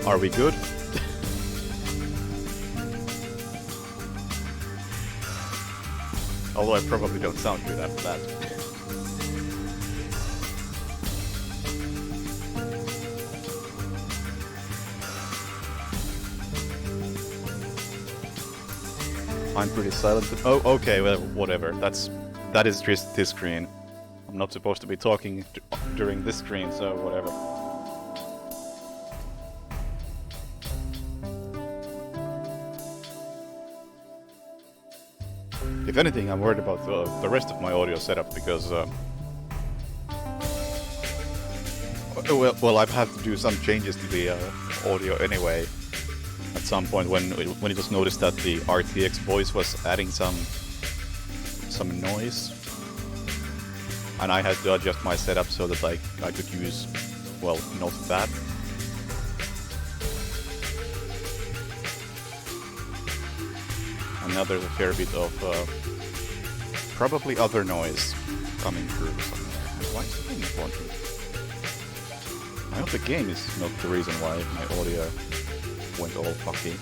Are we good? Although I probably don't sound good after that. I'm pretty silent. Oh, okay, well, whatever. That is just this screen. I'm not supposed to be talking during this screen, so whatever. If anything, I'm worried about the rest of my audio setup because well, I've had to do some changes to the audio anyway. At some point, when it was noticed that the RTX voice was adding some noise, and I had to adjust my setup so that I could use, well, not that. And now there's a fair bit of probably other noise coming through somewhere. Why is the game not launching? I hope the game is not the reason why my audio went all fucky.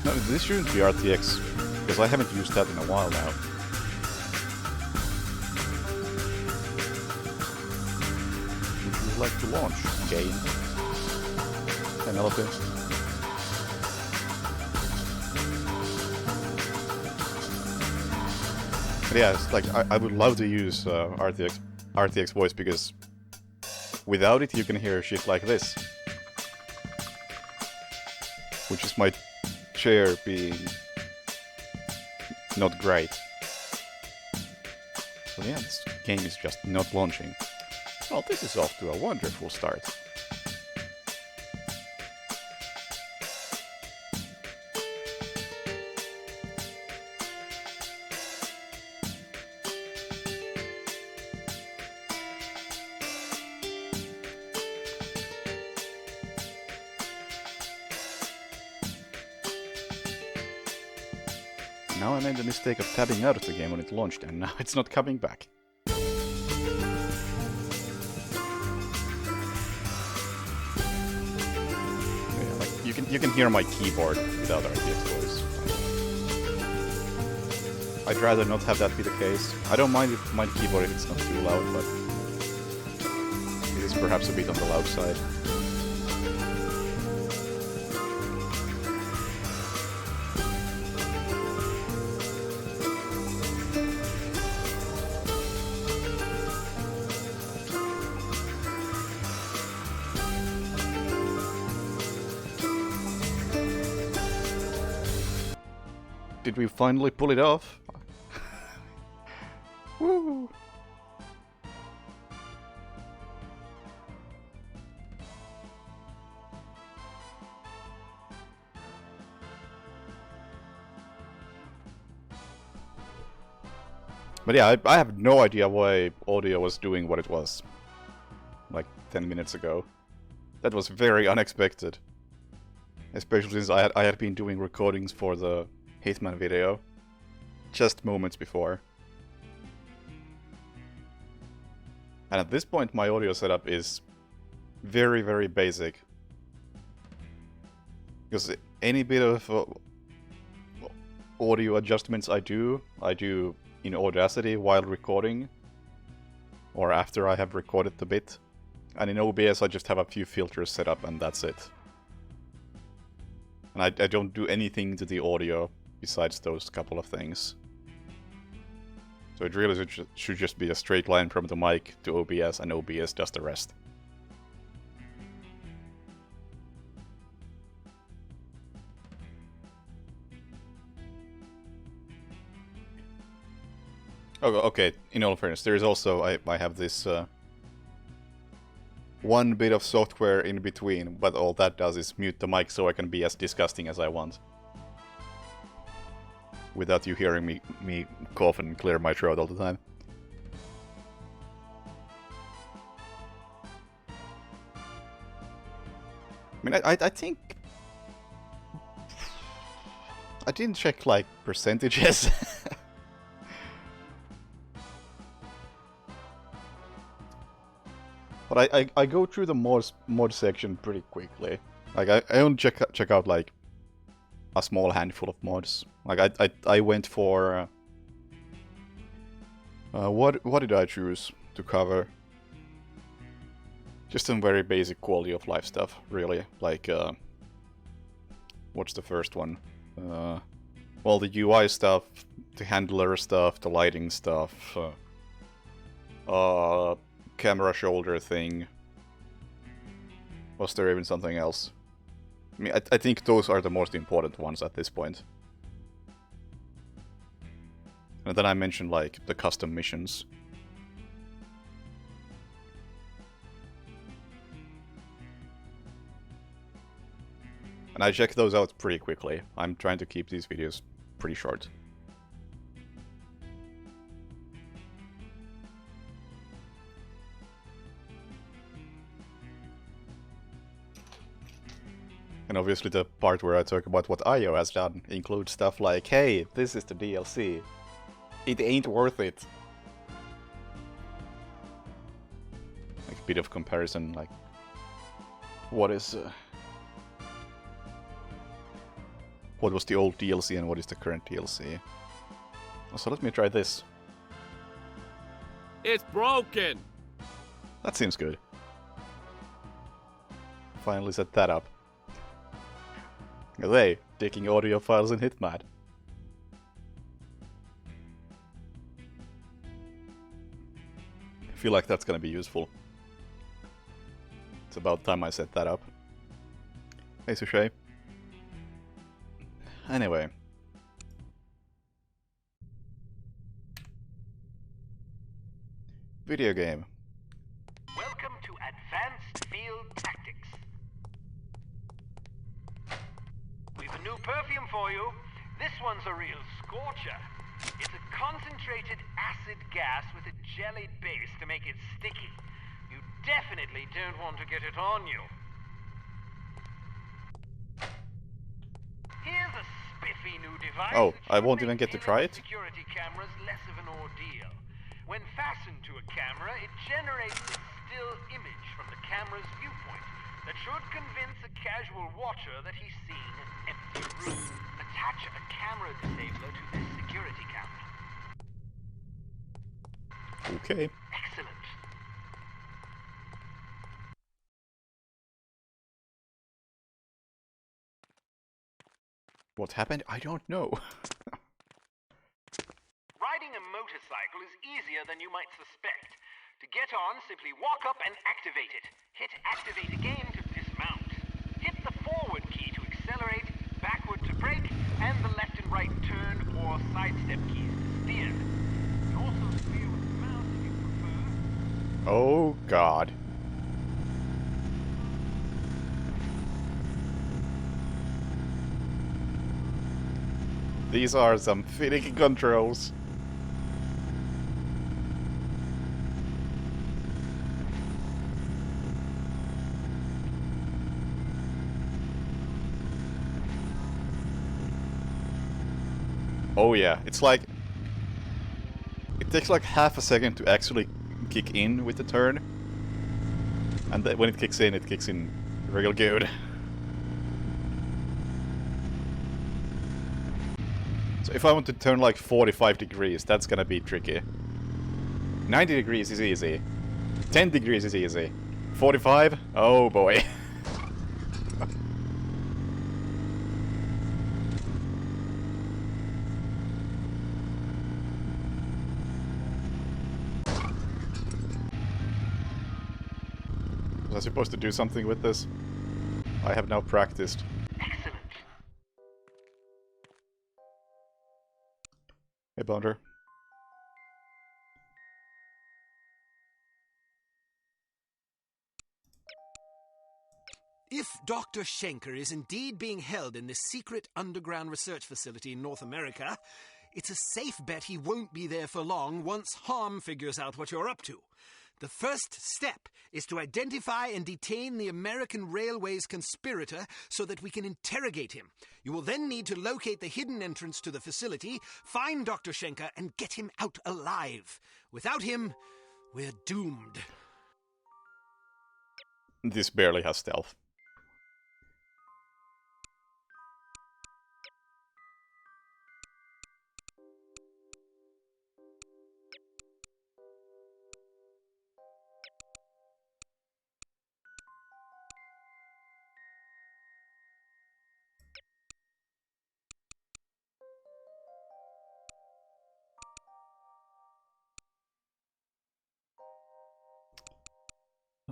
No, this shouldn't be RTX, because I haven't used that in a while now. Would you like to launch game? Penelope? But yeah, it's like I would love to use RTX voice, because without it you can hear shit like this. Which is my chair being not great. So yeah, this game is just not launching. Well, this is off to a wonderful start. Now I made the mistake of tabbing out of the game when it launched, and now it's not coming back. Yeah, like you can hear my keyboard without RTX voice. I'd rather not have that be the case. I don't mind my keyboard if it's not too loud, but it is perhaps a bit on the loud side. Did we finally pull it off? Woo! But yeah, I have no idea why audio was doing what it was. Like 10 minutes ago. That was very unexpected. Especially since I had been doing recordings for the Hitman video just moments before. And at this point my audio setup is very, very basic. Because any bit of audio adjustments I do in Audacity while recording, or after I have recorded the bit. And in OBS I just have a few filters set up and that's it. And I don't do anything to the audio besides those couple of things. So it really should just be a straight line from the mic to OBS, and OBS does the rest. Oh, okay, in all fairness, there is also, I have this one bit of software in between, but all that does is mute the mic so I can be as disgusting as I want. Without you hearing me cough and clear my throat all the time. I mean, I think... I didn't check, like, percentages. But I go through the mod section pretty quickly. Like I only check out like a small handful of mods. Like I went for what did I choose to cover? Just some very basic quality of life stuff, really. Like what's the first one? Well, the UI stuff, the handler stuff, the lighting stuff, camera shoulder thing. Was there even something else? I mean, I think those are the most important ones at this point. And then I mentioned, like, the custom missions. And I check those out pretty quickly. I'm trying to keep these videos pretty short. And obviously the part where I talk about what IO has done includes stuff like, hey, this is the DLC. It ain't worth it. Like a bit of comparison, like, what is... what was the old DLC and what is the current DLC? So let me try this. It's broken! That seems good. Finally set that up. Hey, taking audio files in Hitman. I feel like that's gonna be useful. It's about time I set that up. Hey, Sushi. Anyway. Video game. Welcome to Advanced Field Tactics. We've a new perfume for you. This one's a real scorcher. It's a concentrated acid gas with a jellied base to make it sticky. You definitely don't want to get it on you. Here's a spiffy new device. Oh, that I should won't even make get to try it? security cameras less of an ordeal. When fastened to a camera, it generates a still image from the camera's viewpoint that should convince a casual watcher that he's seen an empty room. Attach a camera disabler to this security camera. Okay. Excellent. What happened? I don't know. Riding a motorcycle is easier than you might suspect. To get on, simply walk up and activate it. Hit activate again to dismount. Hit the forward key to accelerate, backward to brake, and the left and right turn or sidestep keys to steer. You can also steer with the mouse if you prefer. Oh god. These are some finicky controls. Oh yeah, it's like... it takes like half a second to actually kick in with the turn. And then when it kicks in real good. So if I want to turn like 45 degrees, that's gonna be tricky. 90 degrees is easy. 10 degrees is easy. 45? Oh boy. Was I supposed to do something with this? I have now practiced. Excellent. Hey, Bounder. If Dr. Schenker is indeed being held in this secret underground research facility in North America, it's a safe bet he won't be there for long once Harm figures out what you're up to. The first step is to identify and detain the American Railways conspirator so that we can interrogate him. You will then need to locate the hidden entrance to the facility, find Dr. Schenker, and get him out alive. Without him, we're doomed. This barely has stealth.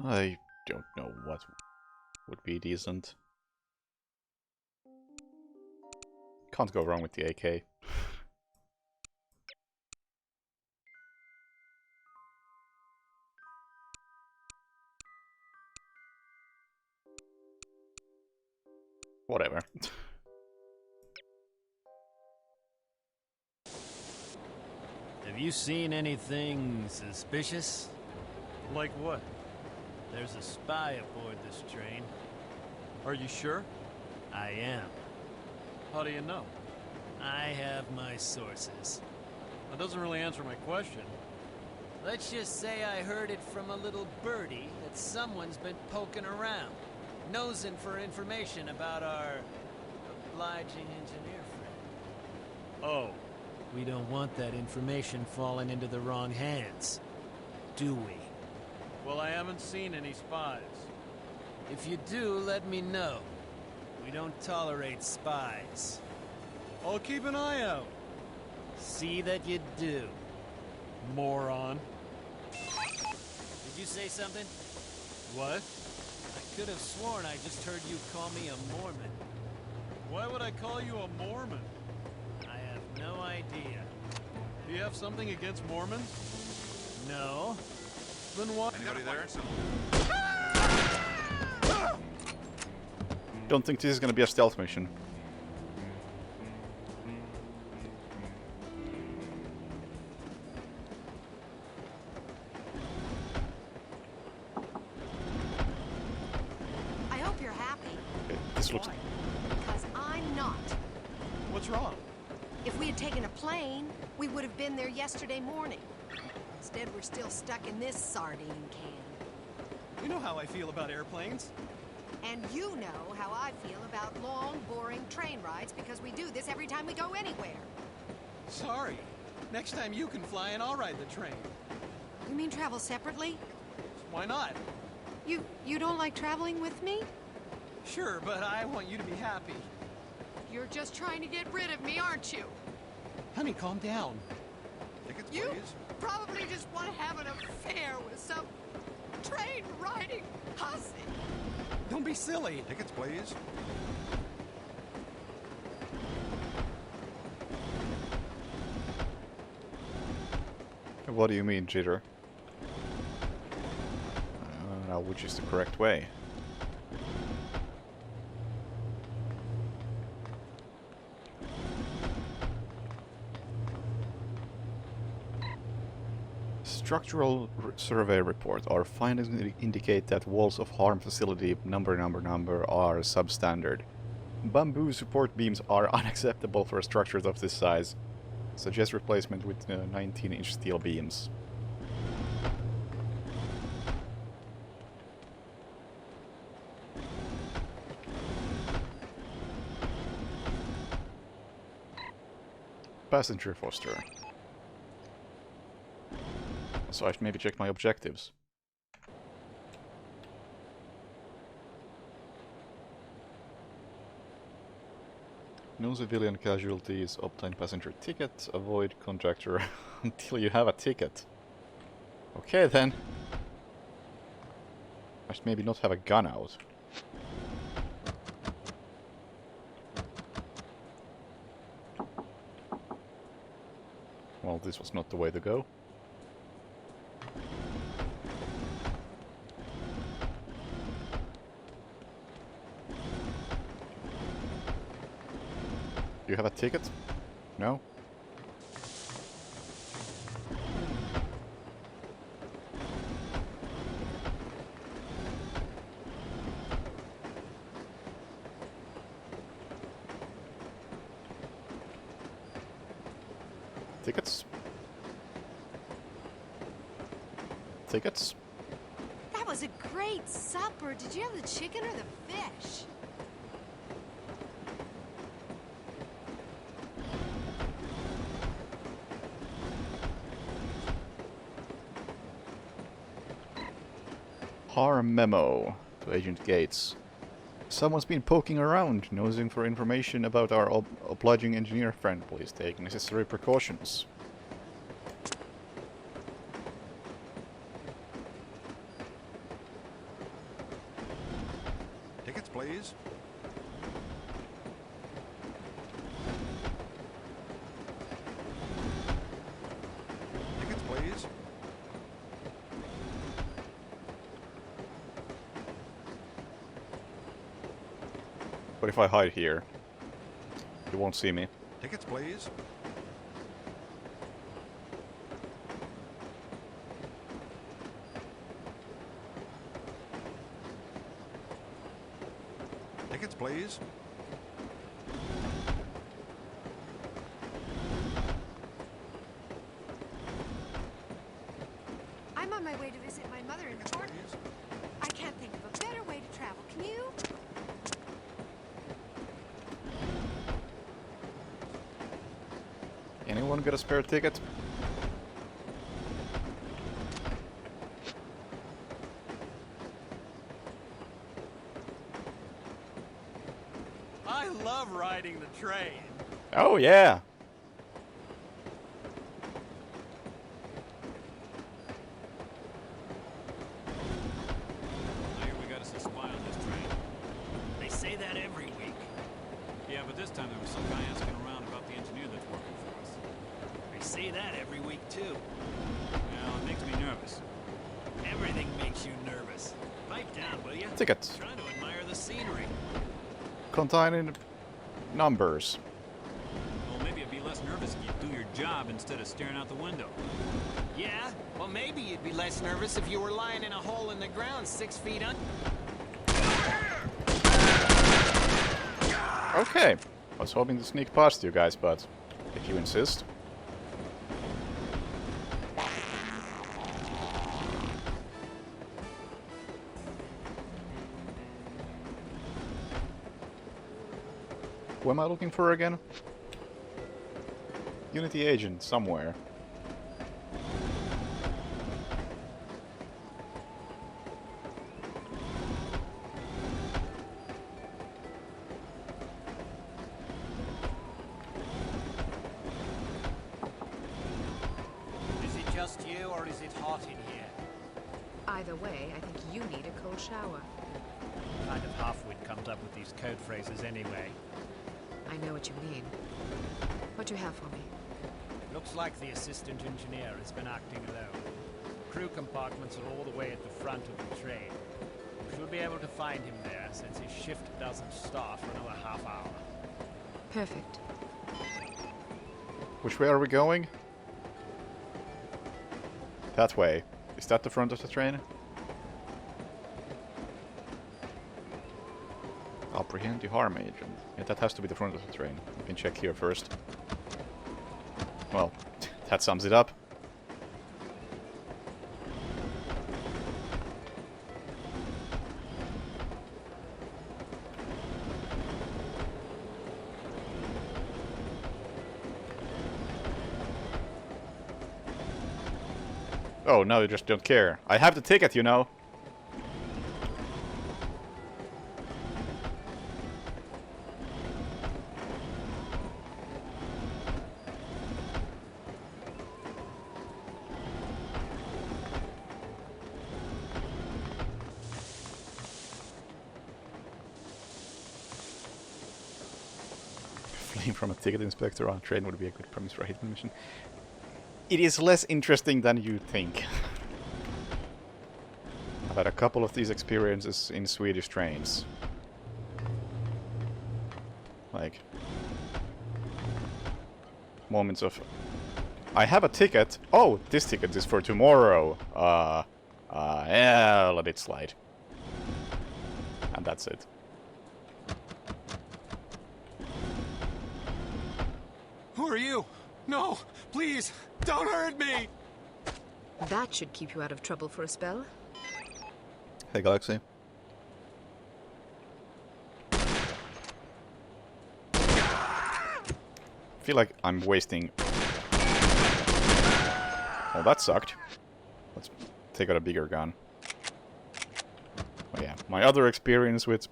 I don't know what would be decent. Can't go wrong with the AK. Whatever. Have you seen anything suspicious? Like what? There's a spy aboard this train. Are you sure? I am. How do you know? I have my sources. That doesn't really answer my question. Let's just say I heard it from a little birdie that someone's been poking around, nosing for information about our obliging engineer friend. Oh, We don't want that information falling into the wrong hands, do we? well, I haven't seen any spies. If you do, let me know. We don't tolerate spies. I'll keep an eye out, See that you do. moron. Did you say something? What? I could have sworn I just heard you call me a Mormon. Why would I call you a Mormon? I have no idea. Do you have something against Mormons? No. Then why? Anybody there? Don't think this is gonna be a stealth mission. I hope you're happy, Okay, this looks... because I'm not. What's wrong? If we had taken a plane, we would have been there yesterday morning. Instead, we're still stuck in this sardine can. You know how I feel about airplanes. And you know how I feel about long, boring train rides because we do this every time we go anywhere. Sorry. Next time you can fly and I'll ride the train. You mean travel separately? Why not? You don't like traveling with me? Sure, but I want you to be happy. You're just trying to get rid of me, aren't you? Honey, calm down. Tickets, You please. probably just want to have an affair with some train riding hussy. Don't be silly. Tickets, please. What do you mean, Jitter? Now, which is the correct way? Structural survey report. Our findings indicate that walls of harm facility number are substandard. Bamboo support beams are unacceptable for structures of this size. Suggest replacement with 19-inch steel beams. Passenger Foster. So I should maybe check my objectives. No civilian casualties, obtain passenger ticket, avoid contractor until you have a ticket. Okay then. I should maybe not have a gun out. Well, this was not the way to go. Do you have a ticket? No? Tickets? Tickets? That was a great supper. Did you have the chicken or the fish? Harm memo to Agent Gates. Someone's been poking around, nosing for information about our obliging engineer friend. Please take necessary precautions. Tickets, please. Tickets, please. But if I hide here, you won't see me. Tickets, please. Tickets, please. I'm on my way to visit my mother in Tickets, Portland. please. I can't think of a better way to travel. Can you? Anyone got a spare ticket? I love riding the train. Oh yeah! I hear we got us a spy on this train. They say that every week. Yeah, but this time there was some guy asking around about the engineer that's working for us. They say that every week, too. Well, it makes me nervous. Everything makes you nervous. Pipe down, will you? Ticket. Trying to admire the scenery. Containing numbers. Well, maybe I'd be less nervous if you'd do your job instead of staring out the window. Yeah? Well, maybe you'd be less nervous if you were lying in a hole in the ground 6 feet under. Okay. I was hoping to sneak past you guys, but if you insist. Who am I looking for again? Unity agent somewhere. Is it just you, or is it hot in here? Either way, I think you need a cold shower. Kind of half-wit comes up with these code phrases anyway. I know what you mean. What do you have for me? Looks like the assistant engineer has been acting alone. Crew compartments are all the way at the front of the train. We should be able to find him there, since his shift doesn't start for another half hour. Perfect. Which way are we going? That way. Is that the front of the train? Apprehend the harm agent. Yeah, that has to be the front of the train. We can check here first. Well, that sums it up. Oh, no, you just don't care. I have the ticket, you know. Fleeing from a ticket inspector on a train would be a good premise for a hidden mission. It is less interesting than you think. I've had a couple of these experiences in Swedish trains. Like... moments of... I have a ticket! Oh, this ticket is for tomorrow! Yeah, let it slide. And that's it. Who are you? No, please, don't hurt me! That should keep you out of trouble for a spell. Hey, Galaxy. I feel like I'm wasting... Well, that sucked. Let's take out a bigger gun. Oh, yeah, my other experience with...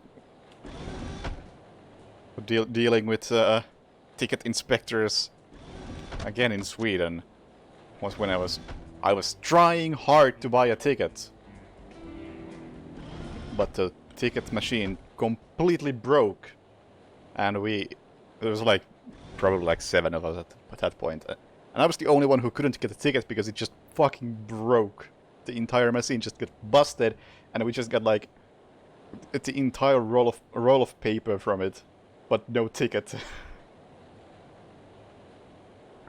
dealing with ticket inspectors, again in Sweden, was when I was trying hard to buy a ticket. But the ticket machine completely broke. And there was like, probably like 7 of us at that point. And I was the only one who couldn't get a ticket because it just fucking broke. The entire machine just got busted, and we just got like the entire roll of paper from it, but no ticket.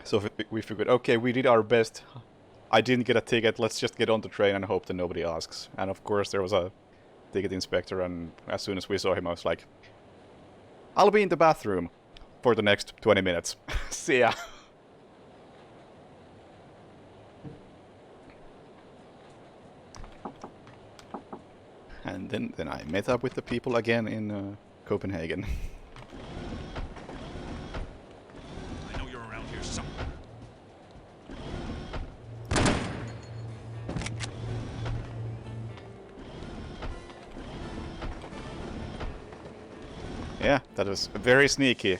So we figured, okay, we did our best. I didn't get a ticket, let's just get on the train and hope that nobody asks. And of course there was a ticket inspector, and as soon as we saw him I was like, I'll be in the bathroom for the next 20 minutes. See ya. And then I met up with the people again in Copenhagen. I know you're around here somewhere. Yeah, that was very sneaky.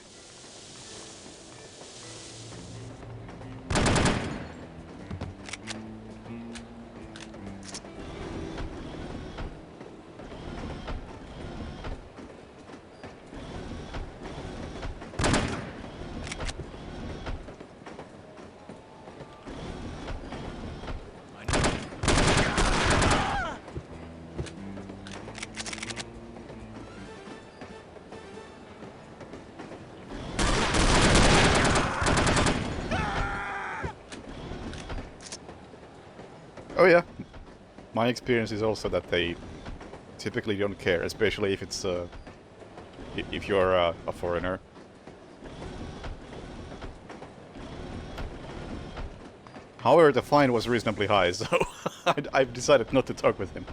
Oh yeah, my experience is also that they typically don't care, especially if it's if you're a foreigner. However, the fine was reasonably high, so I've decided not to talk with him.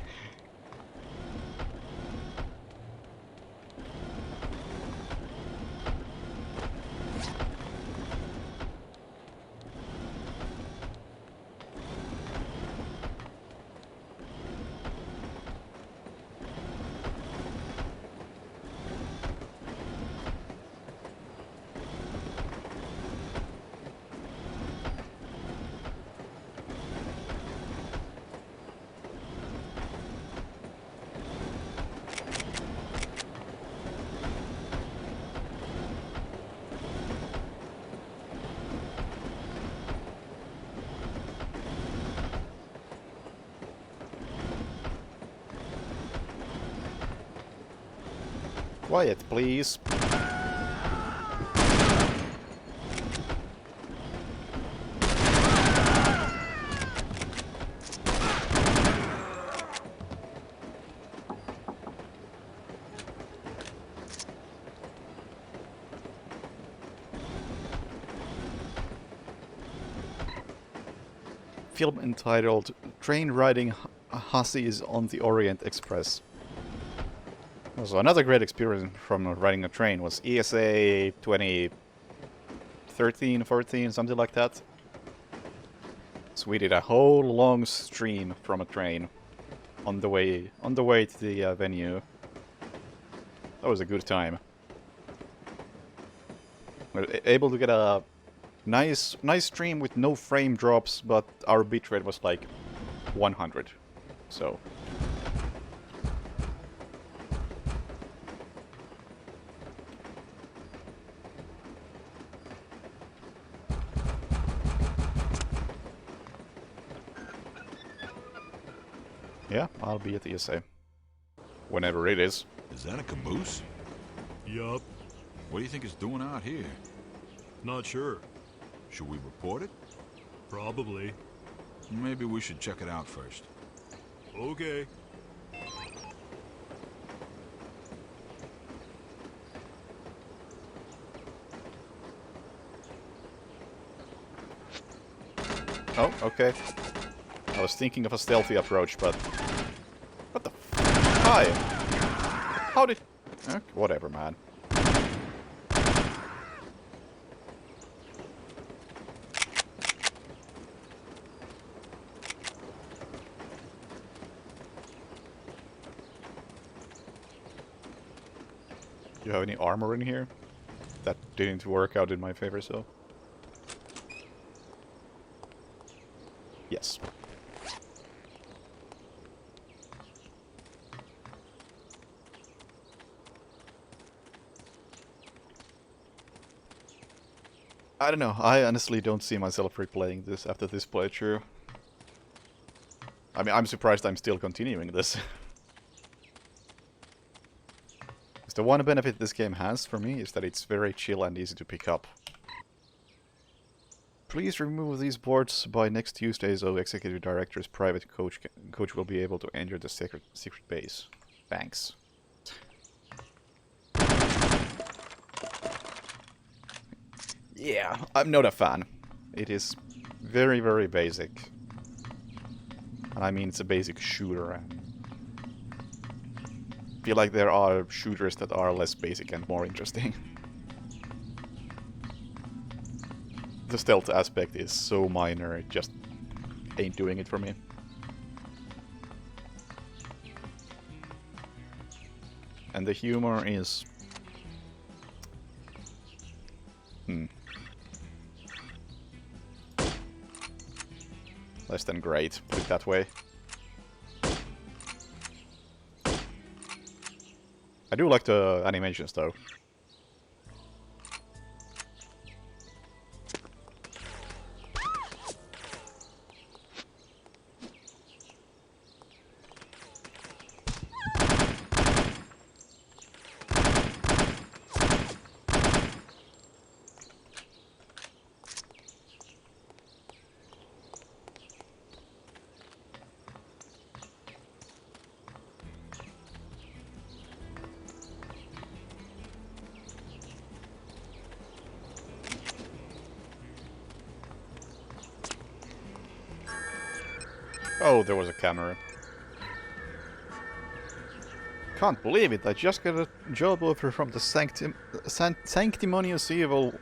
Quiet, please. Film entitled Train Riding Hussies on the Orient Express. So another great experience from riding a train was ESA 2013, 14, something like that. So we did a whole long stream from a train on the way to the venue. That was a good time. We were able to get a nice stream with no frame drops, but our bitrate was like 100. So yeah, I'll be at the ESA. Whenever it is. Is that a caboose? Yup. What do you think it's doing out here? Not sure. Should we report it? Probably. Maybe we should check it out first. Okay. Oh, okay. I was thinking of a stealthy approach, but... What the f... Hi! How did... Okay, whatever, man. Do you have any armor in here? That didn't work out in my favor, so... Yes. I don't know, I honestly don't see myself replaying this after this playthrough. I mean, I'm surprised I'm still continuing this. The one benefit this game has for me is that it's very chill and easy to pick up. Please remove these boards by next Tuesday so Executive Director's private coach will be able to enter the secret base. Thanks. Yeah, I'm not a fan. It is very, very basic. And I mean, it's a basic shooter. I feel like there are shooters that are less basic and more interesting. The stealth aspect is so minor, it just ain't doing it for me. And the humor is... less than great, put it that way. I do like the animations, though. Oh, there was a camera. Can't believe it, I just got a job offer from the Sanctimonious Evil.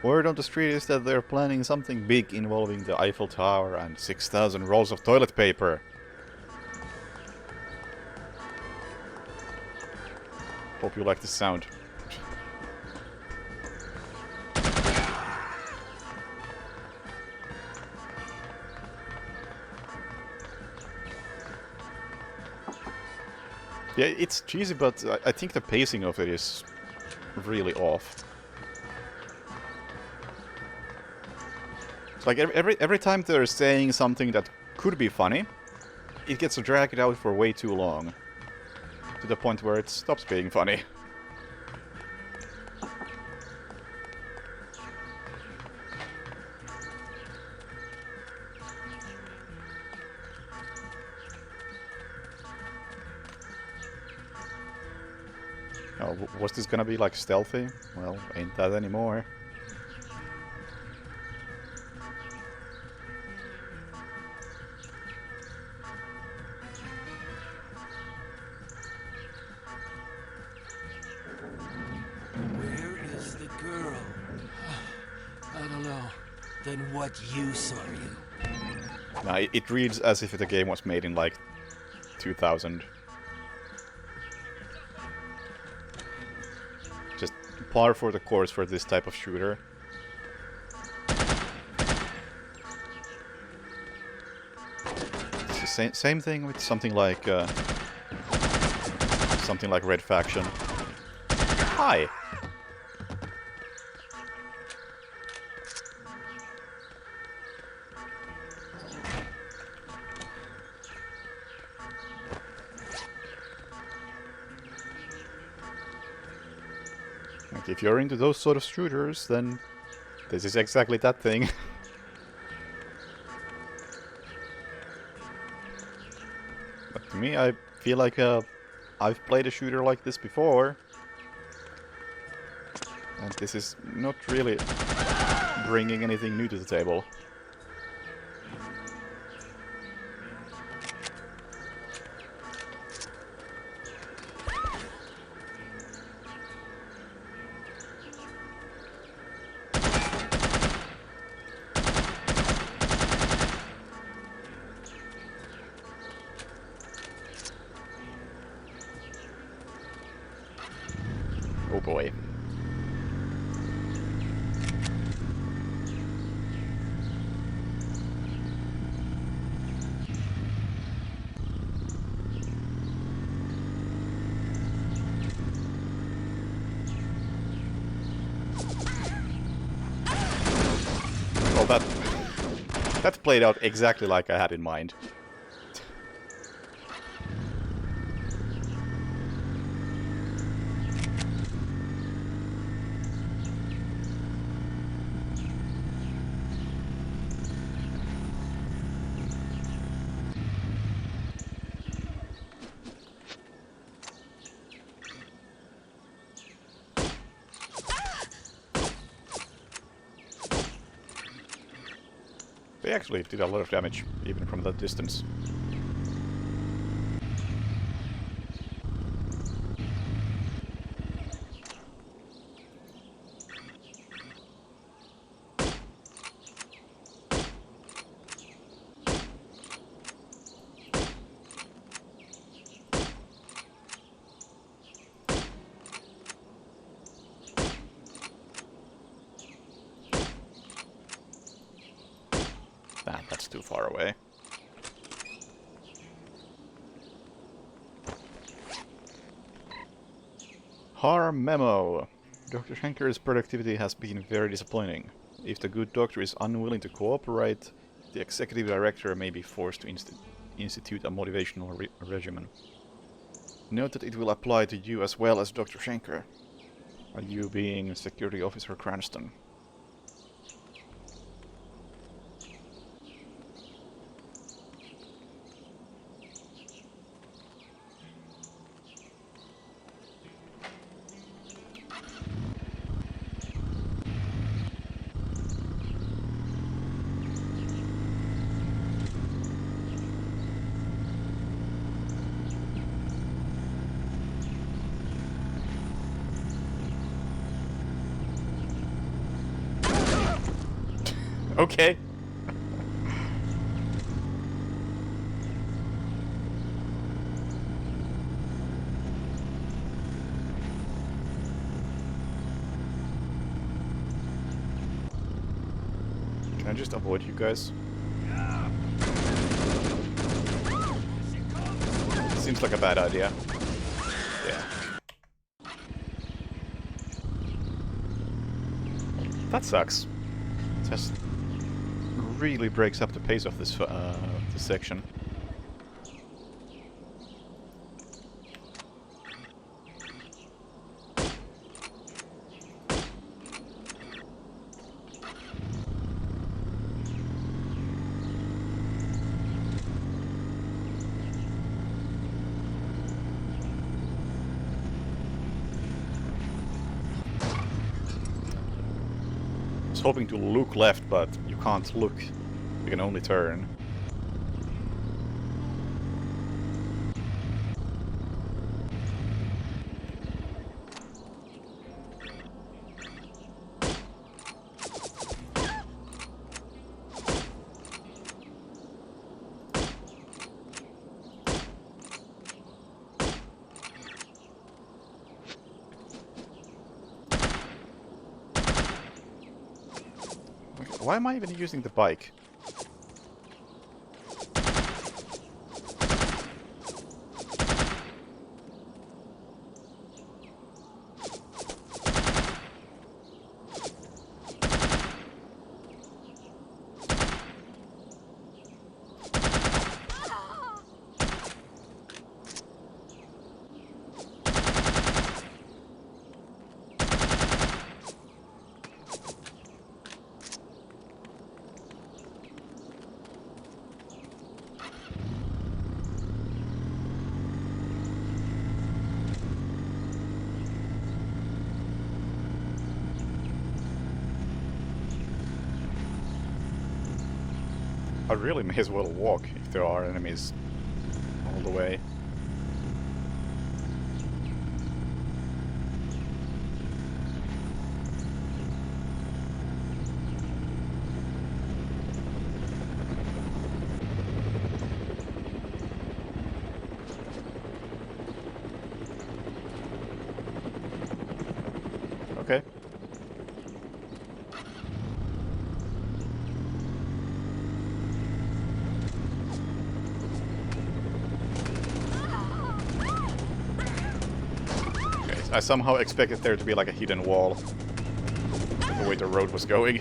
Word on the street is that they're planning something big involving the Eiffel Tower and 6,000 rolls of toilet paper. Hope you like the sound. Yeah, it's cheesy, but I think the pacing of it is really off. It's like every time they're saying something that could be funny, it gets dragged out for way too long. To the point where it stops being funny. Oh, was this gonna be like stealthy? Well, ain't that anymore. Where is the girl? I don't know. Then what use are you? Now, it reads as if the game was made in like 2000. Just par for the course for this type of shooter. It's the same thing with something like Red Faction. Hi. Like, if you're into those sort of shooters, then this is exactly that thing. But to me, I feel like I've played a shooter like this before. And this is not really bringing anything new to the table. boy. Well, that played out exactly like I had in mind. They actually did a lot of damage, even from that distance. That's too far away. Harm memo. Dr. Schenker's productivity has been very disappointing. If the good doctor is unwilling to cooperate, the executive director may be forced to institute a motivational regimen. Note that it will apply to you as well as Dr. Schenker. You being Security Officer Cranston. Okay. Can I just avoid you guys? Seems like a bad idea. Yeah. That sucks. Just really breaks up the pace of this section. I was hoping to look left, but you can't look. You can only turn. Okay, why am I even using the bike? I really may as well walk if there are enemies all the way. I somehow expected there to be like a hidden wall. The way the road was going.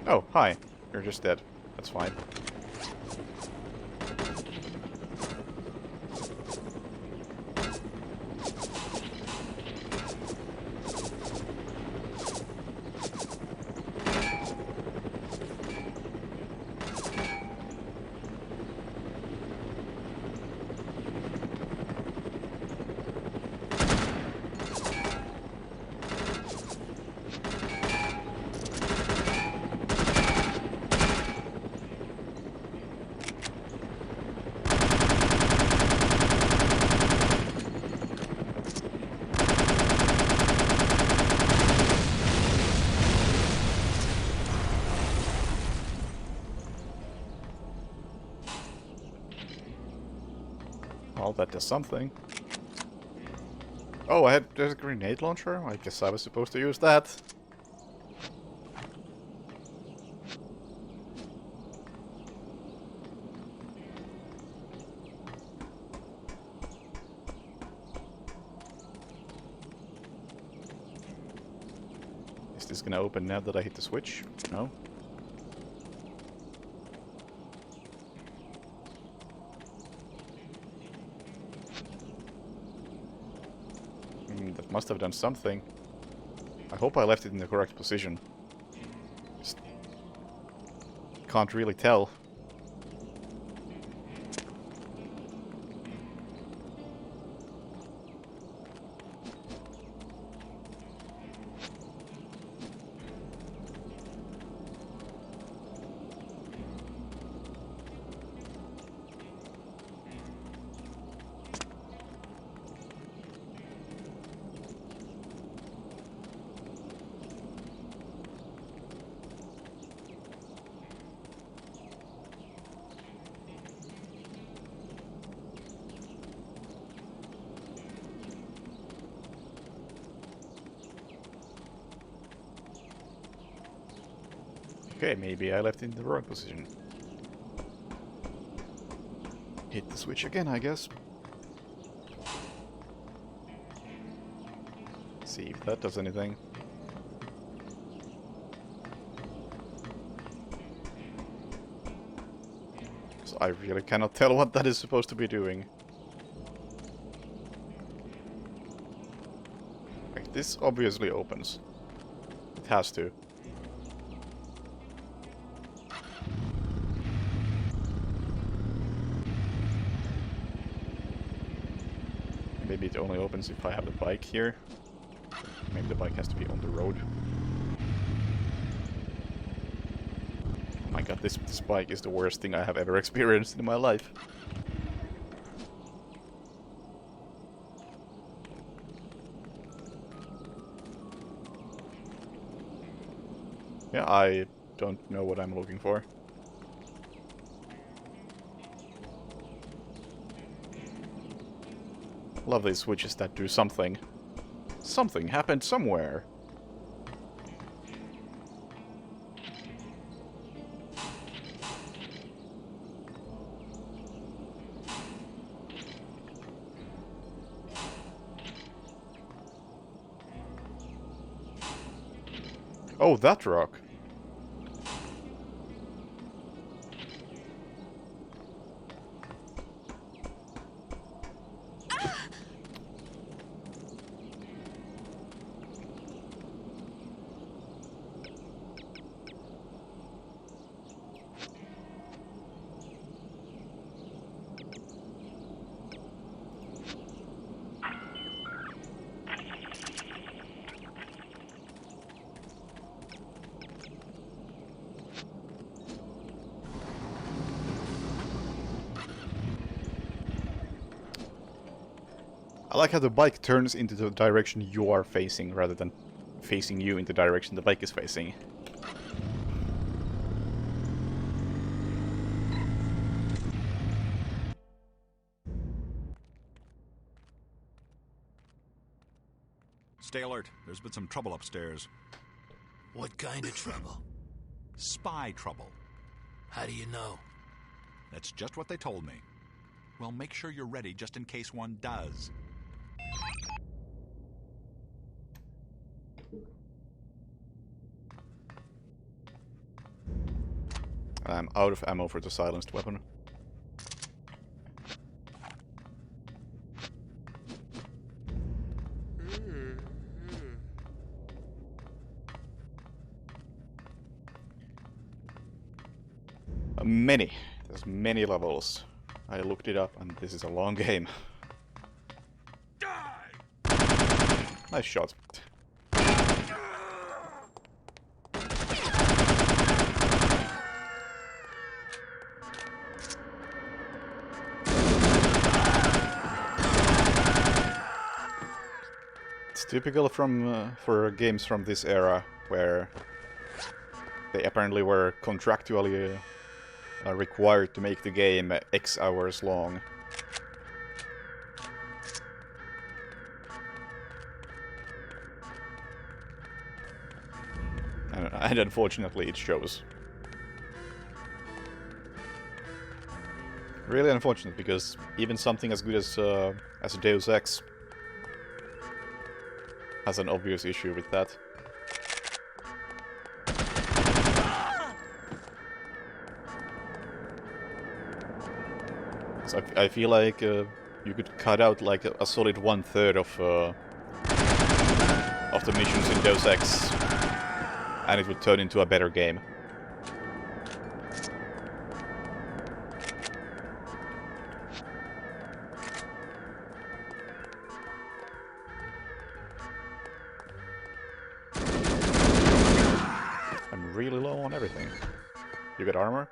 Oh, hi. You're just dead. That's fine. Well, that does something. Oh, there's a grenade launcher? I guess I was supposed to use that. Is this gonna open now that I hit the switch? No? That must have done something. I hope I left it in the correct position. Just can't really tell. Okay, maybe I left it in the wrong position. Hit the switch again, I guess. See if that does anything. So I really cannot tell what that is supposed to be doing. Like, this obviously opens. It has to. Maybe it only opens if I have the bike here. Maybe the bike has to be on the road. Oh my god, this bike is the worst thing I have ever experienced in my life. Yeah, I don't know what I'm looking for. Love these switches that do something. Something happened somewhere. Oh, that rock. I like how the bike turns into the direction you are facing, rather than facing you in the direction the bike is facing. Stay alert. There's been some trouble upstairs. What kind of trouble? Spy trouble. How do you know? That's just what they told me. Well, make sure you're ready just in case one does. I'm out of ammo for the silenced weapon. Many. There's many levels. I looked it up and this is a long game. Nice shot. It's typical for games from this era where they apparently were contractually required to make the game X hours long. And unfortunately it shows. Really unfortunate, because even something as good as Deus Ex has an obvious issue with that. So I feel like you could cut out like a solid 1/3 of the missions in Deus Ex, and it would turn into a better game. I'm really low on everything. You got armor?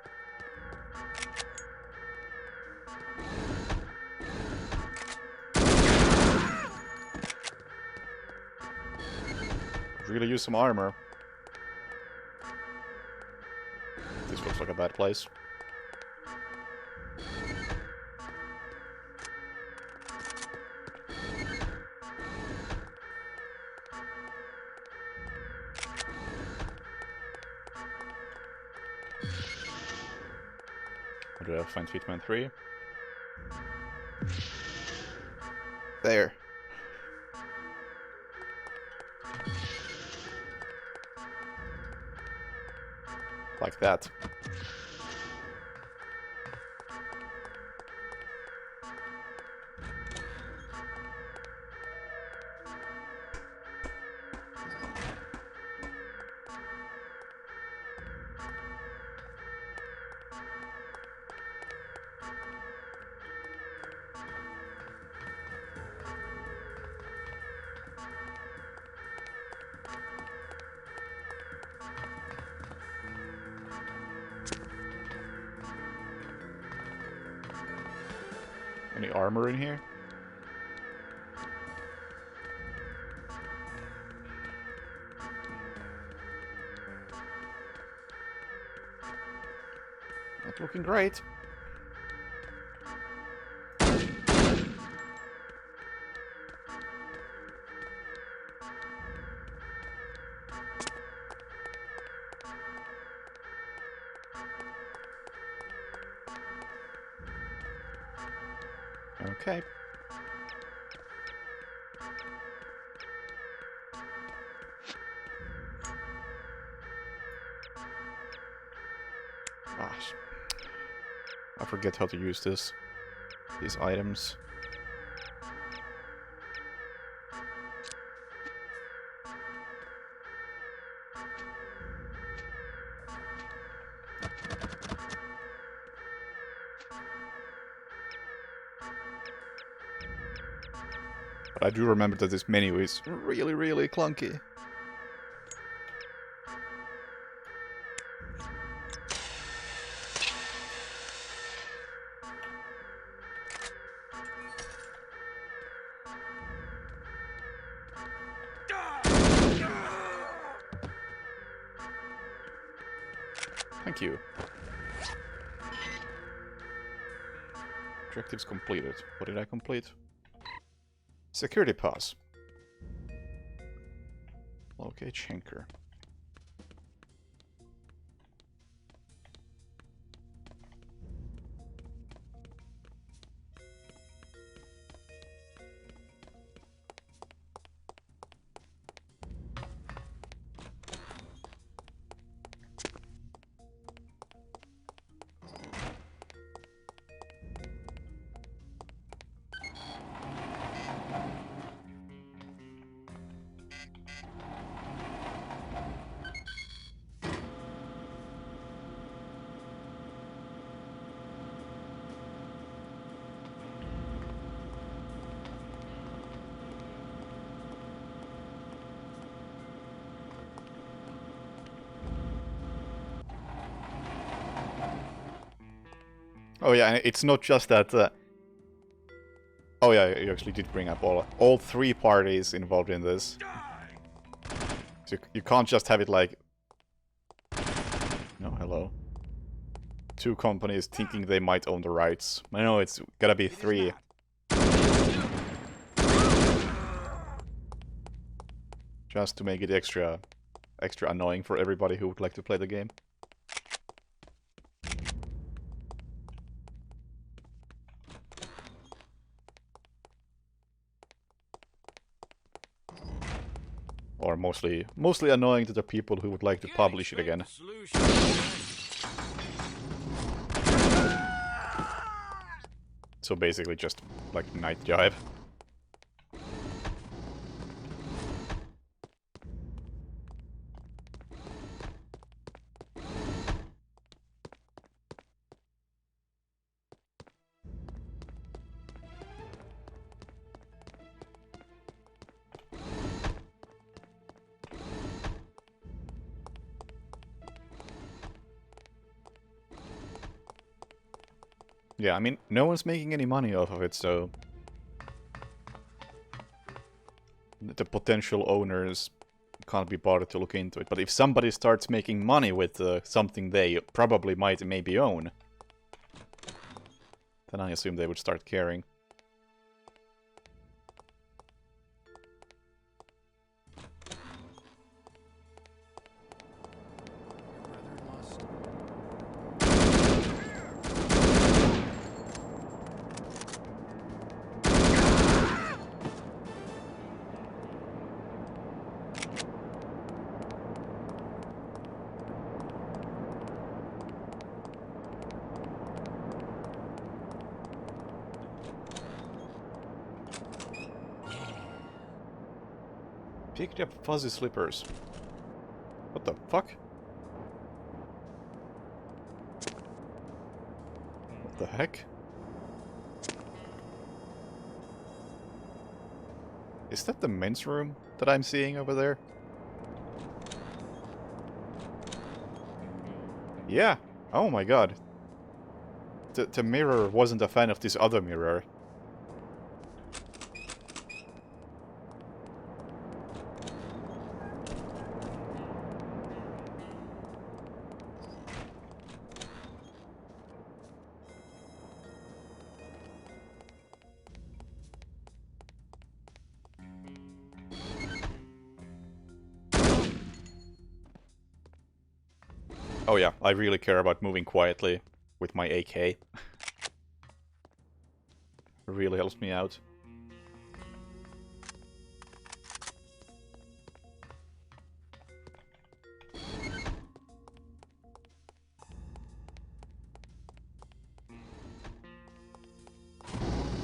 Really use some armor. This looks like a bad place. How do I find Hitman 3? There. Like that. Any armor in here? Not looking great. Okay. Gosh. I forget how to use these items. But I do remember that this menu is really, really clunky. Thank you. Objectives completed. What did I complete? Security pass. Locate Schenker. Oh yeah, and it's not just that... Oh yeah, you actually did bring up all three parties involved in this. So you can't just have it like... No, hello. Two companies thinking they might own the rights. I know, it's gotta be three. Just to make it extra annoying for everybody who would like to play the game. Or mostly annoying to the people who would like to publish it again. So basically just like Night Jive. Yeah, I mean, no one's making any money off of it, so... The potential owners can't be bothered to look into it. But if somebody starts making money with something they probably might maybe own, then I assume they would start caring. Picked up fuzzy slippers. What the fuck? What the heck? Is that the men's room that I'm seeing over there? Yeah. Oh my god. The mirror wasn't a fan of this other mirror. Oh yeah, I really care about moving quietly with my AK. It really helps me out.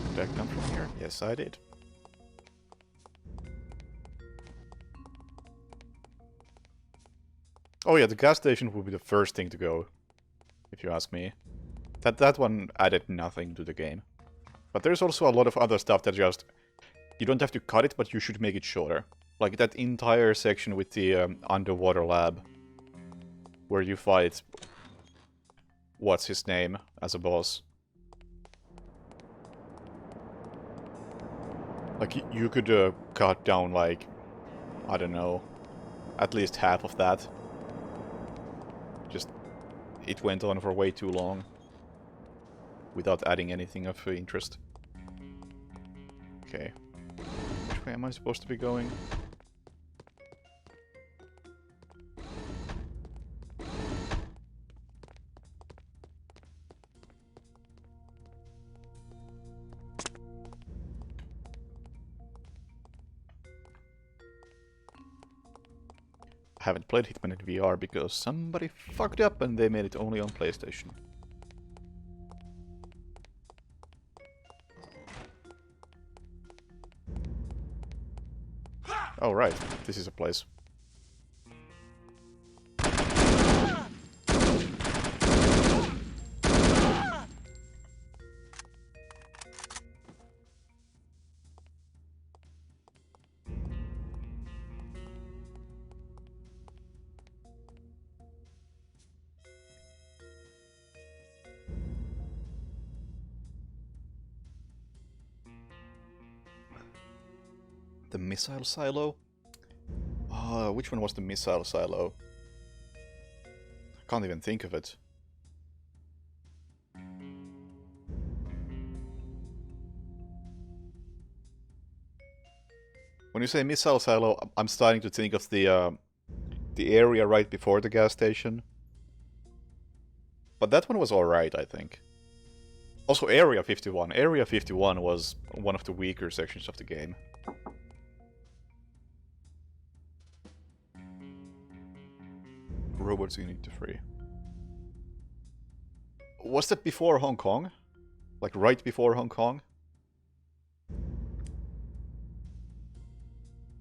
Did I come from here? Yes, I did. Oh yeah, the gas station would be the first thing to go, if you ask me. That one added nothing to the game. But there's also a lot of other stuff that just... You don't have to cut it, but you should make it shorter. Like that entire section with the underwater lab. Where you fight... What's his name as a boss. Like, you could cut down, like... I don't know... At least half of that. Just... It went on for way too long. Without adding anything of interest. Okay. Which way am I supposed to be going? I haven't played Hitman in VR because somebody fucked up and they made it only on PlayStation. Oh right, this is a place. The missile silo? Which one was the missile silo? I can't even think of it. When you say missile silo, I'm starting to think of the area right before the gas station. But that one was alright, I think. Also, Area 51. Area 51 was one of the weaker sections of the game. Robots you need to free. Was that before Hong Kong? Like right before Hong Kong?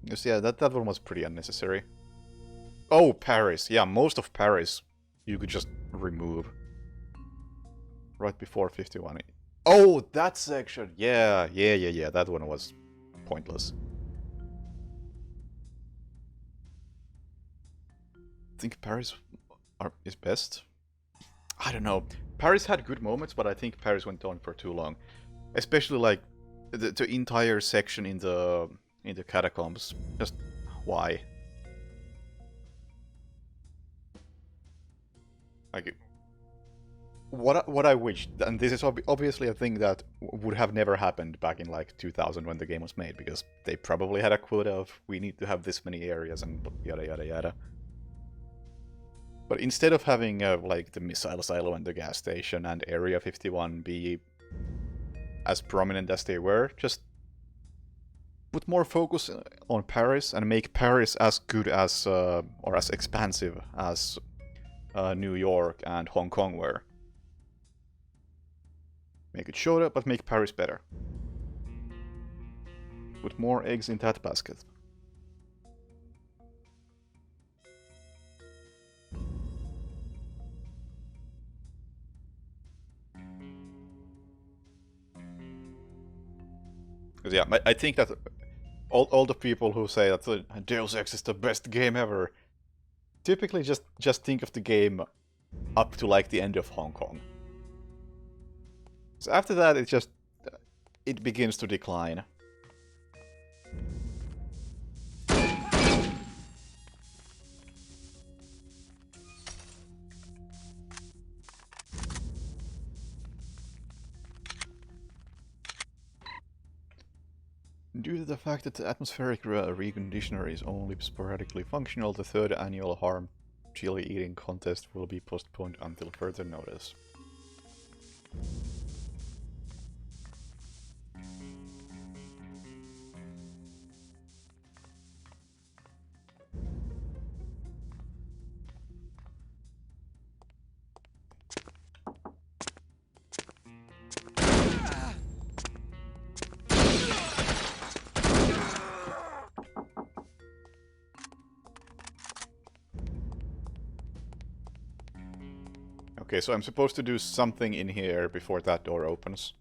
Yes, yeah, that one was pretty unnecessary. Oh, Paris. Yeah, most of Paris you could just remove. Right before 51. Oh, that section! Yeah, that one was pointless. I think Paris is best. I don't know. Paris had good moments, but I think Paris went on for too long. Especially like the entire section in the catacombs. Just why? Like, what I wish, and this is obviously a thing that would have never happened back in like 2000 when the game was made, because they probably had a quota of we need to have this many areas and yada yada yada. But instead of having like the missile silo and the gas station and Area 51 be as prominent as they were, just put more focus on Paris and make Paris as good as or as expansive as New York and Hong Kong were. Make it shorter, but make Paris better. Put more eggs in that basket. Because yeah, I think that all the people who say that Deus Ex is the best game ever typically just think of the game up to like the end of Hong Kong. So after that, it begins to decline. Due to the fact that the atmospheric reconditioner is only sporadically functional, the third annual Harm chili eating contest will be postponed until further notice. Okay, so I'm supposed to do something in here before that door opens.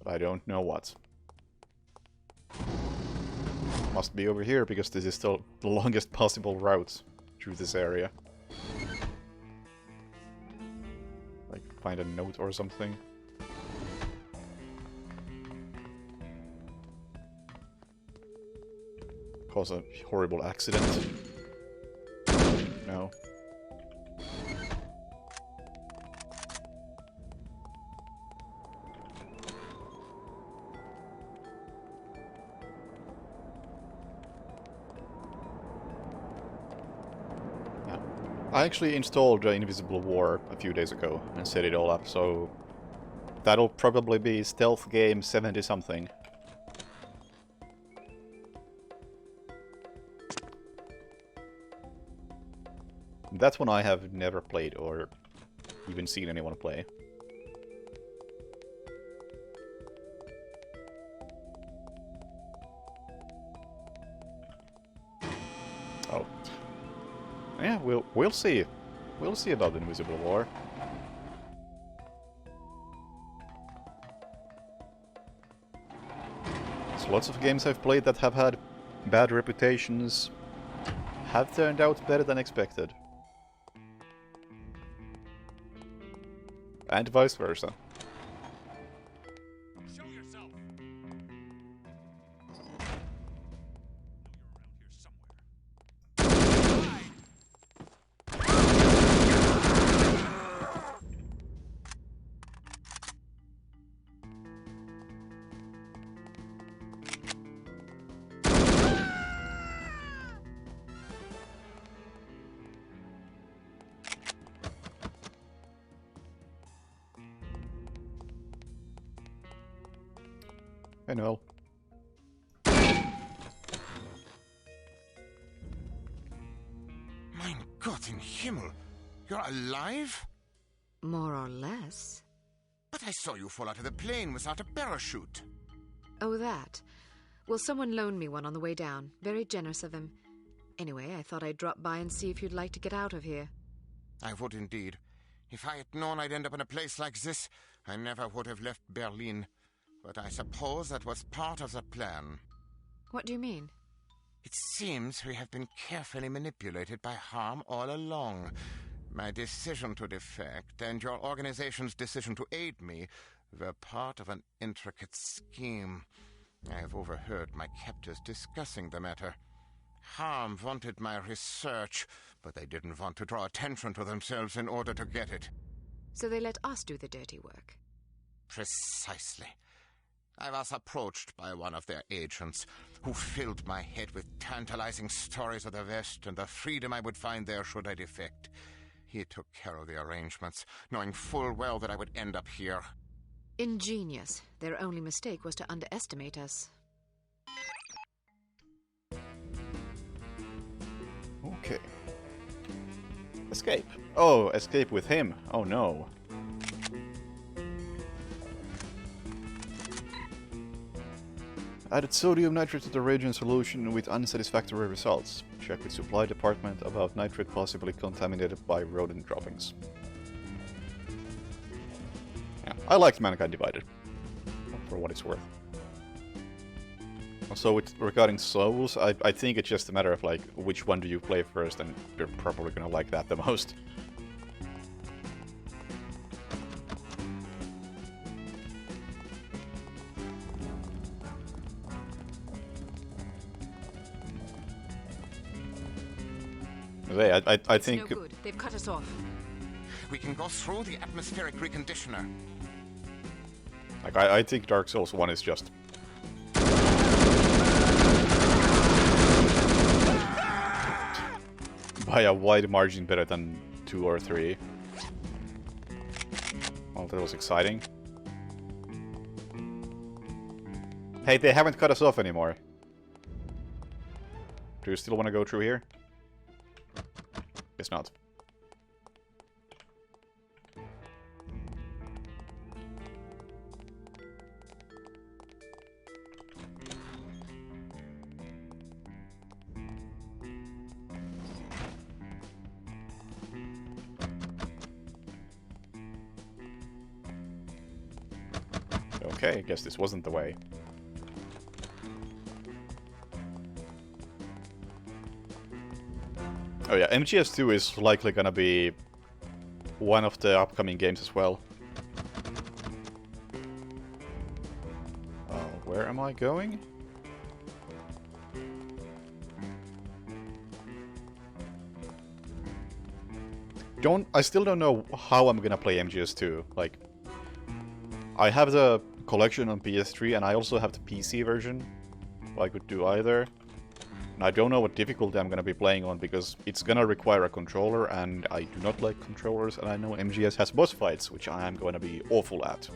But I don't know what. Must be over here, because this is still the longest possible route through this area. Like, find a note or something. Cause a horrible accident. No. Yeah. I actually installed Invisible War a few days ago and set it all up, so that'll probably be stealth game 70 something. That one I have never played or even seen anyone play. Oh. Yeah, we'll see. We'll see about Invisible War. So lots of games I've played that have had bad reputations have turned out better than expected. And vice versa. Show yourself. I know. Mein Gott in Himmel! You're alive? More or less. But I saw you fall out of the plane without a parachute. Oh, that. Well, someone loaned me one on the way down. Very generous of him. Anyway, I thought I'd drop by and see if you'd like to get out of here. I would indeed. If I had known I'd end up in a place like this, I never would have left Berlin. But I suppose that was part of the plan. What do you mean? It seems we have been carefully manipulated by Harm all along. My decision to defect and your organization's decision to aid me were part of an intricate scheme. I have overheard my captors discussing the matter. Harm wanted my research, but they didn't want to draw attention to themselves in order to get it. So they let us do the dirty work. Precisely. I was approached by one of their agents, who filled my head with tantalizing stories of the West and the freedom I would find there should I defect. He took care of the arrangements, knowing full well that I would end up here. Ingenious. Their only mistake was to underestimate us. Okay. Escape. Oh, escape with him. Oh no. Added sodium nitrate to the reagent solution with unsatisfactory results. Check with supply department about nitrate possibly contaminated by rodent droppings. Yeah, I liked Mankind Divided, for what it's worth. Also, regarding Souls, I think it's just a matter of like which one do you play first, and you're probably gonna like that the most. I think... No good. They've cut us off. We can go through the atmospheric reconditioner. Like, I think Dark Souls 1 is just... by a wide margin better than 2 or 3. Oh, that was exciting. Hey, they haven't cut us off anymore. Do you still want to go through here? Guess not. Okay, I guess this wasn't the way. Oh yeah, MGS2 is likely gonna be one of the upcoming games as well. Where am I going? I still don't know how I'm gonna play MGS2. Like, I have the collection on PS3 and I also have the PC version. I could do either. And I don't know what difficulty I'm gonna be playing on because it's gonna require a controller and I do not like controllers, and I know MGS has boss fights, which I am gonna be awful at.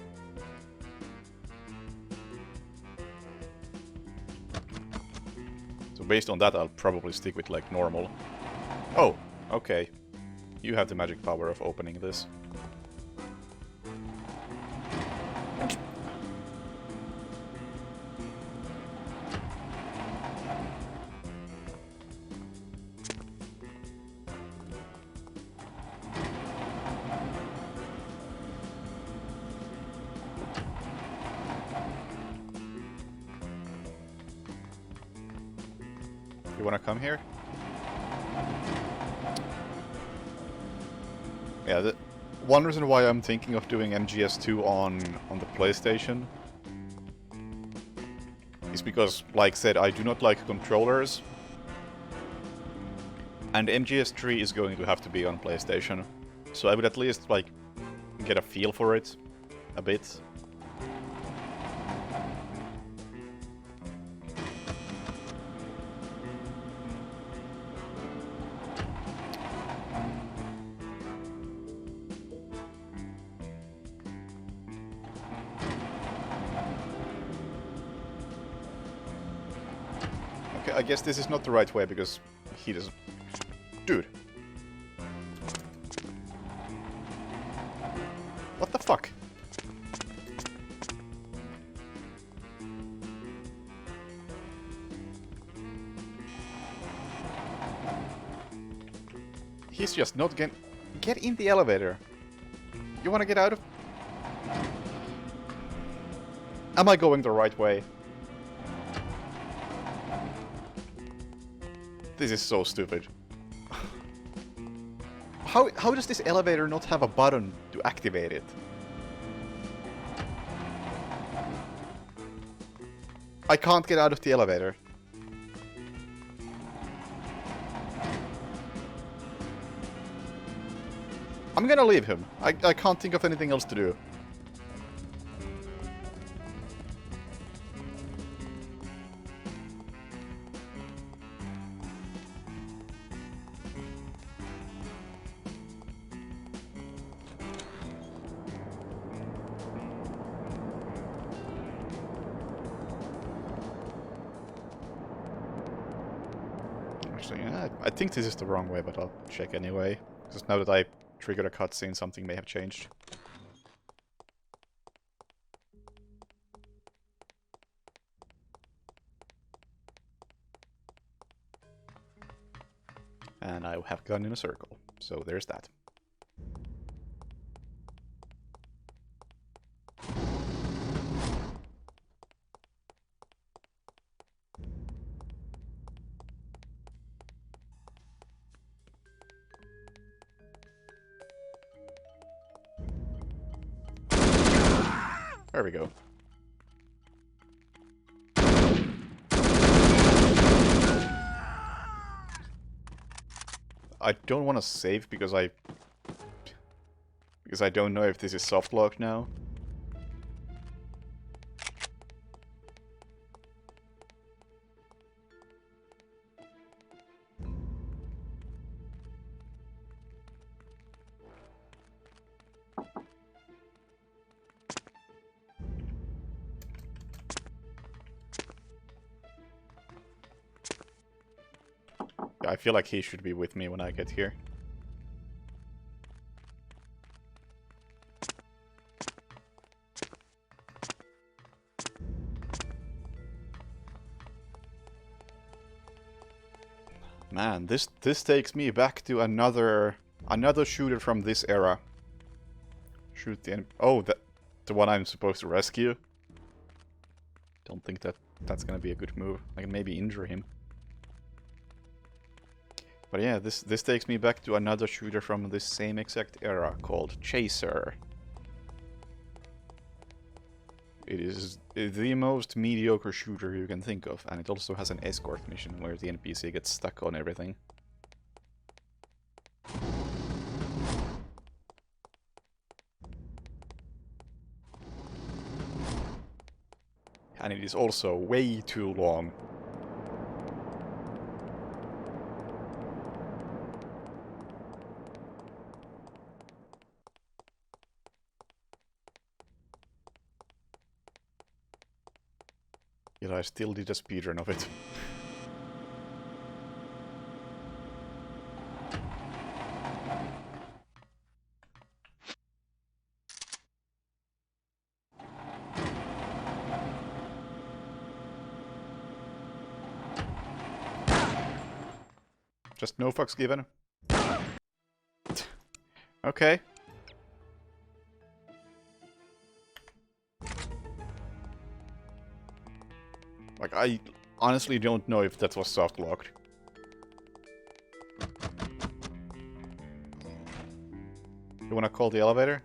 So based on that, I'll probably stick with like normal. Oh, okay. You have the magic power of opening this. You wanna come here? Yeah, one reason why I'm thinking of doing MGS2 on the PlayStation is because, like I said, I do not like controllers. And MGS3 is going to have to be on PlayStation. So I would at least, like, get a feel for it a bit. Okay, I guess this is not the right way because he doesn't... Dude. What the fuck? He's just not getting... Get in the elevator. You wanna get out of... Am I going the right way? This is so stupid. How does this elevator not have a button to activate it? I can't get out of the elevator. I'm gonna leave him. I can't think of anything else to do. Actually, yeah, I think this is the wrong way, but I'll check anyway. Because now that I triggered a cutscene, something may have changed. And I have gone in a circle, so there's that. There we go. I don't want to save because I don't know if this is soft lock now. I feel like he should be with me when I get here. Man, this takes me back to another shooter from this era. Shoot the enemy. Oh, the one I'm supposed to rescue. Don't think that's gonna be a good move. I can maybe injure him. But yeah, this takes me back to another shooter from this same exact era called Chaser. It is the most mediocre shooter you can think of, and it also has an escort mission where the NPC gets stuck on everything. And it is also way too long. Yet I still did a speedrun of it. Just no fucks given. Okay. Like, I honestly don't know if that was soft locked. You wanna call the elevator?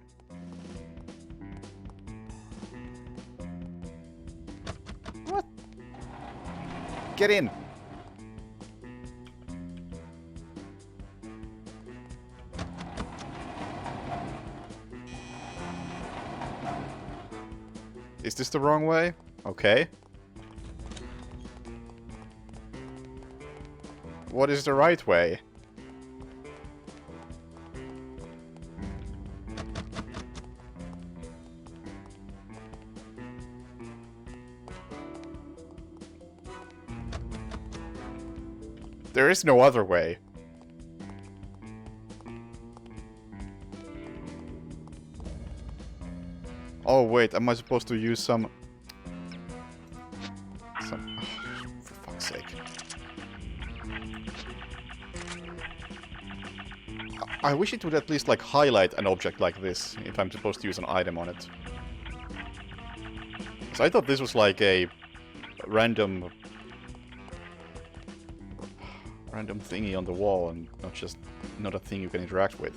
What? Get in! Is this the wrong way? Okay. What is the right way? There is no other way. Oh wait, am I supposed to use some... for fuck's sake. I wish it would at least like highlight an object like this if I'm supposed to use an item on it. So I thought this was like a random thingy on the wall and not a thing you can interact with.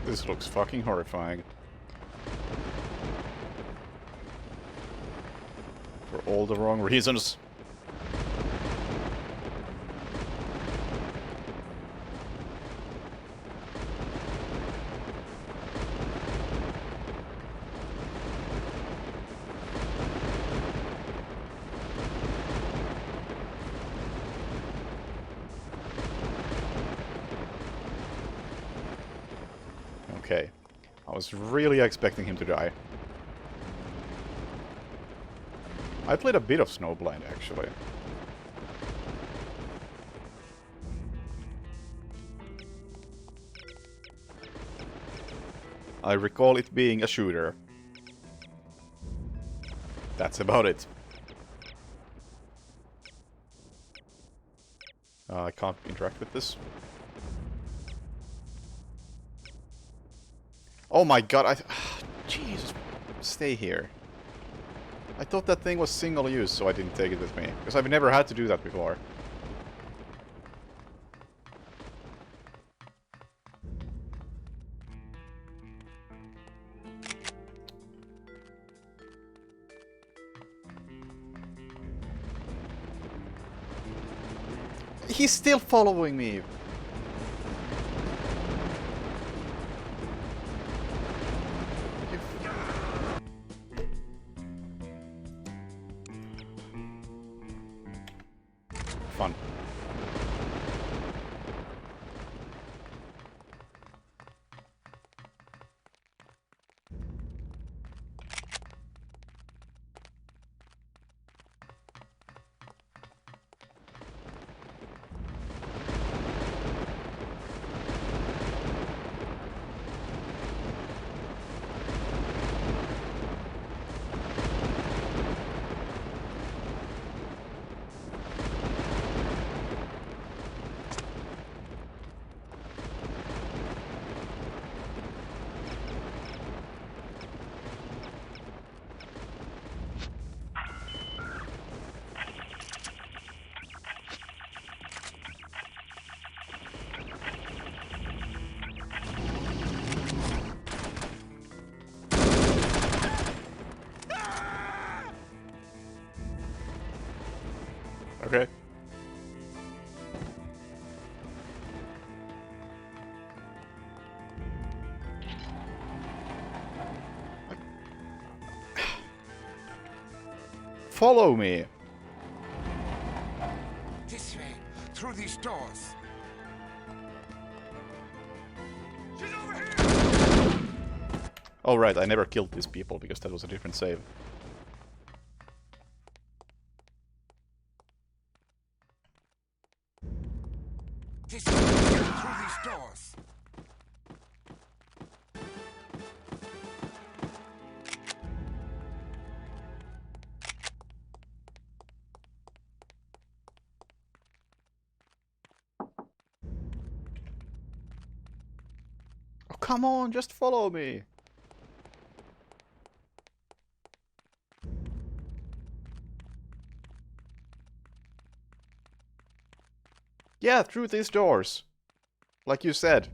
This looks fucking horrifying. For all the wrong reasons. Okay. I was really expecting him to die. I played a bit of Snowblind, actually. I recall it being a shooter. That's about it. I can't interact with this. Oh my god, Jesus, stay here. I thought that thing was single use, so I didn't take it with me. Because I've never had to do that before. He's still following me! Fun. Okay. Follow me. This way, through these doors. Oh right, I never killed these people because that was a different save. This way, through these doors. come on, just follow me. Yeah, through these doors. Like you said.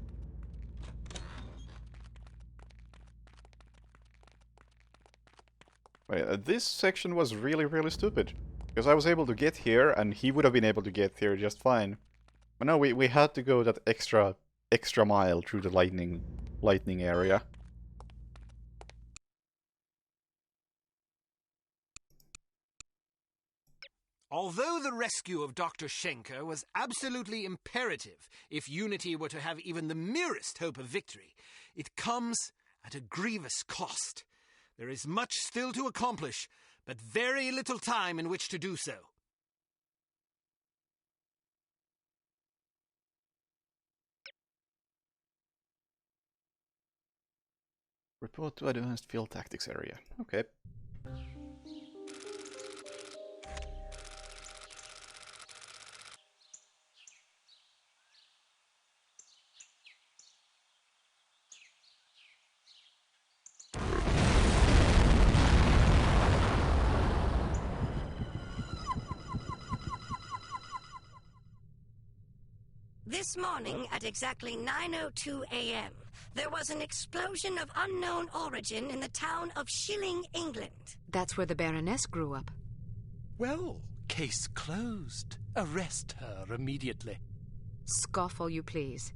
Wait, this section was really, really stupid. Because I was able to get here, and he would have been able to get here just fine. But no, we had to go that extra mile through the lightning area. Although the rescue of Dr. Schenker was absolutely imperative if Unity were to have even the merest hope of victory, it comes at a grievous cost. There is much still to accomplish, but very little time in which to do so. Report to Advanced Field Tactics area. Okay. This morning at exactly 9:02 a.m., there was an explosion of unknown origin in the town of Shilling, England. That's where the Baroness grew up. Well, case closed. Arrest her immediately. Scoff all you please.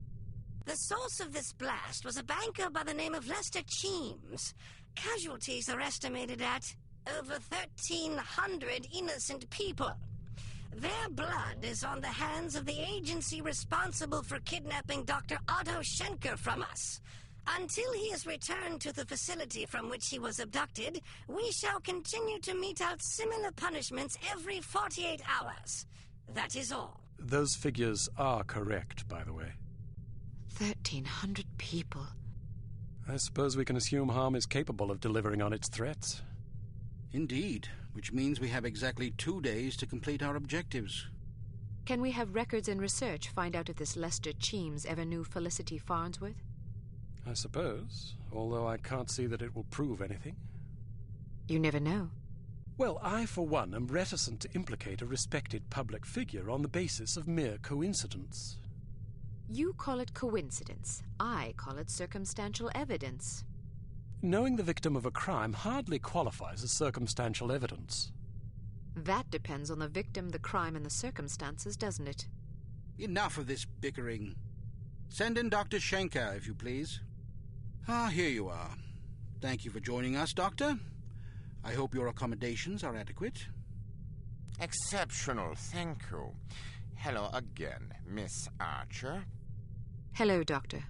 The source of this blast was a banker by the name of Lester Cheems. Casualties are estimated at over 1,300 innocent people. Their blood is on the hands of the agency responsible for kidnapping Dr. Otto Schenker from us. Until he is returned to the facility from which he was abducted, we shall continue to mete out similar punishments every 48 hours. That is all. Those figures are correct, by the way. 1,300 people. I suppose we can assume Harm is capable of delivering on its threats. Indeed, which means we have exactly 2 days to complete our objectives. Can we have records and research find out if this Lester Cheems ever knew Felicity Farnsworth? I suppose, although I can't see that it will prove anything. You never know. Well, I, for one, am reticent to implicate a respected public figure on the basis of mere coincidence. You call it coincidence. I call it circumstantial evidence. Knowing the victim of a crime hardly qualifies as circumstantial evidence. That depends on the victim, the crime, and the circumstances, doesn't it? Enough of this bickering. Send in Dr. Schenker, if you please. Ah, here you are. Thank you for joining us, Doctor. I hope your accommodations are adequate. Exceptional, thank you. Hello again, Miss Archer. Hello, Doctor.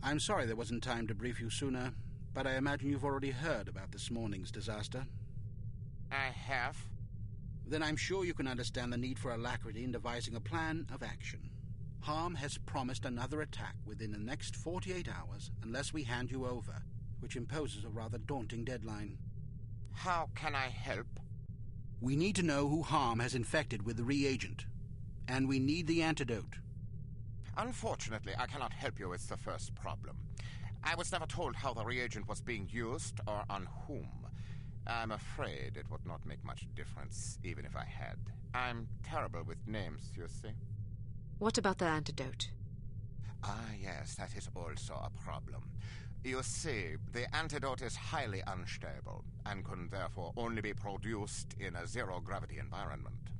I'm sorry there wasn't time to brief you sooner, but I imagine you've already heard about this morning's disaster. I have. Then I'm sure you can understand the need for alacrity in devising a plan of action. Harm has promised another attack within the next 48 hours unless we hand you over, which imposes a rather daunting deadline. How can I help? We need to know who Harm has infected with the reagent, and we need the antidote. Unfortunately, I cannot help you with the first problem. I was never told how the reagent was being used or on whom. I'm afraid it would not make much difference, even if I had. I'm terrible with names, you see. What about the antidote? Ah, yes, that is also a problem. You see, the antidote is highly unstable and can therefore only be produced in a zero-gravity environment.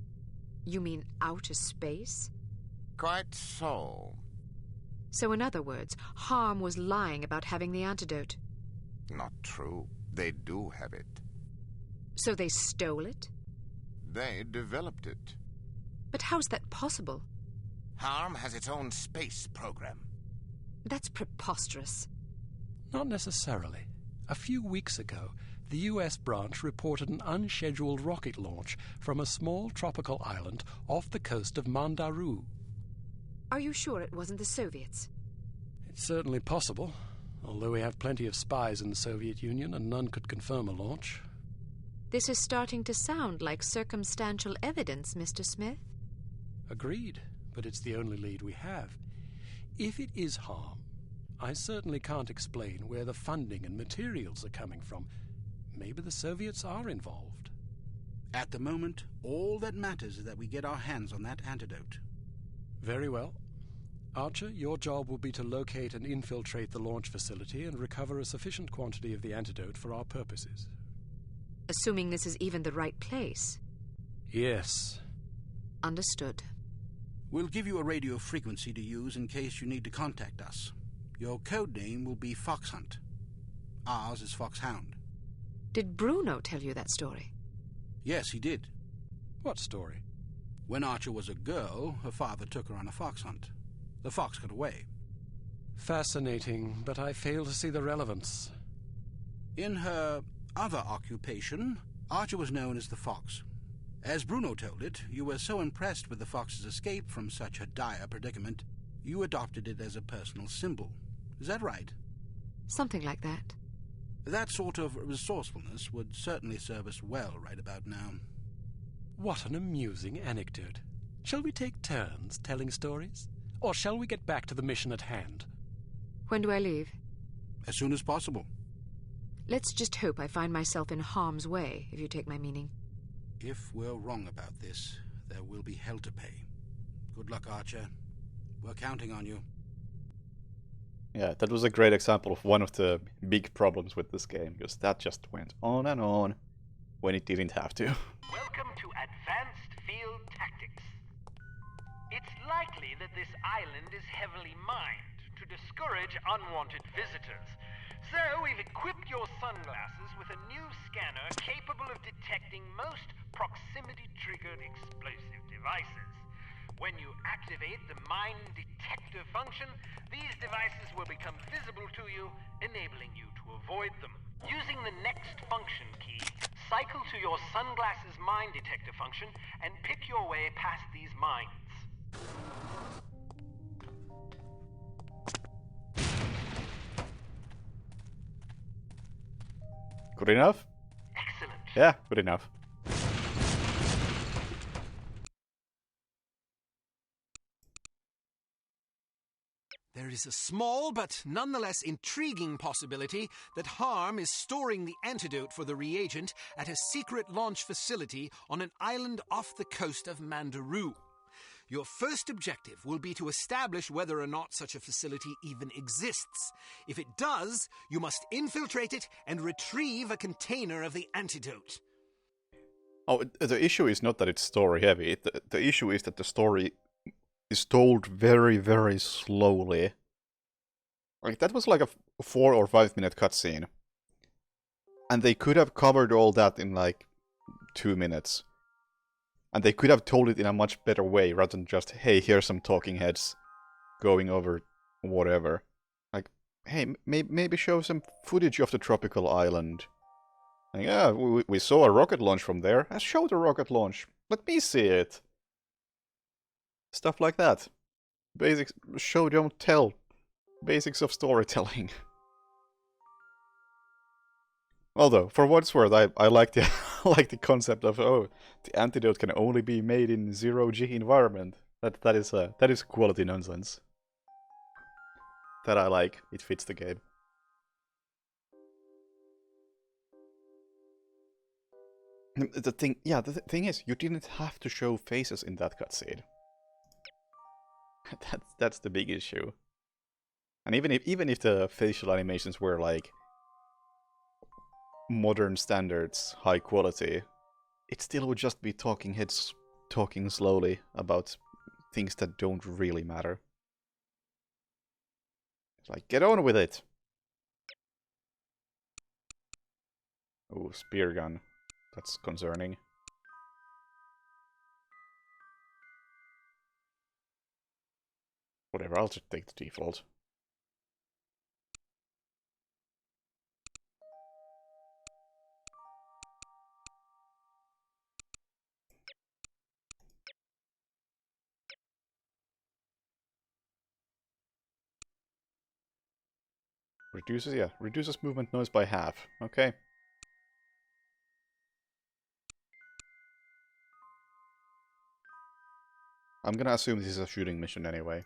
You mean outer space? Quite so. So in other words, Harm was lying about having the antidote. Not true. They do have it. So they stole it? They developed it. But how's that possible? Harm has its own space program. That's preposterous. Not necessarily. A few weeks ago, the U.S. branch reported an unscheduled rocket launch from a small tropical island off the coast of Mandaru. Are you sure it wasn't the Soviets? It's certainly possible, although we have plenty of spies in the Soviet Union and none could confirm a launch. This is starting to sound like circumstantial evidence, Mr. Smith. Agreed, but it's the only lead we have. If it is Harm, I certainly can't explain where the funding and materials are coming from. Maybe the Soviets are involved. At the moment, all that matters is that we get our hands on that antidote. Very well. Archer, your job will be to locate and infiltrate the launch facility and recover a sufficient quantity of the antidote for our purposes. Assuming this is even the right place. Yes. Understood. We'll give you a radio frequency to use in case you need to contact us. Your code name will be Fox Hunt. Ours is Foxhound. Did Bruno tell you that story? Yes, he did. What story? When Archer was a girl, her father took her on a fox hunt. The fox got away. Fascinating, but I fail to see the relevance. In her other occupation, Archer was known as the Fox. As Bruno told it, you were so impressed with the fox's escape from such a dire predicament, you adopted it as a personal symbol. Is that right? Something like that. That sort of resourcefulness would certainly serve us well right about now. What an amusing anecdote. Shall we take turns telling stories? Or shall we get back to the mission at hand? When do I leave? As soon as possible. Let's just hope I find myself in harm's way, if you take my meaning. If we're wrong about this, there will be hell to pay. Good luck, Archer. We're counting on you. Yeah, that was a great example of one of the big problems with this game, because that just went on and on when it didn't have to. Welcome to Advanced Field Tactics. It's likely that this island is heavily mined to discourage unwanted visitors. So we've equipped your sunglasses with a new scanner capable of detecting most proximity-triggered explosive devices. When you activate the mine detector function, these devices will become visible to you, enabling you to avoid them. Using the next function key, cycle to your sunglasses mine detector function and pick your way past these mines. Good enough? Excellent. Yeah, good enough. There is a small but nonetheless intriguing possibility that Harm is storing the antidote for the reagent at a secret launch facility on an island off the coast of Mandaru. Your first objective will be to establish whether or not such a facility even exists. If it does, you must infiltrate it and retrieve a container of the antidote. Oh, the issue is not that it's story heavy. The issue is that the story is told very, very slowly. Like, that was like a 4 or 5 minute cutscene. And they could have covered all that in like 2 minutes. And they could have told it in a much better way, rather than just, hey, here's some talking heads going over whatever. Like, hey, maybe show some footage of the tropical island. Like, yeah, we saw a rocket launch from there. Show the rocket launch. Let me see it. Stuff like that. Basics, show, don't tell. Basics of storytelling. Although, for what it's worth, I like the like the concept of, oh, the antidote can only be made in zero-G environment. That is quality nonsense. That I like. It fits the game. The thing is, you didn't have to show faces in that cutscene. That's the big issue. And even if the facial animations were like modern standards, high quality, it still would just be talking heads talking slowly about things that don't really matter. It's like, get on with it! Oh, spear gun. That's concerning. Whatever, I'll just take the default. Reduces movement noise by half. Okay. I'm gonna assume this is a shooting mission anyway.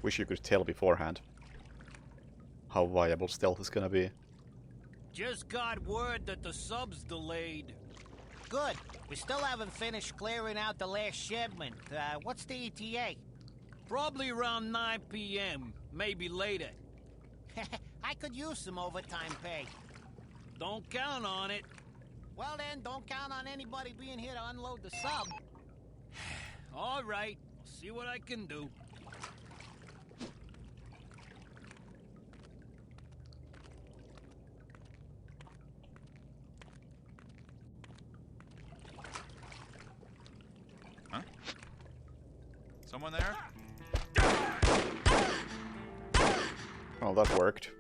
Wish you could tell beforehand how viable stealth is gonna be. Just got word that the sub's delayed. Good. We still haven't finished clearing out the last shipment. What's the ETA? Probably around 9 p.m. Maybe later. I could use some overtime pay. Don't count on it. Well then, don't count on anybody being here to unload the sub. All right. I'll see what I can do. Huh? Someone there? Oh, that worked.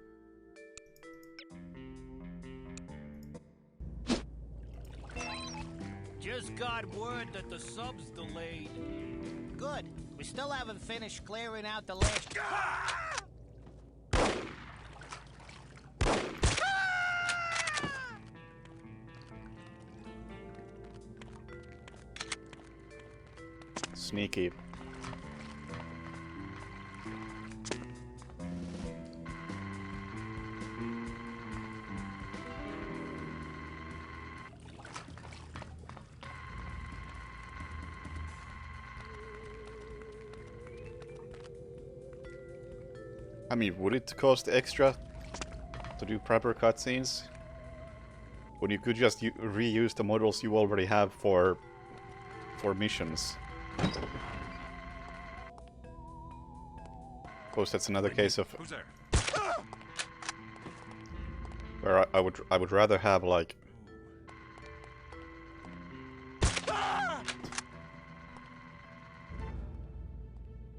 Just got word that the sub's delayed. Good. We still haven't finished clearing out the last... Sneaky. I mean, would it cost extra to do proper cutscenes? When you could just reuse the models you already have for missions. Of course, that's another case of Who's there? where I would rather have like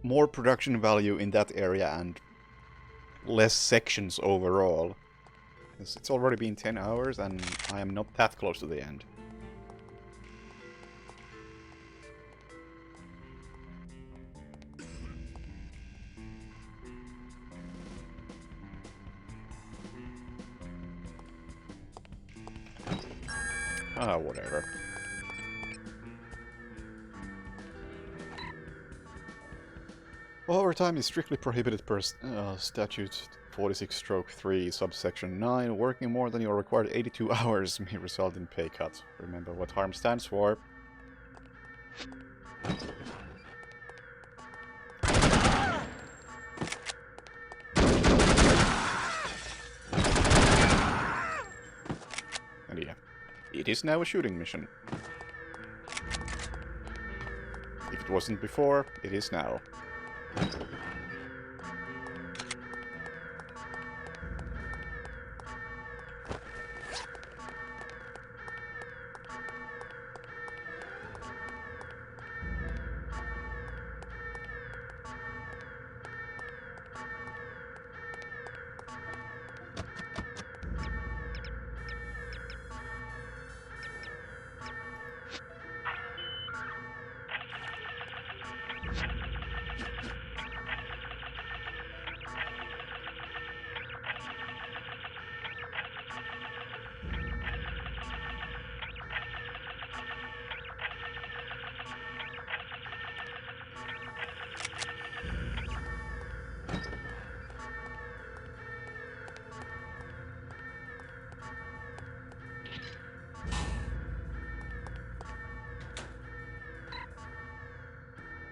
more production value in that area and less sections overall. It's already been 10 hours and I am not that close to the end. Ah, whatever. Overtime is strictly prohibited per statute 46/3, subsection 9. Working more than your required 82 hours may result in pay cut. Remember what HARM stands for. And yeah, it is now a shooting mission. If it wasn't before, it is now.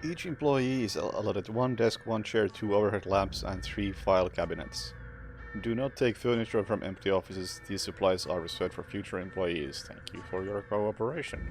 Each employee is allotted 1 desk, 1 chair, 2 overhead lamps, and 3 file cabinets. Do not take furniture from empty offices. These supplies are reserved for future employees. Thank you for your cooperation.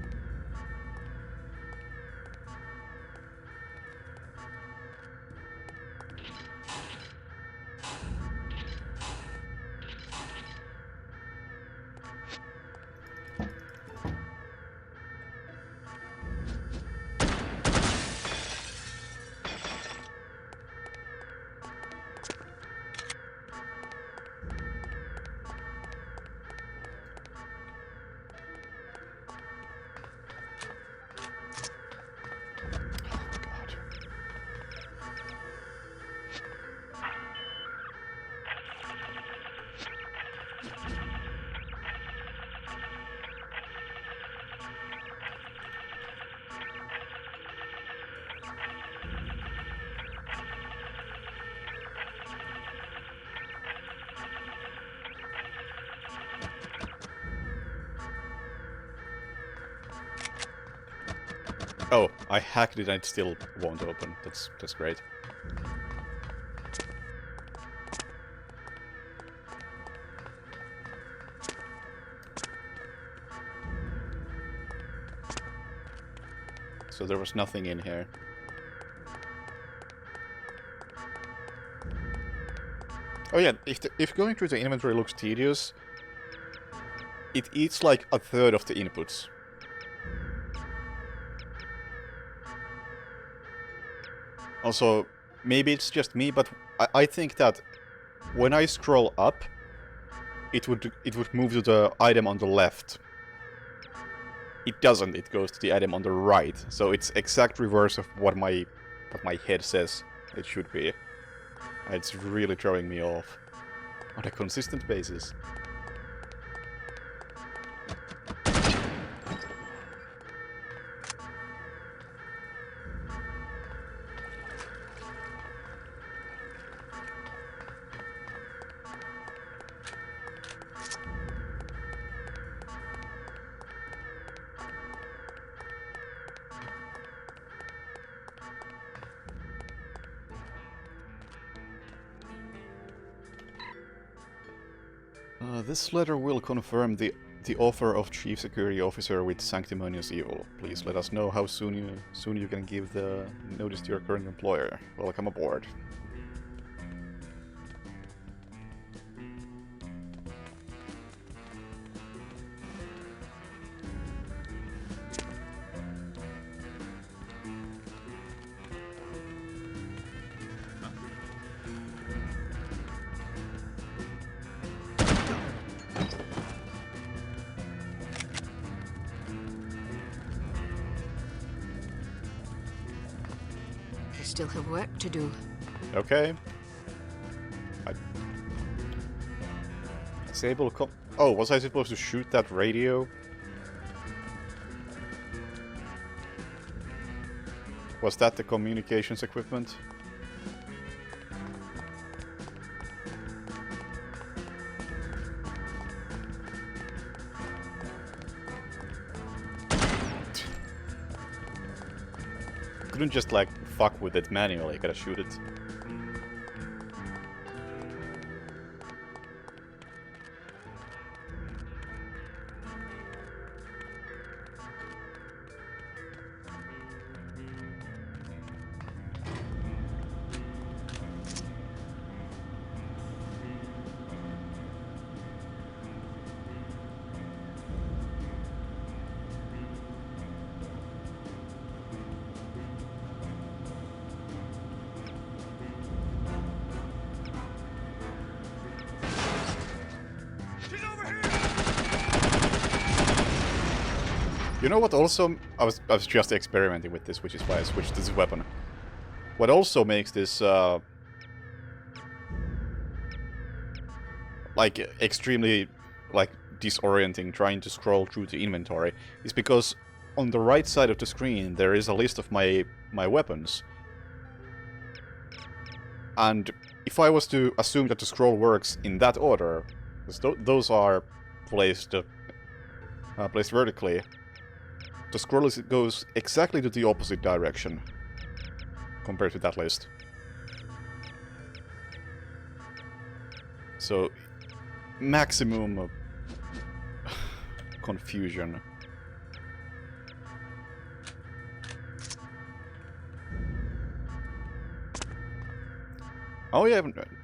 Oh, I hacked it and it still won't open. That's great. So there was nothing in here. Oh yeah, if going through the inventory looks tedious, it eats like a third of the inputs. Also, maybe it's just me, but I think that when I scroll up, it would move to the item on the left. It doesn't, it goes to the item on the right. So it's exact reverse of what my head says it should be. It's really throwing me off on a consistent basis. This letter will confirm the offer of Chief Security Officer with Sanctimonious Evil. Please let us know how soon you can give the notice to your current employer. Welcome aboard. Still have work to do. Okay. Disable oh, was I supposed to shoot that radio? Was that the communications equipment? Couldn't just like fuck with it manually, gotta shoot it. You know what also, I was just experimenting with this, which is why I switched to this weapon. What also makes this, like, extremely, like, disorienting trying to scroll through the inventory, is because on the right side of the screen there is a list of my weapons. And if I was to assume that the scroll works in that order, those are placed vertically, the scroll goes exactly to the opposite direction compared to that list. So, maximum confusion. Oh yeah,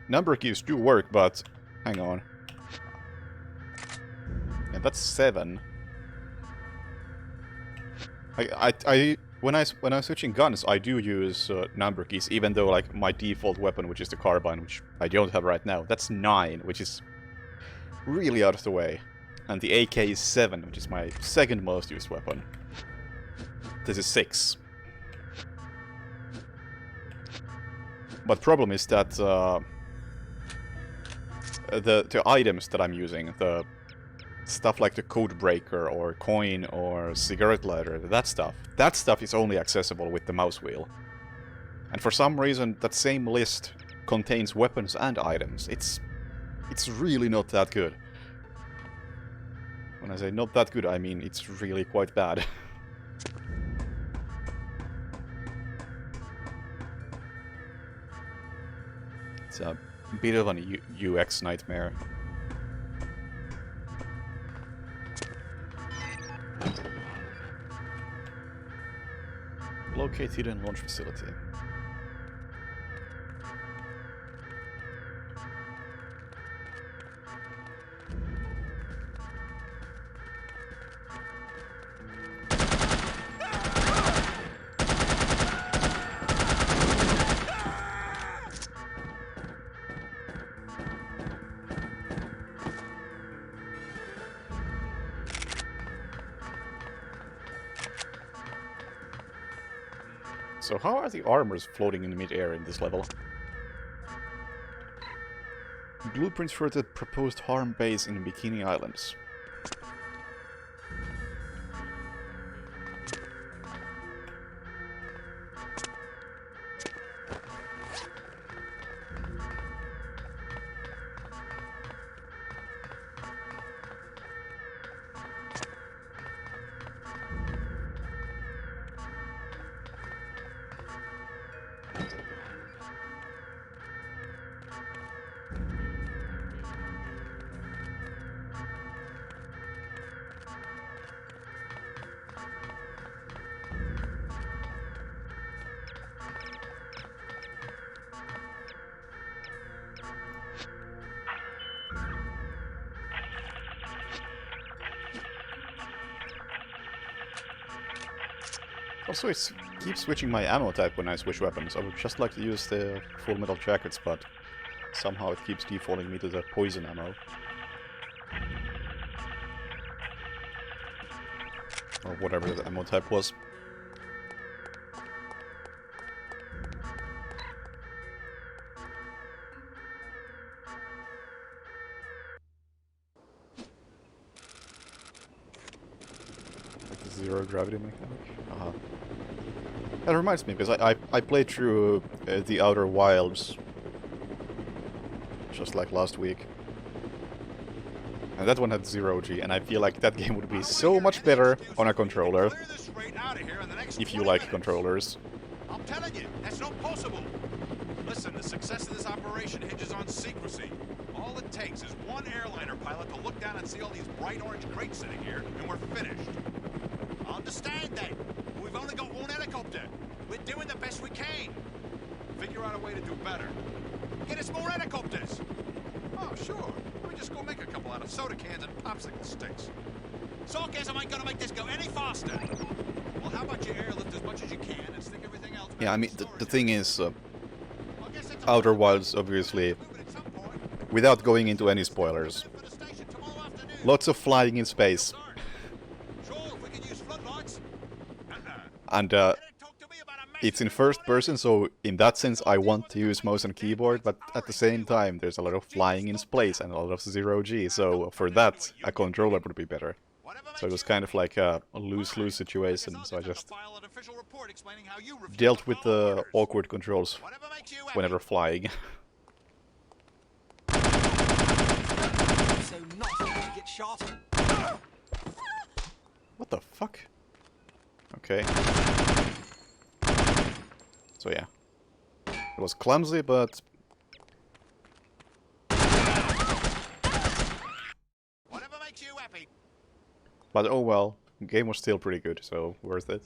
number keys do work, but hang on. And that's 7. When I'm switching guns, I do use number keys, even though like my default weapon, which is the carbine, which I don't have right now, that's 9, which is really out of the way. And the AK is 7, which is my second most used weapon. This is 6. But problem is that the items that I'm using, the stuff like the code breaker or coin or cigarette lighter, that stuff is only accessible with the mouse wheel. And for some reason that same list contains weapons and items. It's really not that good. When I say not that good, I mean it's really quite bad. It's a bit of an UX nightmare. Locate hidden launch facility. So how are the armors floating in mid-air in this level? Blueprints for the proposed harm base in Bikini Islands. Also, it keeps switching my ammo type when I switch weapons. I would just like to use the full metal jackets, but somehow it keeps defaulting me to the poison ammo. Or whatever the ammo type was. Like the zero gravity mechanic. That reminds me, because I played through The Outer Wilds just like last week. And that one had 0G, and I feel like that game would be so much better on a controller. If you like controllers. I'm telling you, that's not possible. Listen, the success of this operation hinges on secrecy. All it takes is one airliner pilot to look down and see all these bright orange crates sitting here, and we're finished. I understand that. We've only got one helicopter. We're doing the best we can. Figure out a way to do better. Get us more helicopters. Oh, sure. We just go make a couple out of soda cans and popsicle sticks. Sarcasm ain't gonna make this go any faster. Well, how about you airlift as much as you can and stick everything else back. Yeah, I mean, the thing is, Outer Wilds, obviously, without going into any spoilers, lots of flying in space. And it's in first person, so in that sense I want to use mouse and keyboard, but at the same time there's a lot of flying in space and a lot of 0G, so for that a controller would be better. So it was kind of like a lose-lose situation, so I just dealt with the awkward controls whenever flying. What the fuck? Okay. So yeah. It was clumsy, but... Whatever makes you happy. But oh well, the game was still pretty good, so worth it.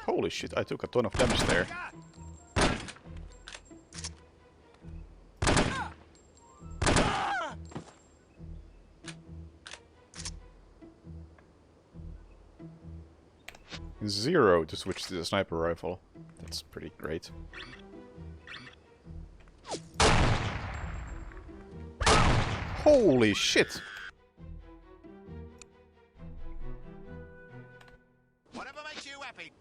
Holy shit, I took a ton of damage there. Zero to switch to the sniper rifle. That's pretty great. Holy shit! Whatever makes you happy.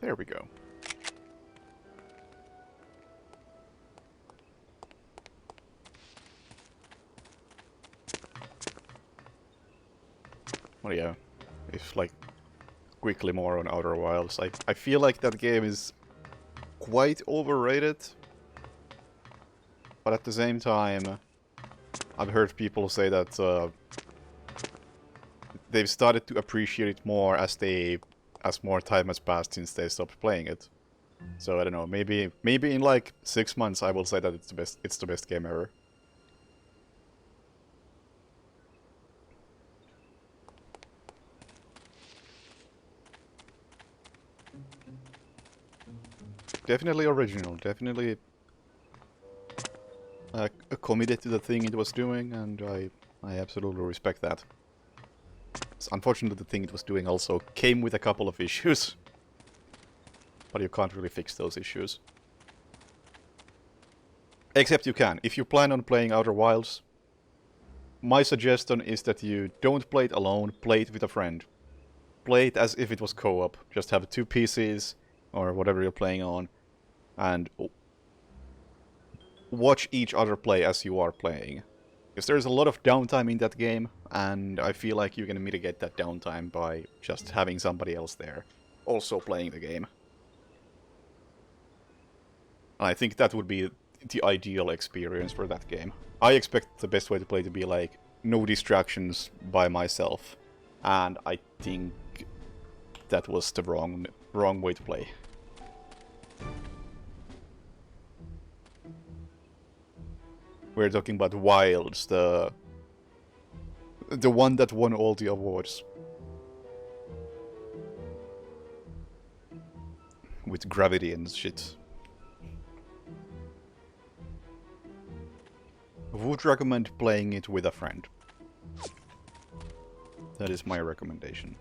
There we go. Well, yeah, it's like quickly more on Outer Wilds. I feel like that game is quite overrated, but at the same time, I've heard people say that they've started to appreciate it more as more time has passed since they stopped playing it. So I don't know, maybe in like 6 months I will say that it's the best game ever. Definitely original, definitely committed to the thing it was doing, and I absolutely respect that. It's unfortunate the thing it was doing also came with a couple of issues, but you can't really fix those issues. Except you can. If you plan on playing Outer Wilds, my suggestion is that you don't play it alone, play it with a friend. Play it as if it was co-op. Just have 2 PCs, or whatever you're playing on, and watch each other play as you are playing. Because there's a lot of downtime in that game, and I feel like you can mitigate that downtime by just having somebody else there, also playing the game. And I think that would be the ideal experience for that game. I expect the best way to play to be like, no distractions by myself. And I think that was the wrong way to play. We're talking about Wilds, the one that won all the awards. With gravity and shit. Would recommend playing it with a friend. That is my recommendation.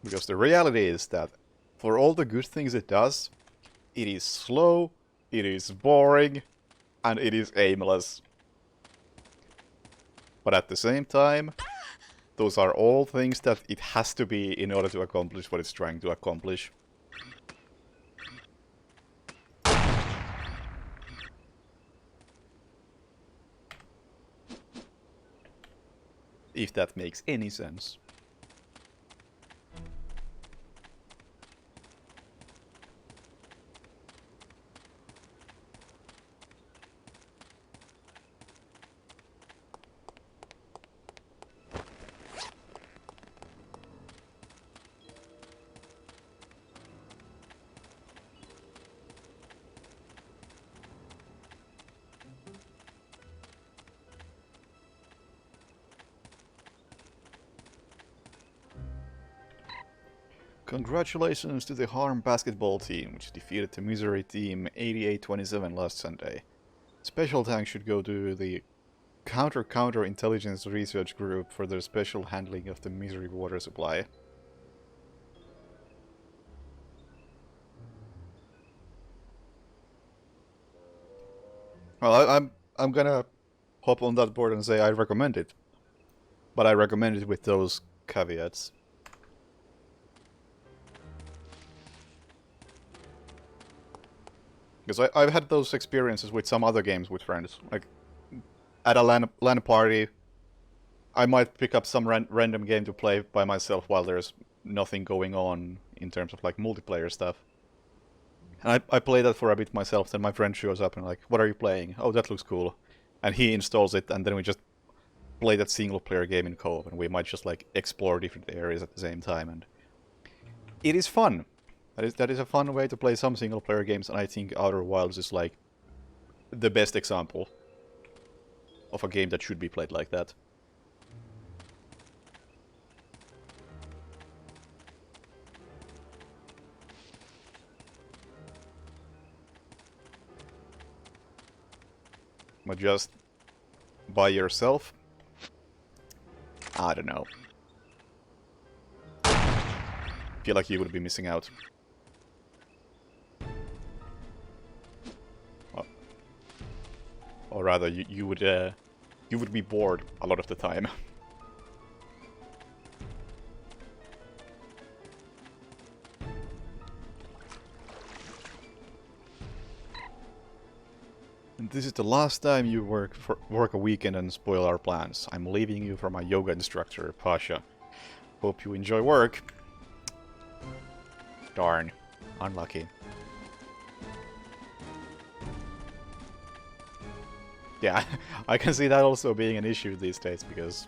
Because the reality is that, for all the good things it does, it is slow, it is boring, and it is aimless. But at the same time, those are all things that it has to be in order to accomplish what it's trying to accomplish. If that makes any sense. Congratulations to the Harm basketball team, which defeated the Misery team 88-27 last Sunday. Special thanks should go to the Counter Intelligence Research Group for their special handling of the Misery water supply. Well, I'm gonna hop on that board and say I recommend it. But I recommend it with those caveats. Because I've had those experiences with some other games with friends. Like, at a LAN party, I might pick up some random game to play by myself while there's nothing going on in terms of, like, multiplayer stuff. And I play that for a bit myself, then my friend shows up and like, what are you playing? Oh, that looks cool. And he installs it, and then we just play that single-player game in co-op, and we might just, like, explore different areas at the same time, and it is fun. That is a fun way to play some single-player games, and I think Outer Wilds is, like, the best example of a game that should be played like that. But just by yourself, I don't know. Feel like you would be missing out. Or rather, you would be bored a lot of the time. And this is the last time you work a weekend and spoil our plans. I'm leaving you for my yoga instructor, Pasha. Hope you enjoy work. Darn. Unlucky. Yeah, I can see that also being an issue these days, because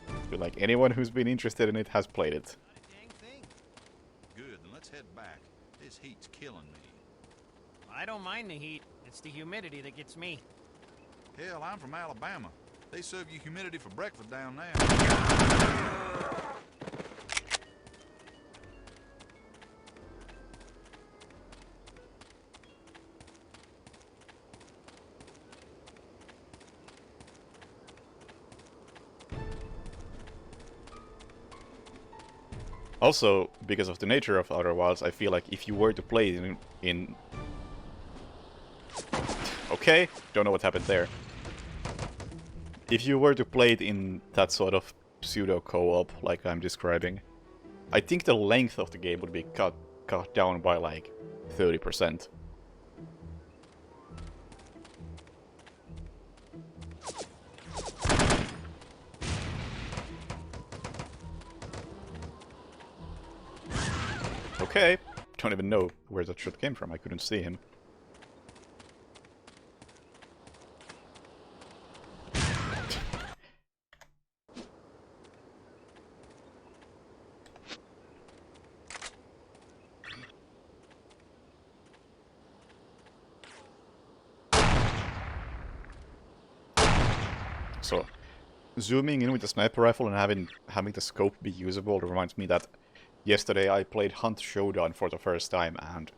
I feel like anyone who's been interested in it has played it. Good, then let's head back. This heat's killing me. I don't mind the heat. It's the humidity that gets me. Hell, I'm from Alabama. They serve you humidity for breakfast down there. Also, because of the nature of Outer Wilds, I feel like if you were to play in... Okay, don't know what happened there. If you were to play it in that sort of pseudo-co-op, like I'm describing, I think the length of the game would be cut down by like 30%. Okay, don't even know where that shot came from, I couldn't see him. So, zooming in with the sniper rifle and having the scope be usable reminds me that yesterday I played Hunt Showdown for the first time, and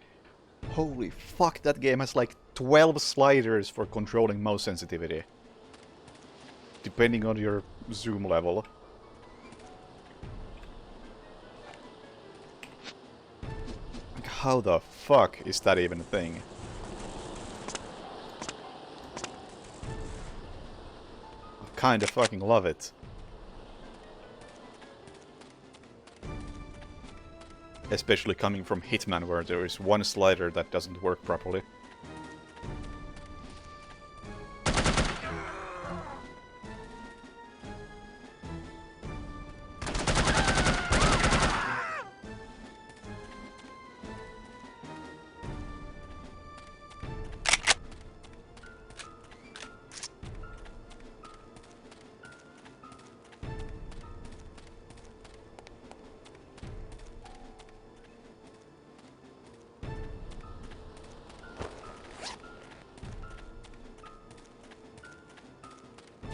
holy fuck, that game has like 12 sliders for controlling mouse sensitivity, depending on your zoom level. Like, how the fuck is that even a thing? I kinda fucking love it. Especially coming from Hitman, where there is one slider that doesn't work properly.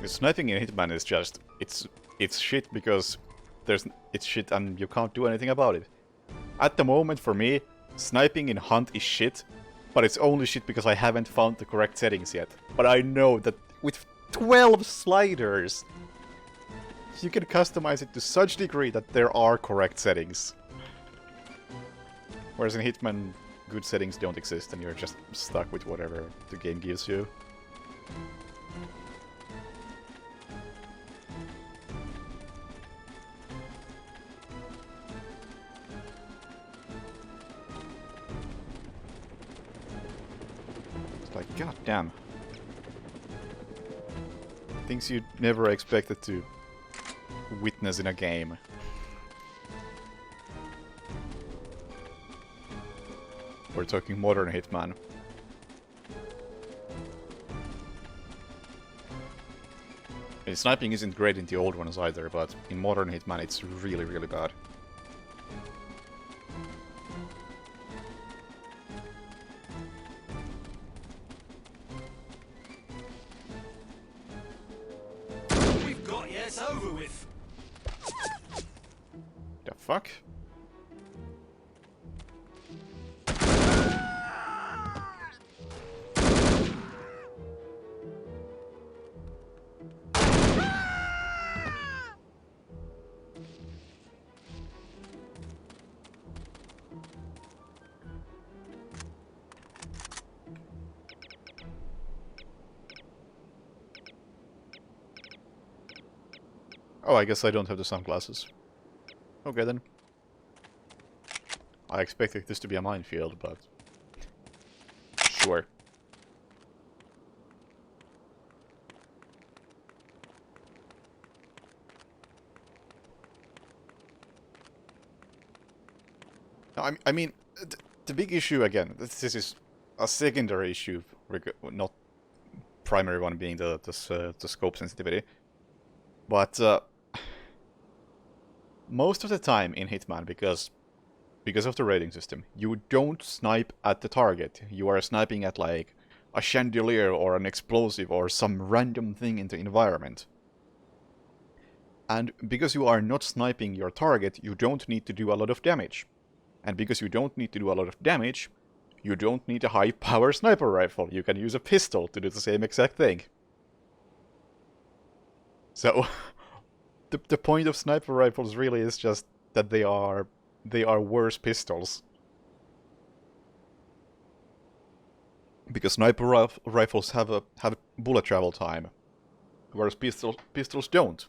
Sniping in Hitman is just, it's shit because it's shit and you can't do anything about it. At the moment, for me, sniping in Hunt is shit, but it's only shit because I haven't found the correct settings yet. But I know that with 12 sliders, you can customize it to such degree that there are correct settings. Whereas in Hitman, good settings don't exist and you're just stuck with whatever the game gives you. God damn. Things you never expected to witness in a game. We're talking modern Hitman. And sniping isn't great in the old ones either, but in modern Hitman it's really, really bad. Over with. The fuck? Oh, I guess I don't have the sunglasses. Okay then. I expected this to be a minefield, but... Sure. I mean, the big issue, again, this is a secondary issue, not primary one being the scope sensitivity. But most of the time in Hitman, because of the rating system, you don't snipe at the target. You are sniping at like a chandelier or an explosive or some random thing in the environment. And because you are not sniping your target, you don't need to do a lot of damage. And because you don't need to do a lot of damage, you don't need a high-power sniper rifle. You can use a pistol to do the same exact thing. So, the point of sniper rifles really is just that they are worse pistols. Because sniper rifles have bullet travel time, whereas pistols don't.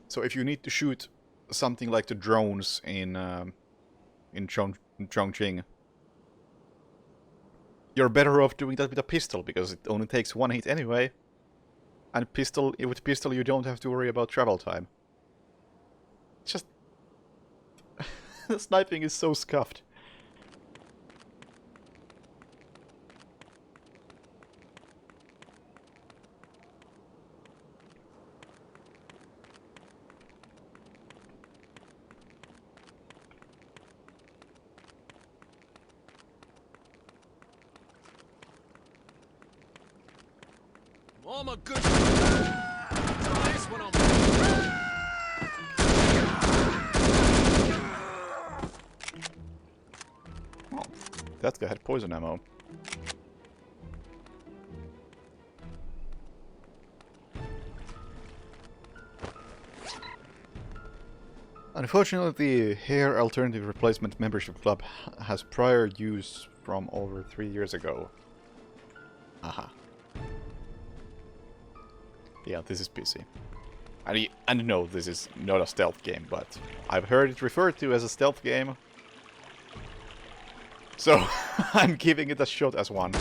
So if you need to shoot something like the drones in Chongqing, you're better off doing that with a pistol, because it only takes one hit anyway. And with pistol you don't have to worry about travel time. Just... sniping is so scuffed. I'm a good... Nice one on me. Oh, that guy had poison ammo. Unfortunately, the Hair Alternative Replacement Membership Club has prior use from over 3 years ago. Aha. Yeah, this is PC. And no, this is not a stealth game, but I've heard it referred to as a stealth game. So, I'm giving it a shot as one.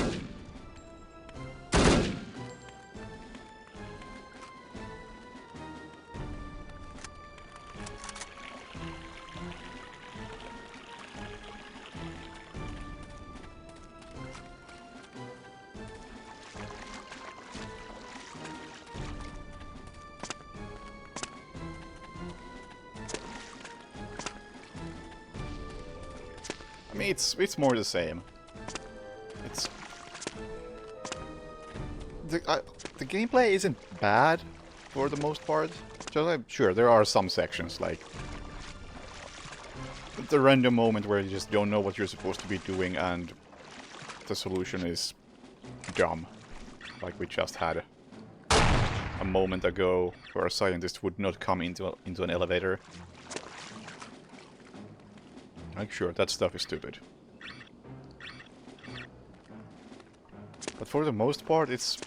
I mean, it's more the same. It's... The gameplay isn't bad, for the most part. Sure, there are some sections, like... the random moment where you just don't know what you're supposed to be doing and the solution is dumb. Like we just had a moment ago where a scientist would not come into an elevator. Like, sure, that stuff is stupid. But for the most part, it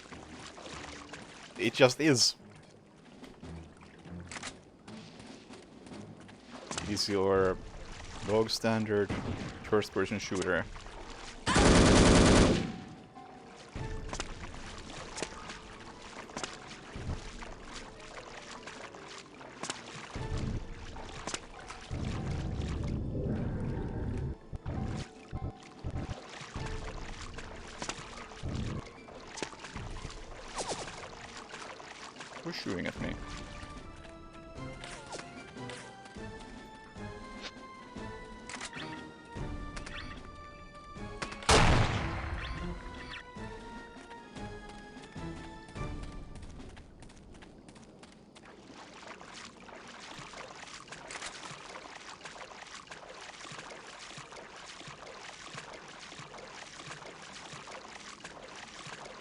just is. It's your bog standard first-person shooter. Who's shooting at me?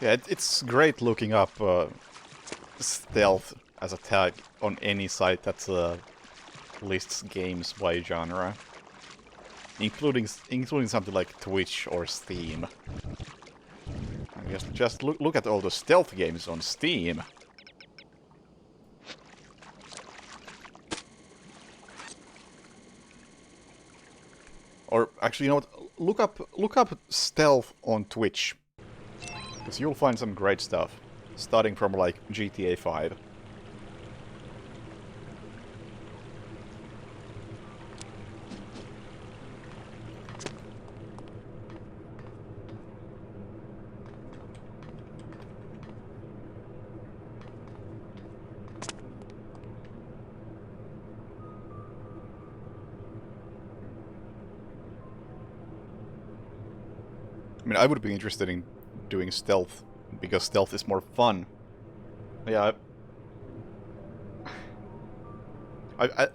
Yeah, it's great looking up stealth as a tag on any site that lists games by genre, including something like Twitch or Steam. I guess just look at all the stealth games on Steam. Actually, you know what? Look up stealth on Twitch. Because you'll find some great stuff. Starting from, like, GTA 5. I mean, I would be interested in doing stealth, because stealth is more fun. Yeah.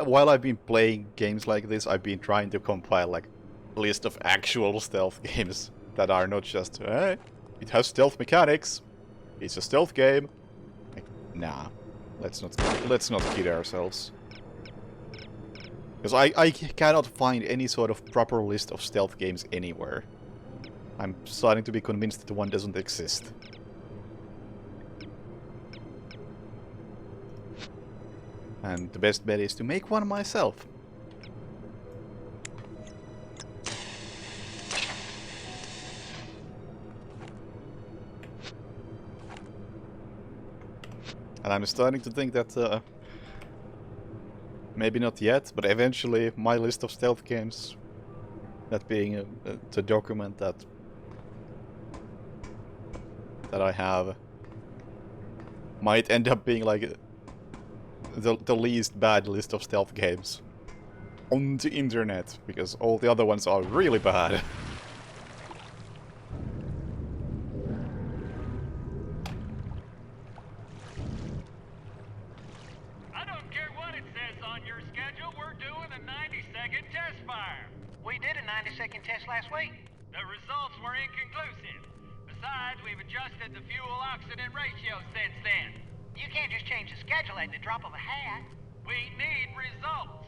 While I've been playing games like this, I've been trying to compile, like, a list of actual stealth games that are not just, hey, it has stealth mechanics, it's a stealth game. Like, nah, let's not kid ourselves. Because I cannot find any sort of proper list of stealth games anywhere. I'm starting to be convinced that one doesn't exist. And the best bet is to make one myself. And I'm starting to think that maybe not yet, but eventually my list of stealth games, that being the document that I have, might end up being like the least bad list of stealth games on the internet, because all the other ones are really bad. I don't care what it says on your schedule, we're doing a 90-second test fire. We did a 90-second test last week. The results were inconclusive. Besides, we've adjusted the fuel-oxygen ratio since then. You can't just change the schedule at the drop of a hat. We need results.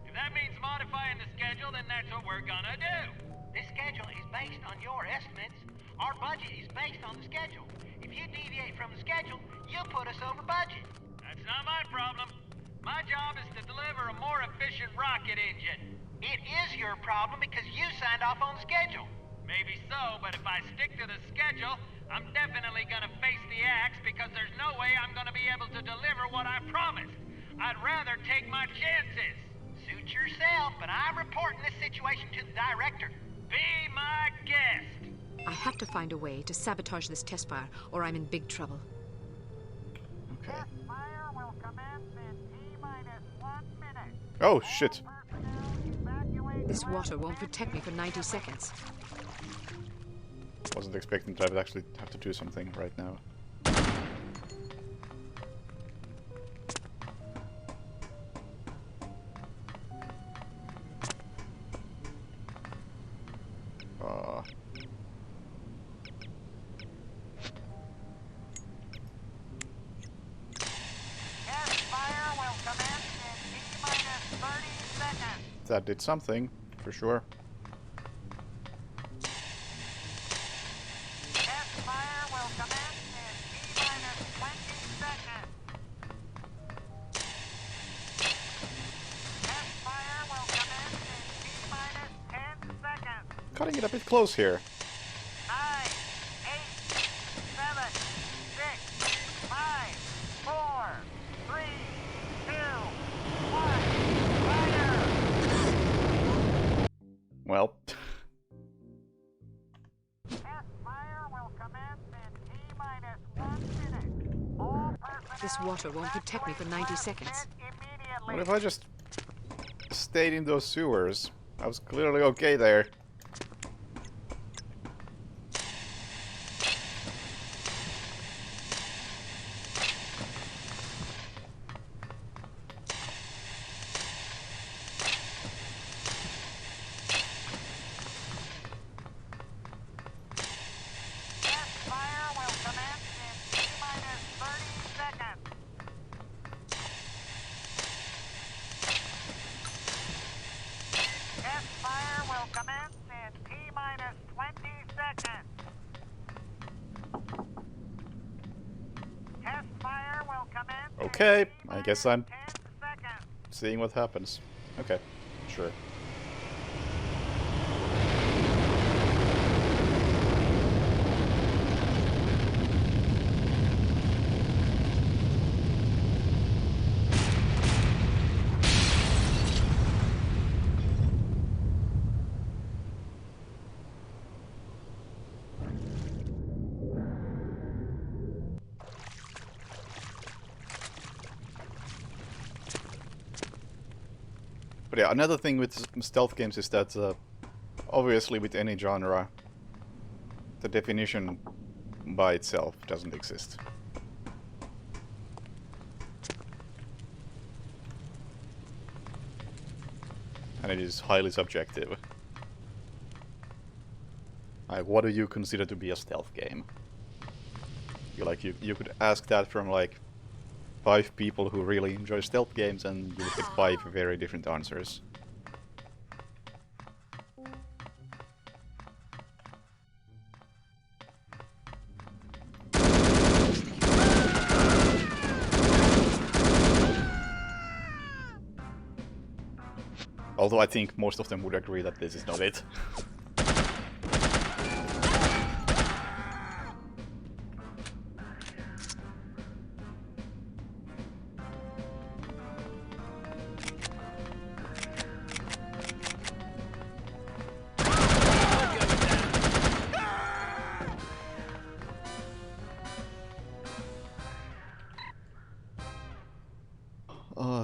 If that means modifying the schedule, then that's what we're gonna do. This schedule is based on your estimates. Our budget is based on the schedule. If you deviate from the schedule, you'll put us over budget. That's not my problem. My job is to deliver a more efficient rocket engine. It is your problem because you signed off on the schedule. Maybe so, but if I stick to the schedule, I'm definitely gonna face the axe because there's no way I'm gonna be able to deliver what I promised. I'd rather take my chances. Suit yourself, but I'm reporting this situation to the director. Be my guest. I have to find a way to sabotage this test fire, or I'm in big trouble. Okay. Test fire will commence in T-minus 1 minute. Oh, shit. This water won't protect me for 90 seconds. Wasn't expecting that I would actually have to do something right now. Test fire will commence in T-minus 30 seconds. That did something, for sure. Test fire will commence in T-minus 20 seconds. Test fire will commence in T-minus 10 seconds. Cutting it a bit close here. 9, 8, 7, 6, 5, 4, 3, 2, 1, fire! Well. Test fire will commence in T-minus 1 minute. All personnel This water won't protect me for 90 seconds. immediately. What if I just stayed in those sewers? I was clearly okay there. Test fire will commence in T-minus 30 seconds. Test fire will commence in T-minus 20 seconds. Test fire will commence in Okay, I guess I'm 10 seconds. seeing what happens. Okay, sure. But yeah, another thing with stealth games is that obviously with any genre, the definition by itself doesn't exist. And it is highly subjective. Like, what do you consider to be a stealth game? You could ask that from like 5 people who really enjoy stealth games, and you would get 5 very different answers. Although I think most of them would agree that this is not it.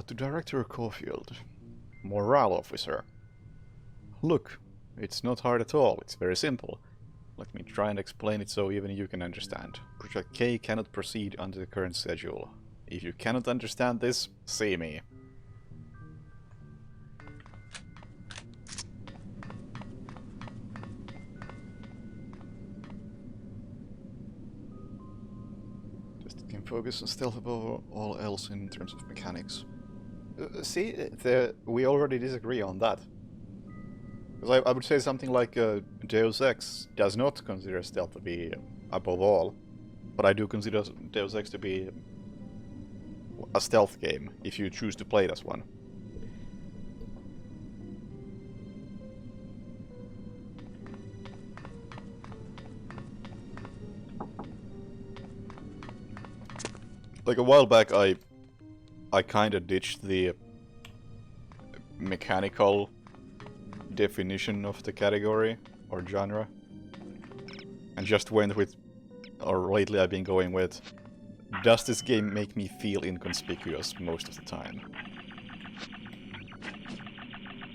To Director Caulfield, Morale Officer. Look, it's not hard at all, it's very simple. Let me try and explain it so even you can understand. Project K cannot proceed under the current schedule. If you cannot understand this, see me. Just can focus on stealth above all else in terms of mechanics. See, we already disagree on that. Because I would say something like Deus Ex does not consider stealth to be above all, but I do consider Deus Ex to be a stealth game, if you choose to play it as one. Like a while back, I kinda ditched the mechanical definition of the category or genre and just went with, or lately I've been going with, does this game make me feel inconspicuous most of the time?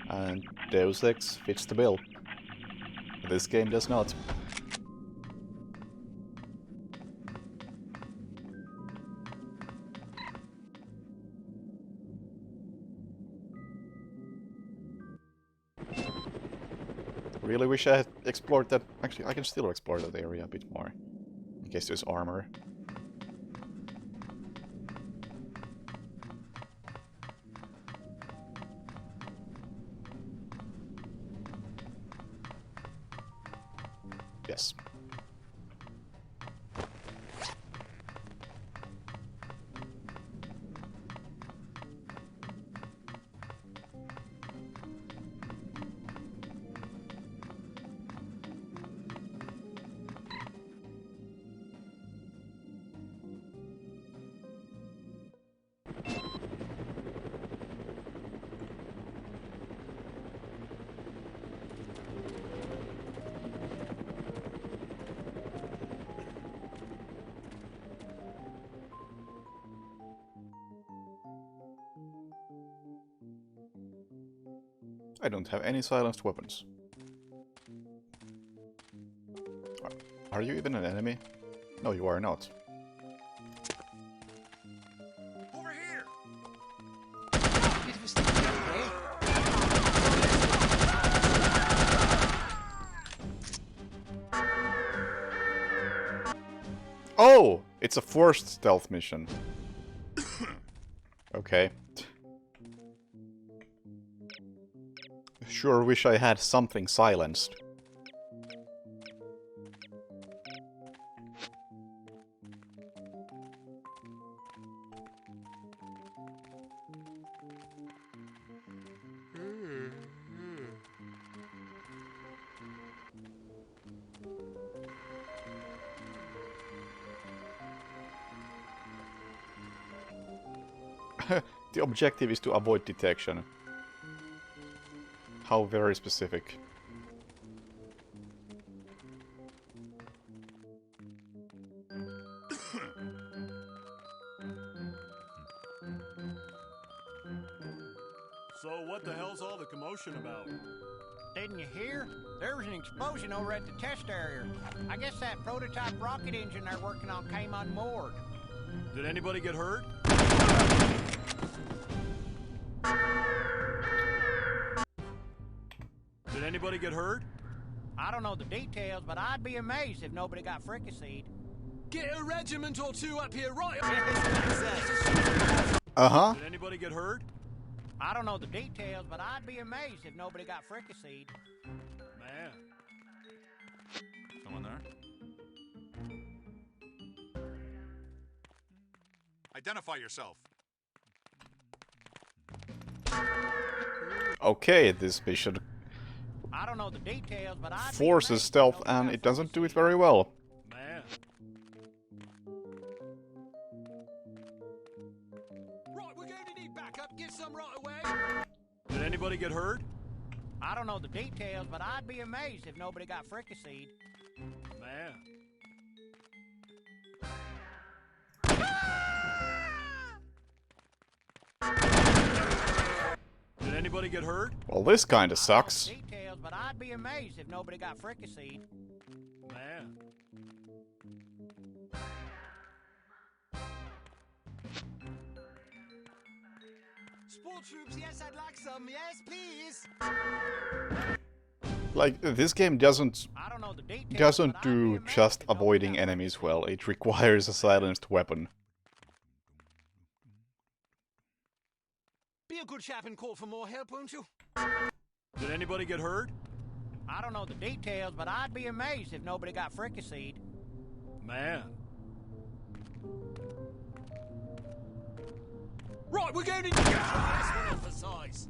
And Deus Ex fits the bill. This game does not. Really wish I had explored that. Actually, I can still explore that area a bit more. In case there's armor. Yes. I don't have any silenced weapons. Are you even an enemy? No, you are not. Over here! Oh! It's a forced stealth mission. Okay. Sure wish I had something silenced. The objective is to avoid detection. How very specific. So, So what the hell's all the commotion about? Didn't you hear? There was an explosion over at the test area. I guess that prototype rocket engine they're working on came unmoored. Did anybody get hurt? Did anybody get hurt? I don't know the details, but I'd be amazed if nobody got fricasseed. Get a regiment or two up here, right? Uh-huh. Did anybody get hurt? I don't know the details, but I'd be amazed if nobody got fricasseed. Man. Someone there? Identify yourself. Okay, this mission I don't know the details, but I'd forces stealth and it doesn't do it very well. Man. Right, we're going to need backup. Get some right away. Did anybody get hurt? I don't know the details, but I'd be amazed if nobody got fricasseed. Man. Did anybody get hurt? Well, this kinda sucks. Details, but I'd be amazed if nobody got fricasseed. Man. Sport troops, yes, I'd like some. Yes, please. Like, this game doesn't do just avoiding enemies well. It requires a silenced weapon. Be a good chap and call for more help, won't you? Did anybody get hurt? I don't know the details, but I'd be amazed if nobody got fricasseed. Man. Right, we're going to this one off for size.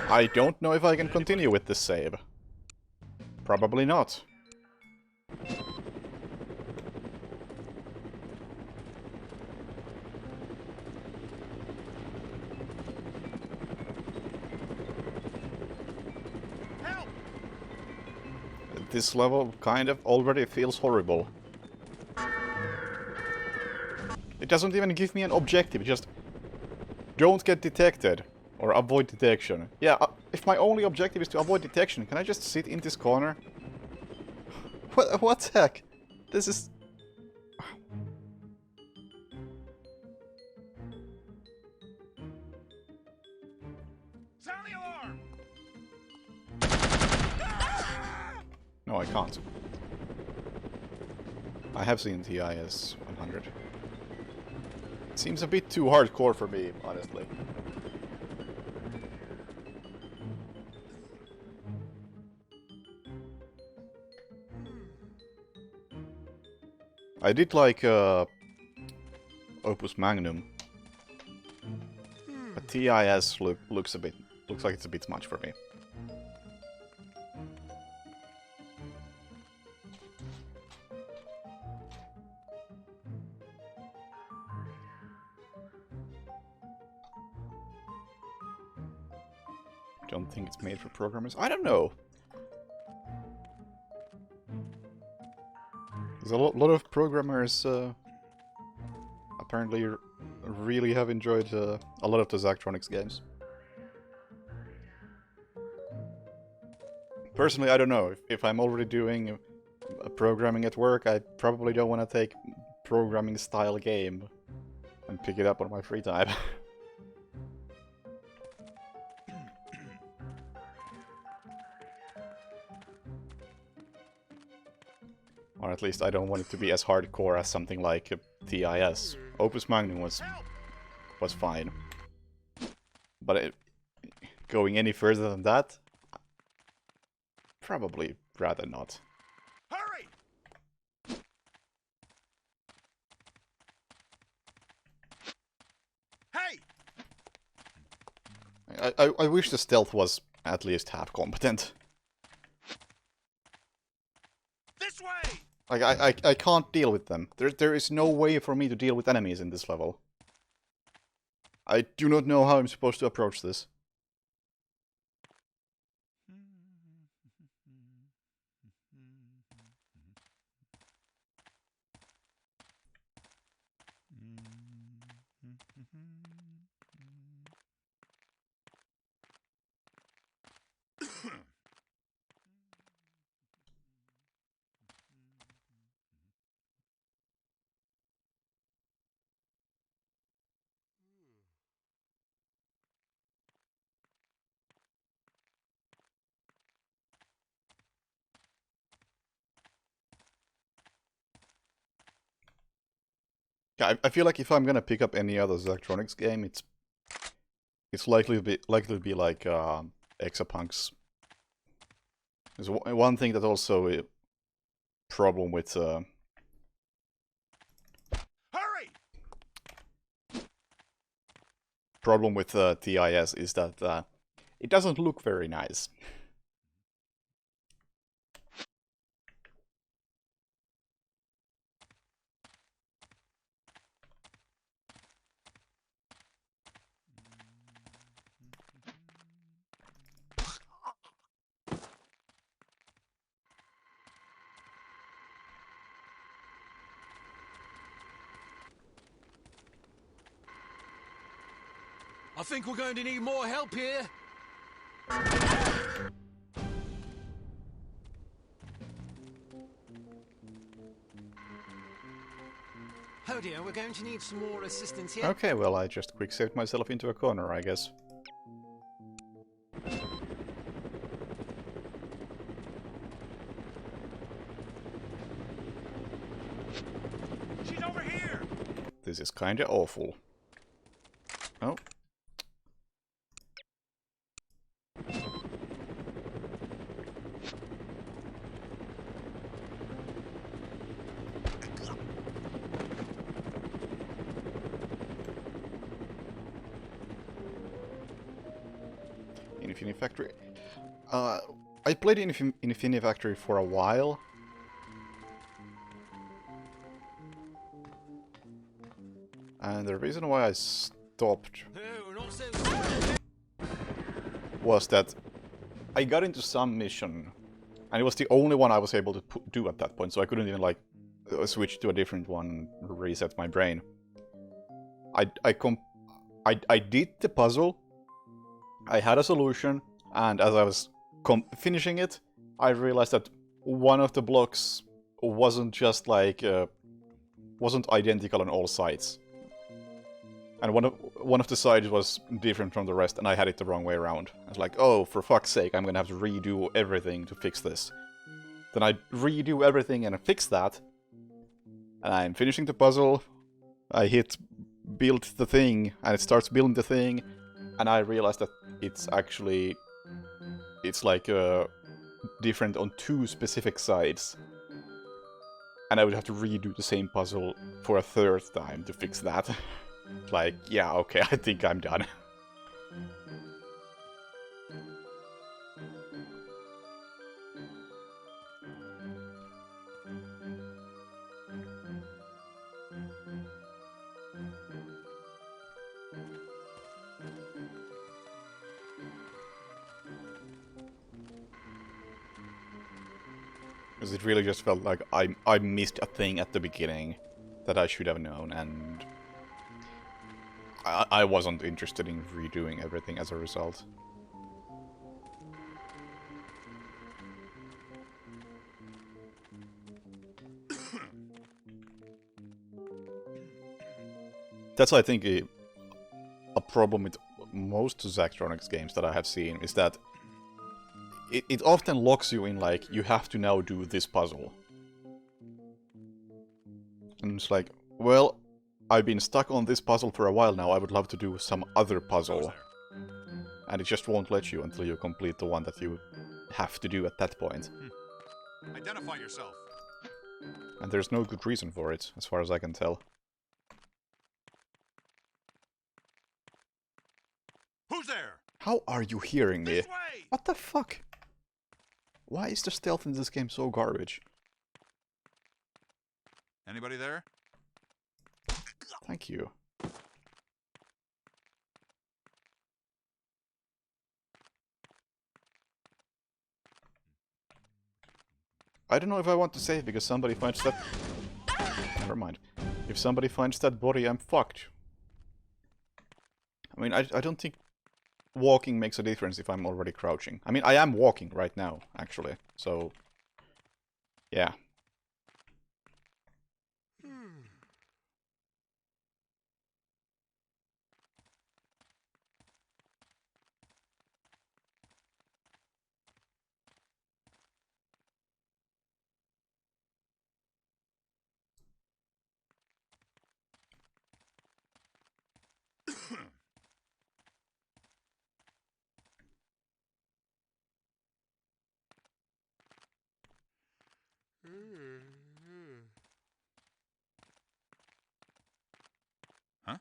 I don't know if I can continue with this save. Probably not. Help! This level kind of already feels horrible. It doesn't even give me an objective, just don't get detected or avoid detection. Yeah, if my only objective is to avoid detection, can I just sit in this corner? What the heck? This is... Sound the alarm! No, I can't. I have seen TIS 100. It seems a bit too hardcore for me, honestly. I did like Opus Magnum, but TIS looks like it's a bit much for me. Don't think it's made for programmers. I don't know. There's a lot of programmers apparently really have enjoyed a lot of the Zachtronics games. Personally, I don't know. If I'm already doing programming at work, I probably don't want to take programming style game and pick it up on my free time. Or at least I don't want it to be as hardcore as something like TIS. Opus Magnum was fine. But going any further than that, probably rather not. Hurry! Hey! I wish the stealth was at least half competent. This way! Like, I can't deal with them. There is no way for me to deal with enemies in this level. I do not know how I'm supposed to approach this. I feel like if I'm gonna pick up any other Zachtronics game, it's likely to be like Exapunks. There's one thing that also a problem with TIS is that it doesn't look very nice. I think we're going to need more help here. Oh dear, we're going to need some more assistance here. Okay, well, I just quick saved myself into a corner, I guess. She's over here. This is kinda awful. Oh. Infinity Factory. I played Infinity Factory for a while. And the reason why I stopped was that I got into some mission, and it was the only one I was able to do at that point, so I couldn't even like switch to a different one, reset my brain. I did the puzzle, I had a solution, and as I was finishing it, I realized that one of the blocks wasn't just like wasn't identical on all sides. And one of the sides was different from the rest, and I had it the wrong way around. I was like, oh, for fuck's sake, I'm gonna have to redo everything to fix this. Then I redo everything and fix that. And I'm finishing the puzzle. I hit build the thing, and it starts building the thing. And I realized that it's actually... it's like different on two specific sides. And I would have to redo the same puzzle for a third time to fix that. Like, yeah, okay, I think I'm done. Because it really just felt like I missed a thing at the beginning that I should have known, and I wasn't interested in redoing everything as a result. That's, I think, a problem with most Zachtronics games that I have seen, is that it often locks you in, like, you have to now do this puzzle. And it's like, well, I've been stuck on this puzzle for a while now, I would love to do some other puzzle. And it just won't let you until you complete the one that you have to do at that point. Identify yourself. And there's no good reason for it, as far as I can tell. Who's there? How are you hearing me? What the fuck? Why is the stealth in this game so garbage? Anybody there? Thank you. I don't know if I want to save because somebody finds that... Never mind. If somebody finds that body, I'm fucked. I mean, I don't think walking makes a difference if I'm already crouching. I mean, I am walking right now, actually. So, yeah. Huh?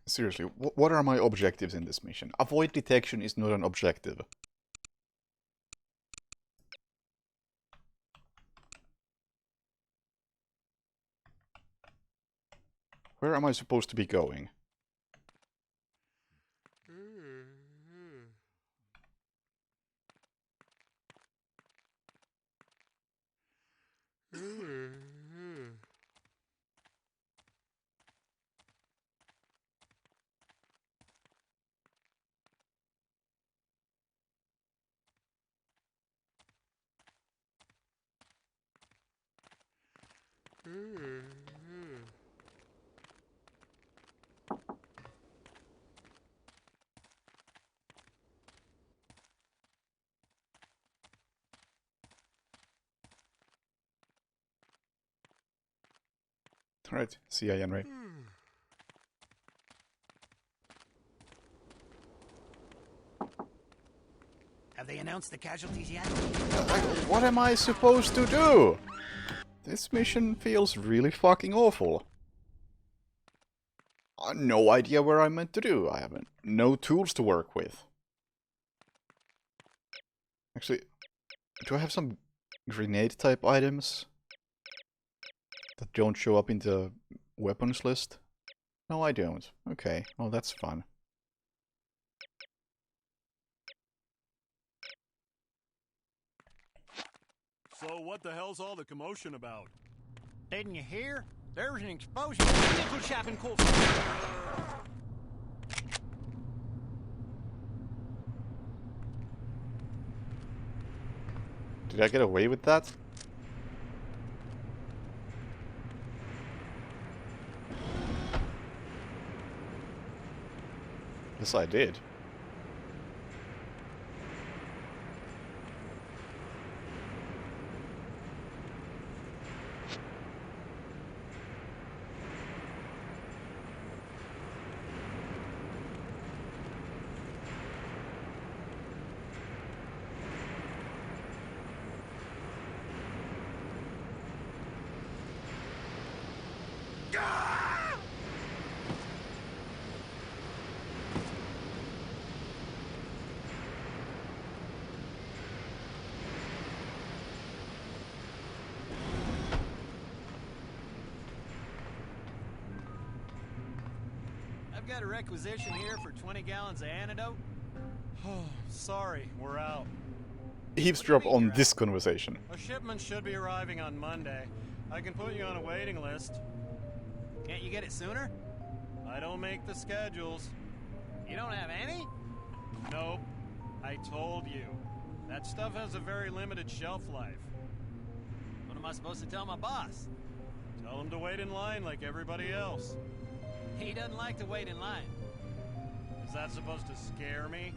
Seriously, what are my objectives in this mission? Avoid detection is not an objective. Where am I supposed to be going? Alright, see ya, Yenrei. Have they announced the casualties yet? What am I supposed to do? This mission feels really fucking awful. No idea where I'm meant to do. I have no tools to work with. Actually, do I have some grenade type items that don't show up in the weapons list? No, I don't. Okay, well that's fun. So what the hell's all the commotion about? Didn't you hear? There was an explosion. Mittelschaffen called. Did I get away with that? Yes, I did. I've got a requisition here for 20 gallons of antidote. Oh, sorry, we're out. Eavesdrop on this conversation. A shipment should be arriving on Monday. I can put you on a waiting list. Can't you get it sooner? I don't make the schedules. You don't have any? Nope. I told you. That stuff has a very limited shelf life. What am I supposed to tell my boss? Tell him to wait in line like everybody else. He doesn't like to wait in line. Is that supposed to scare me?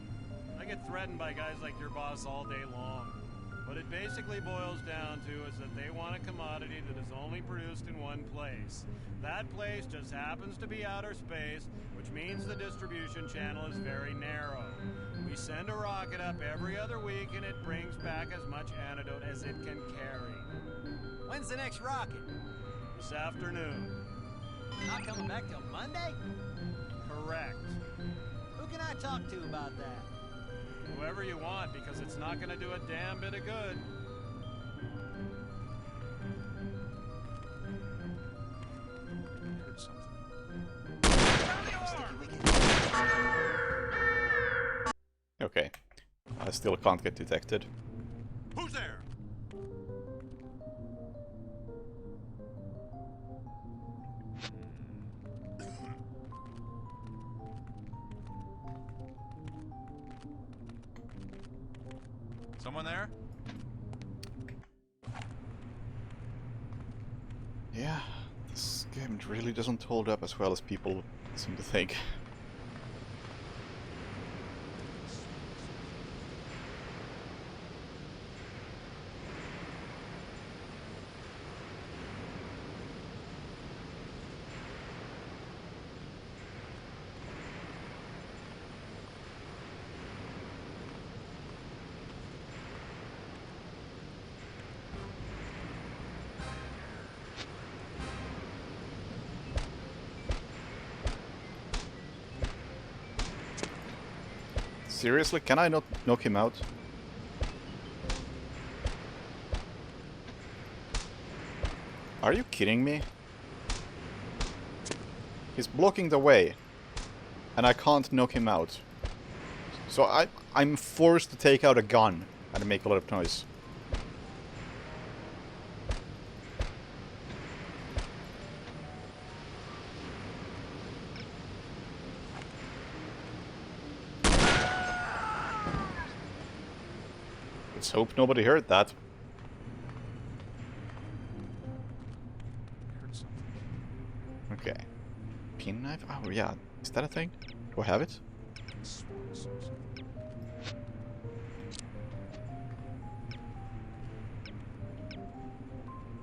I get threatened by guys like your boss all day long. What it basically boils down to is that they want a commodity that is only produced in one place. That place just happens to be outer space, which means the distribution channel is very narrow. We send a rocket up every other week and it brings back as much antidote as it can carry. When's the next rocket? This afternoon. Not coming back till Monday? Correct. Who can I talk to about that? Whoever you want, because it's not going to do a damn bit of good. Okay. I still can't get detected. Who's there? Someone there? Yeah, this game really doesn't hold up as well as people seem to think. Seriously? Can I not knock him out? Are you kidding me? He's blocking the way. And I can't knock him out. So I'm forced to take out a gun and make a lot of noise. Let's hope nobody heard that. Okay. Pin knife? Oh yeah. Is that a thing? Do I have it?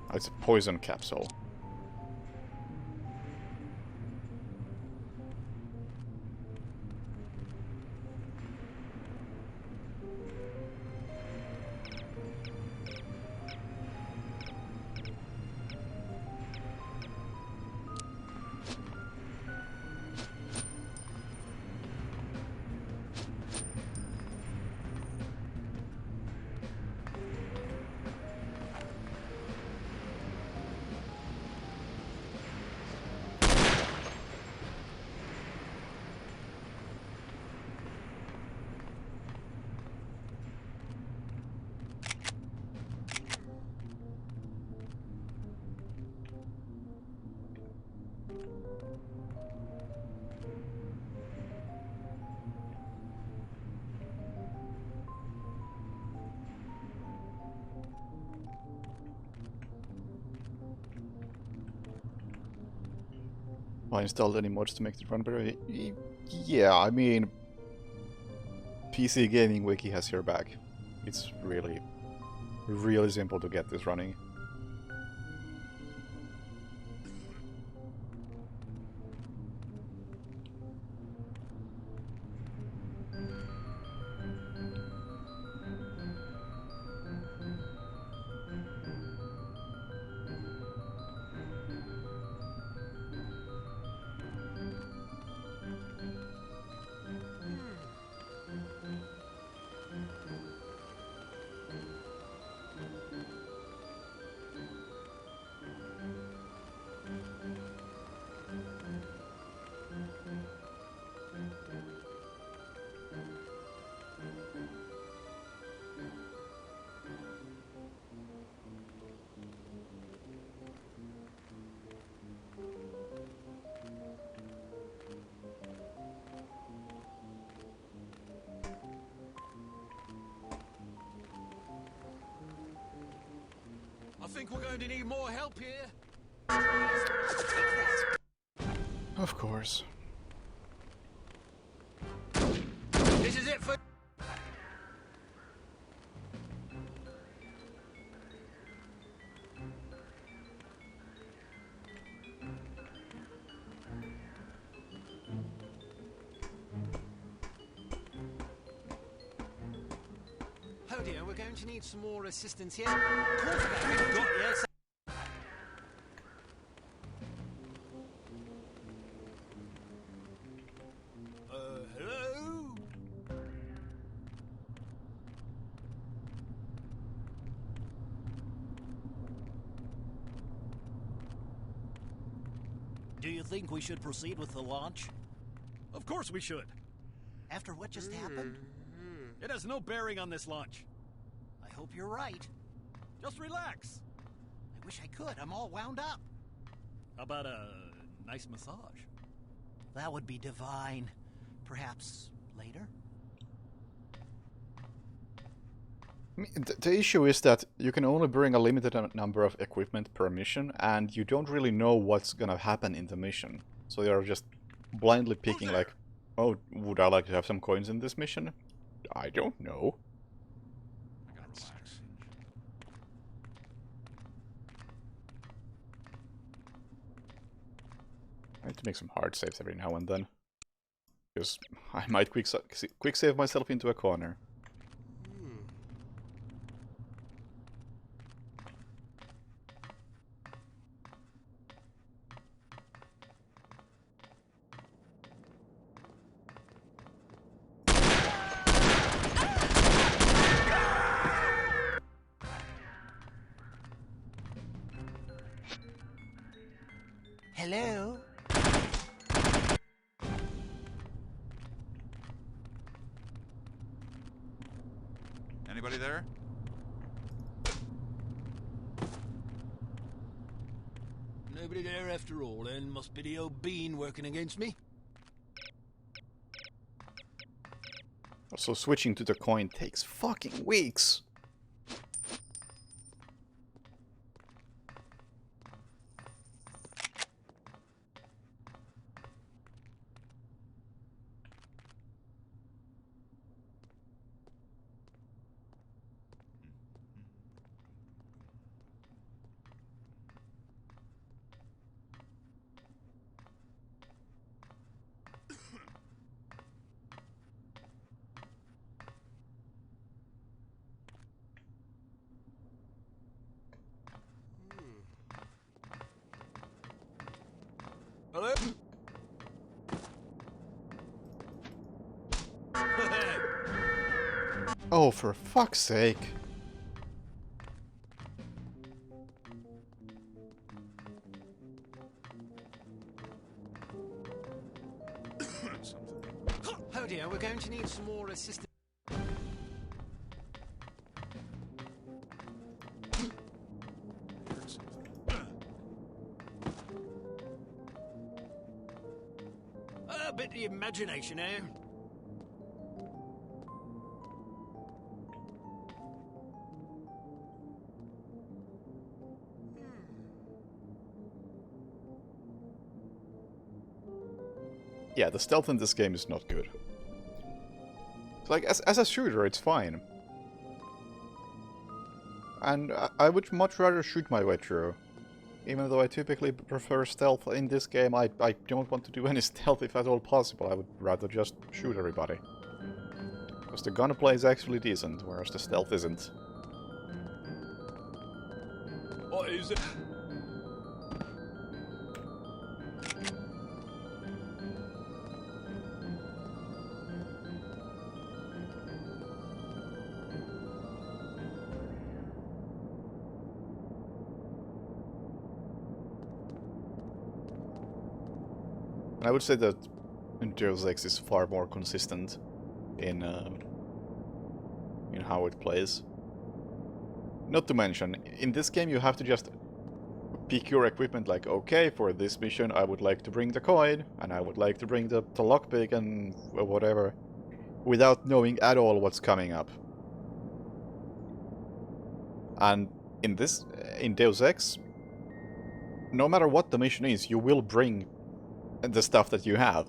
Oh, it's a poison capsule. I installed any mods to make it run better. Yeah, I mean, PC Gaming Wiki has your back. It's really, really simple to get this running. I think we're going to need more help here. Of course. This is it for... Oh dear, we're going to need some more assistance here. Quarterback, we've got yes. Hello? Do you think we should proceed with the launch? Of course we should. After what just happened? It has no bearing on this launch. I hope you're right. Just relax. I wish I could. I'm all wound up. How about a nice massage? That would be divine. Perhaps later? I mean, the issue is that you can only bring a limited number of equipment per mission, and you don't really know what's gonna happen in the mission. So you're just blindly picking like, oh, would I like to have some coins in this mission? I don't know. I need to make some hard saves every now and then. Because I might quick save myself into a corner. Hello? Anybody there? Nobody there after all, then. Must be the old bean working against me. Also, switching to the coin takes fucking weeks. Hello? Oh, for fuck's sake. Oh dear, we're going to need some more assistance. A bit of imagination, eh? Yeah, the stealth in this game is not good. Like, as a shooter, it's fine. And I would much rather shoot my way through. Even though I typically prefer stealth in this game, I don't want to do any stealth if at all possible. I would rather just shoot everybody. Because the gunplay is actually decent, whereas the stealth isn't. What is it? I would say that Deus Ex is far more consistent in how it plays. Not to mention, in this game you have to just pick your equipment like, okay, for this mission I would like to bring the coin, and I would like to bring the lockpick and whatever, without knowing at all what's coming up. And in Deus Ex, no matter what the mission is, you will bring the stuff that you have.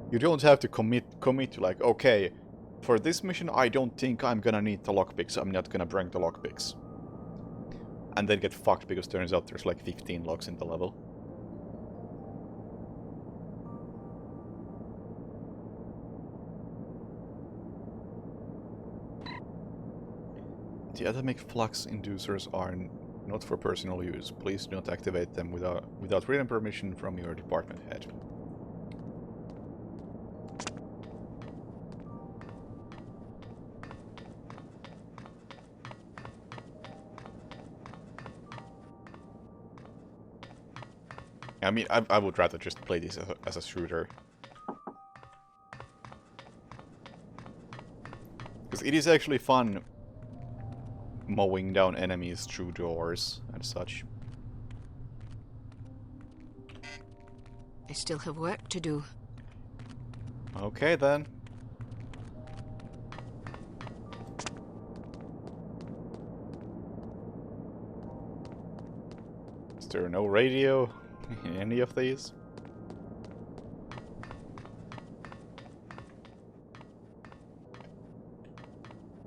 You don't have to commit to like, okay, for this mission I don't think I'm gonna need the lockpicks, I'm not gonna bring the lockpicks. And then get fucked because turns out there's like 15 locks in the level. The atomic flux inducers are not for personal use. Please do not activate them without written permission from your department head. I mean, I would rather just play this as a shooter. Because it is actually fun mowing down enemies through doors and such. I still have work to do. Okay then. Is there no radio in any of these?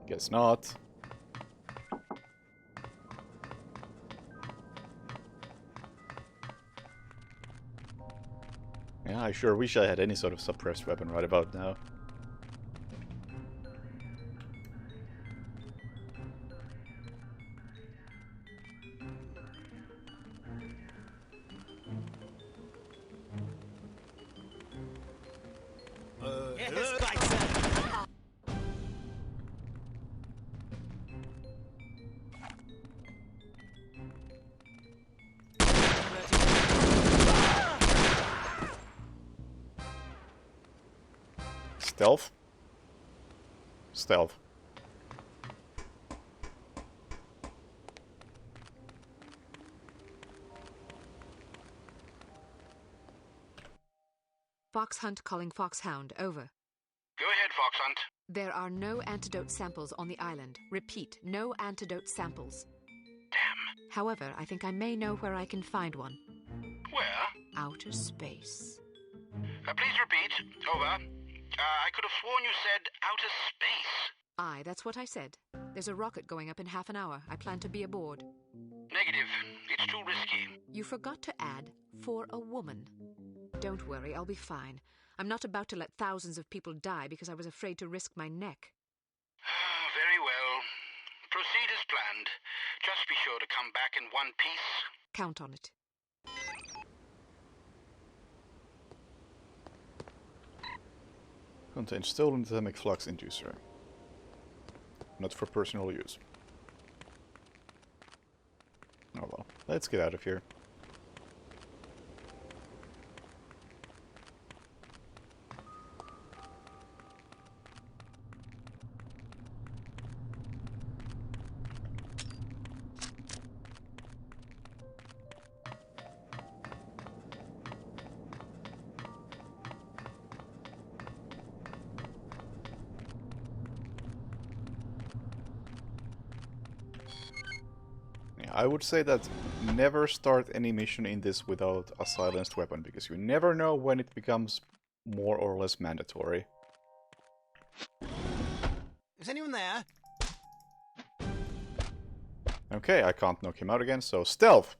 Guess not. Yeah, I sure wish I had any sort of suppressed weapon right about now. Stealth? Stealth. Fox Hunt calling Foxhound, over. Go ahead, Fox Hunt. There are no antidote samples on the island. Repeat, no antidote samples. Damn. However, I think I may know where I can find one. Where? Outer space. Please repeat. Over. I could have sworn you said outer space. Aye, that's what I said. There's a rocket going up in half an hour. I plan to be aboard. Negative. It's too risky. You forgot to add, for a woman. Don't worry, I'll be fine. I'm not about to let thousands of people die because I was afraid to risk my neck. Very well. Proceed as planned. Just be sure to come back in one piece. Count on it. Contains stolen thermic flux inducer. Not for personal use. Oh well, let's get out of here. I would say that never start any mission in this without a silenced weapon, because you never know when it becomes more or less mandatory. Is anyone there? Okay, I can't knock him out again, so stealth!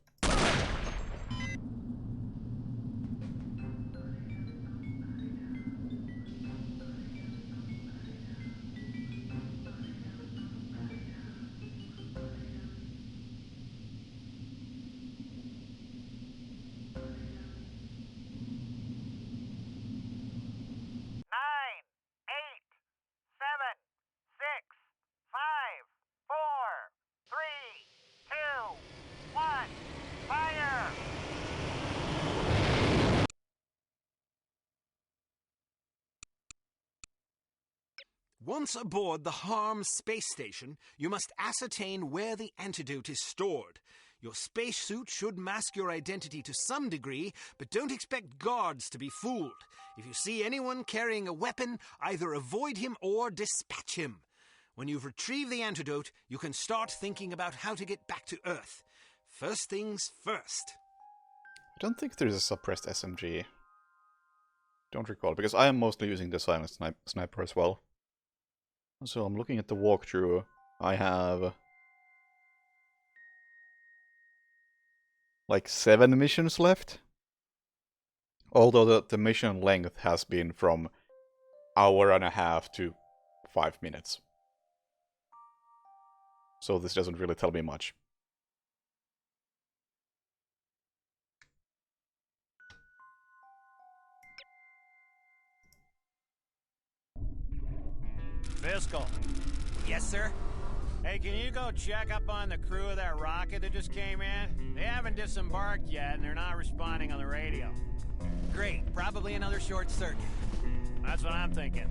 Once aboard the Harm space station, you must ascertain where the antidote is stored. Your spacesuit should mask your identity to some degree, but don't expect guards to be fooled. If you see anyone carrying a weapon, either avoid him or dispatch him. When you've retrieved the antidote, you can start thinking about how to get back to Earth. First things first. I don't think there's a suppressed SMG. Don't recall, because I am mostly using the silent sniper as well. So I'm looking at the walkthrough. I have like 7 missions left. Although the mission length has been from 1.5 to 5 minutes. So this doesn't really tell me much. Fiscal. Yes, sir? Hey, can you go check up on the crew of that rocket that just came in? They haven't disembarked yet, and they're not responding on the radio. Great. Probably another short circuit. That's what I'm thinking.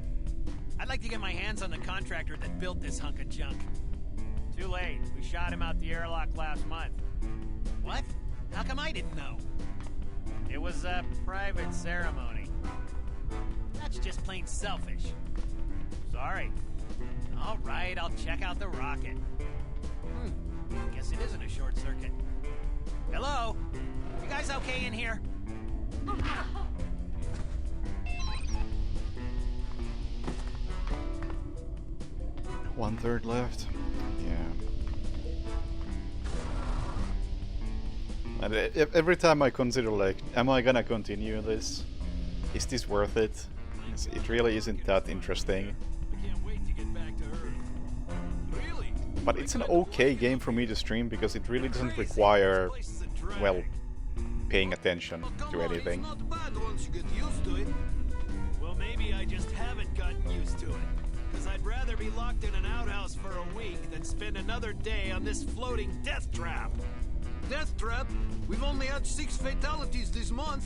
I'd like to get my hands on the contractor that built this hunk of junk. Too late. We shot him out the airlock last month. What? How come I didn't know? It was a private ceremony. That's just plain selfish. Sorry. All right, I'll check out the rocket. Guess it isn't a short circuit. Hello? You guys okay in here? 1/3 left. Yeah. And every time I consider, like, am I gonna continue this? Is this worth it? It really isn't that interesting. But it's an okay game for me to stream because it really doesn't require, well, paying attention to anything. Well, maybe I just haven't gotten used to it. Because I'd rather be locked in an outhouse for a week than spend another day on this floating death trap. Death trap? We've only had 6 fatalities this month.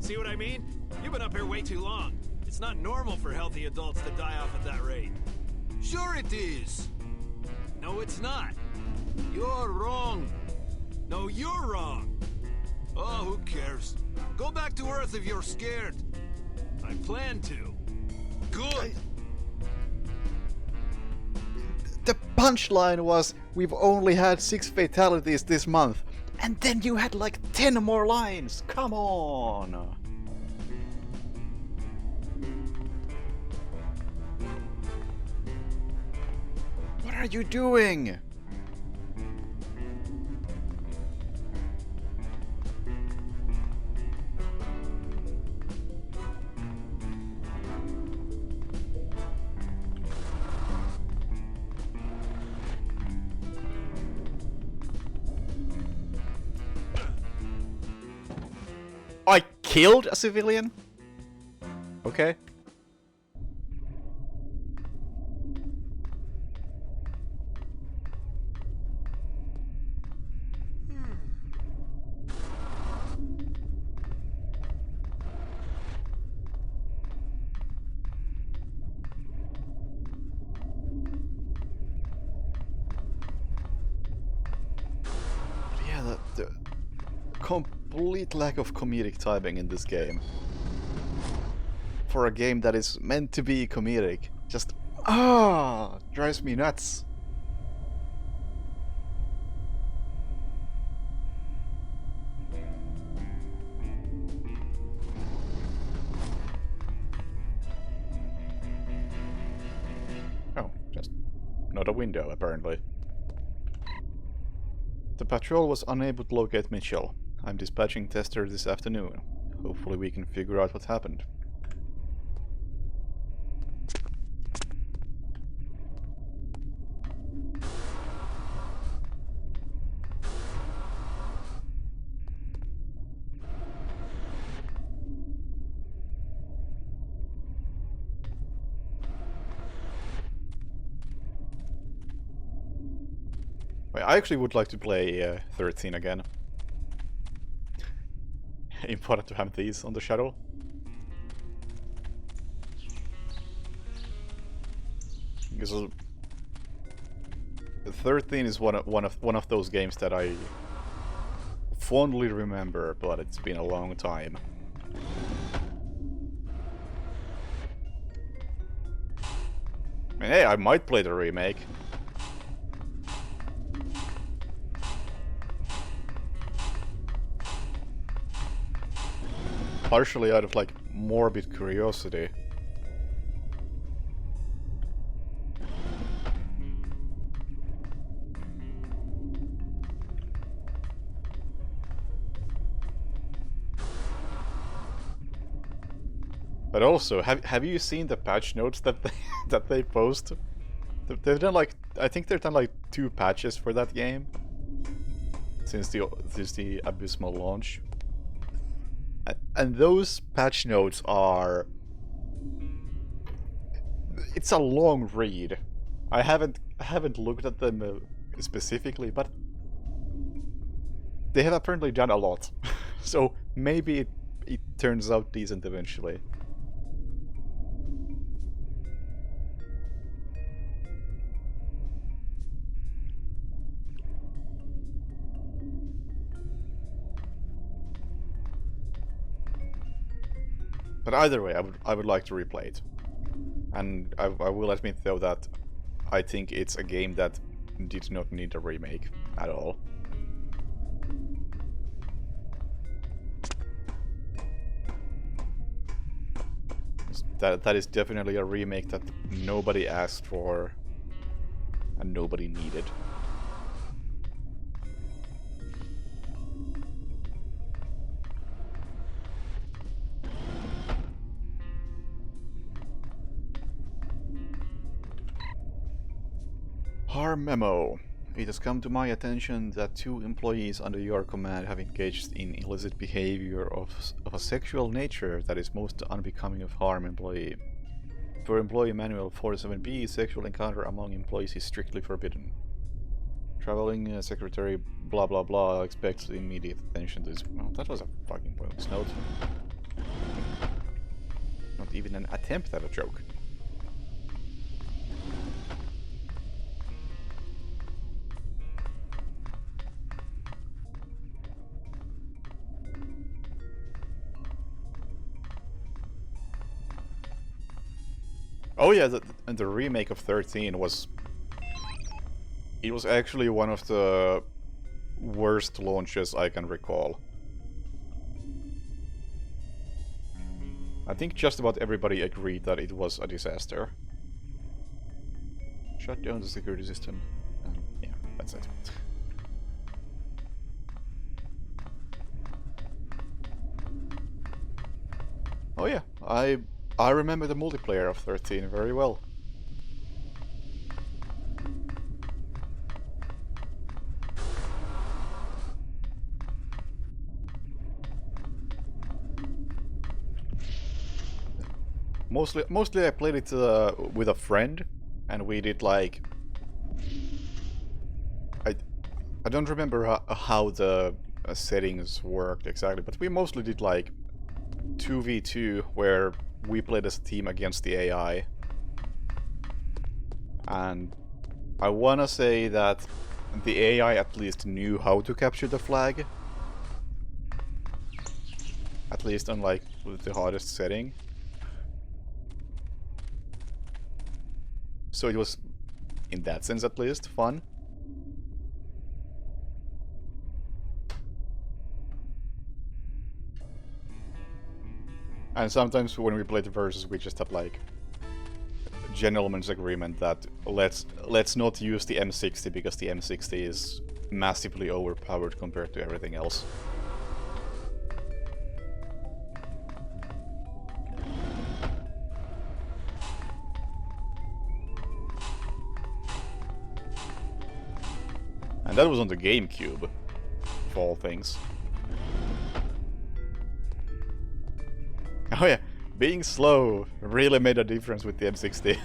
See what I mean? You've been up here way too long. It's not normal for healthy adults to die off at that rate. Sure it is. No, it's not. You're wrong. No, you're wrong. Oh, who cares? Go back to Earth if you're scared. I plan to. Good. The punchline was, we've only had 6 fatalities this month. And then you had like 10 more lines. Come on. What are you doing? I killed a civilian? Okay. Yeah, the complete lack of comedic timing in this game. For a game that is meant to be comedic. Just, drives me nuts. Oh, just not a window, apparently. The patrol was unable to locate Mitchell. I'm dispatching Tester this afternoon. Hopefully we can figure out what happened. I actually would like to play 13 again. Important to have these on the Shadow. Because 13 is one of those games that I fondly remember, but it's been a long time. I mean, hey, I might play the remake. Partially out of, like, morbid curiosity. But also, have you seen the patch notes that they post? They've done like, I think they've done like 2 patches for that game since the Abysmal launch. And those patch notes are... It's a long read. I haven't looked at them specifically, but they have apparently done a lot. So maybe it turns out decent eventually. But either way, I would like to replay it. And I will admit though that I think it's a game that did not need a remake at all. That is definitely a remake that nobody asked for and nobody needed. Harm memo. It has come to my attention that 2 employees under your command have engaged in illicit behavior of a sexual nature that is most unbecoming of Harm employee. Per Employee Manual 47B, sexual encounter among employees is strictly forbidden. Traveling secretary blah blah blah expects immediate attention to this. Well, that was a fucking pointless note. Not even an attempt at a joke. Oh yeah, the remake of 13 was... It was actually one of the worst launches I can recall. I think just about everybody agreed that it was a disaster. Shut down the security system. Yeah, that's it. Oh yeah, I remember the multiplayer of 13 very well. Mostly I played it with a friend, and we did like... I don't remember how the settings worked exactly, but we mostly did like 2v2, where we played as a team against the AI. And I wanna say that the AI at least knew how to capture the flag. At least on like the hardest setting. So it was, in that sense at least, fun. And sometimes when we played the versus, we just had like a gentleman's agreement that let's not use the M60 because the M60 is massively overpowered compared to everything else. And that was on the GameCube, of all things. Oh yeah, being slow really made a difference with the M60.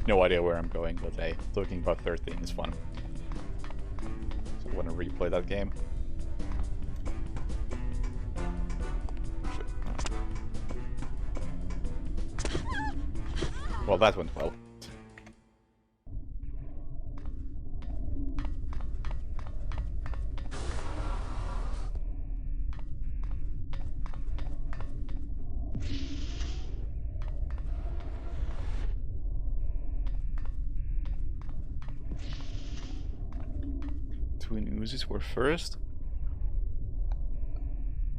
No idea where I'm going, but hey, talking about 13 is fun. So I want to replay that game. Well, that went well. Twin Uzis were first?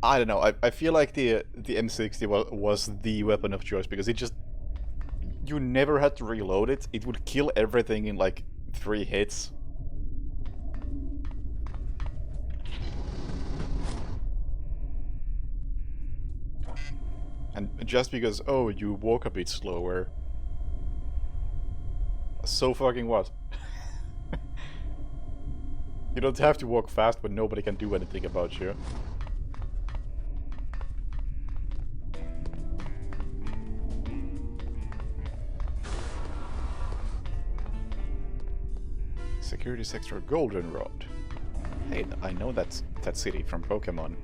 I don't know, I feel like the M60 was the weapon of choice because it just... You never had to reload it. It would kill everything in like 3 hits. And just because, oh, you walk a bit slower. So fucking what? You don't have to walk fast, but nobody can do anything about you. Security Sector Goldenrod. Hey, I know that city from Pokemon.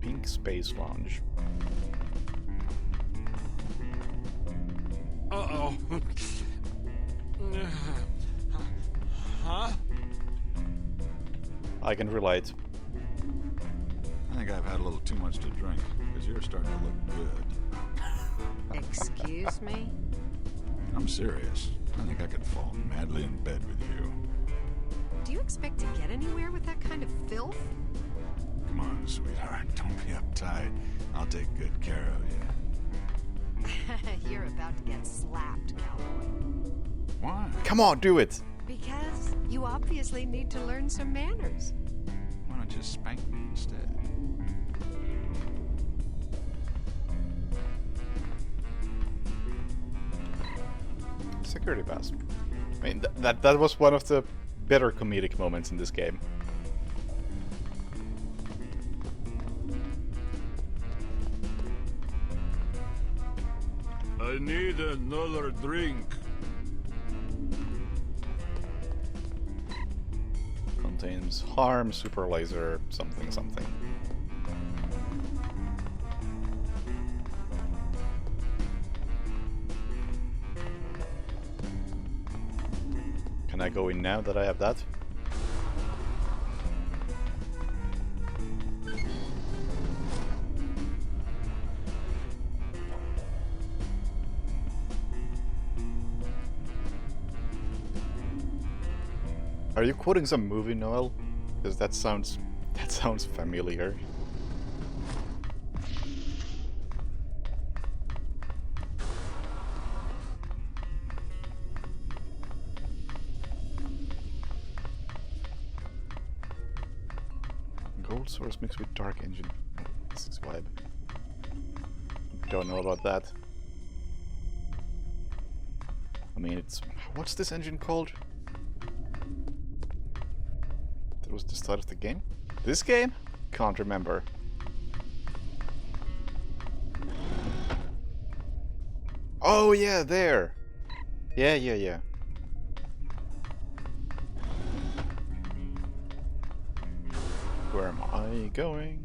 Pink Space Lounge. Uh-oh. Huh? I can relate. I think I've had a little too much to drink, because you're starting to look good. Excuse me? I'm serious. I think I could fall madly in bed with you. Do you expect to get anywhere with that kind of filth? Come on, sweetheart. Don't be uptight. I'll take good care of you. You're about to get slapped, cowboy. Why? Come on, do it! Because you obviously need to learn some manners. Why don't you spank me instead? Security pass. I mean, that was one of the better comedic moments in this game. I need another drink. Contains harm, super laser, something something. Can I go in now that I have that? Are you quoting some movie, Noel? Because that sounds familiar. Gold source mixed with dark engine. Oh, this is vibe. Don't know about that. I mean, it's... What's this engine called? That was the start of the game? This game? Can't remember. Oh yeah, there! Yeah. Where am I going?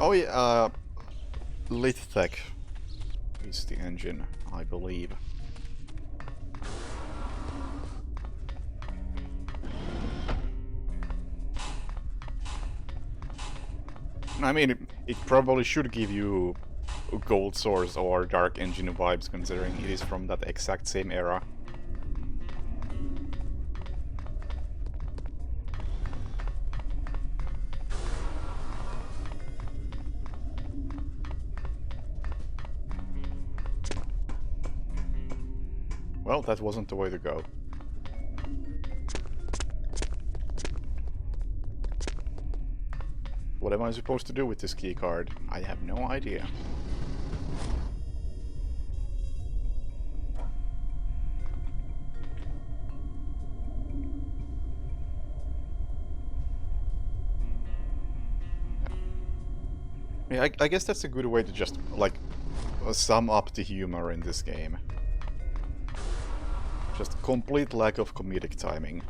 Oh yeah, Lithtech is the engine, I believe. I mean, it probably should give you Gold Source or Dark Engine vibes, considering it is from that exact same era. Well, that wasn't the way to go. What am I supposed to do with this key card? I have no idea. Yeah, I guess that's a good way to just, like, sum up the humor in this game. Just complete lack of comedic timing.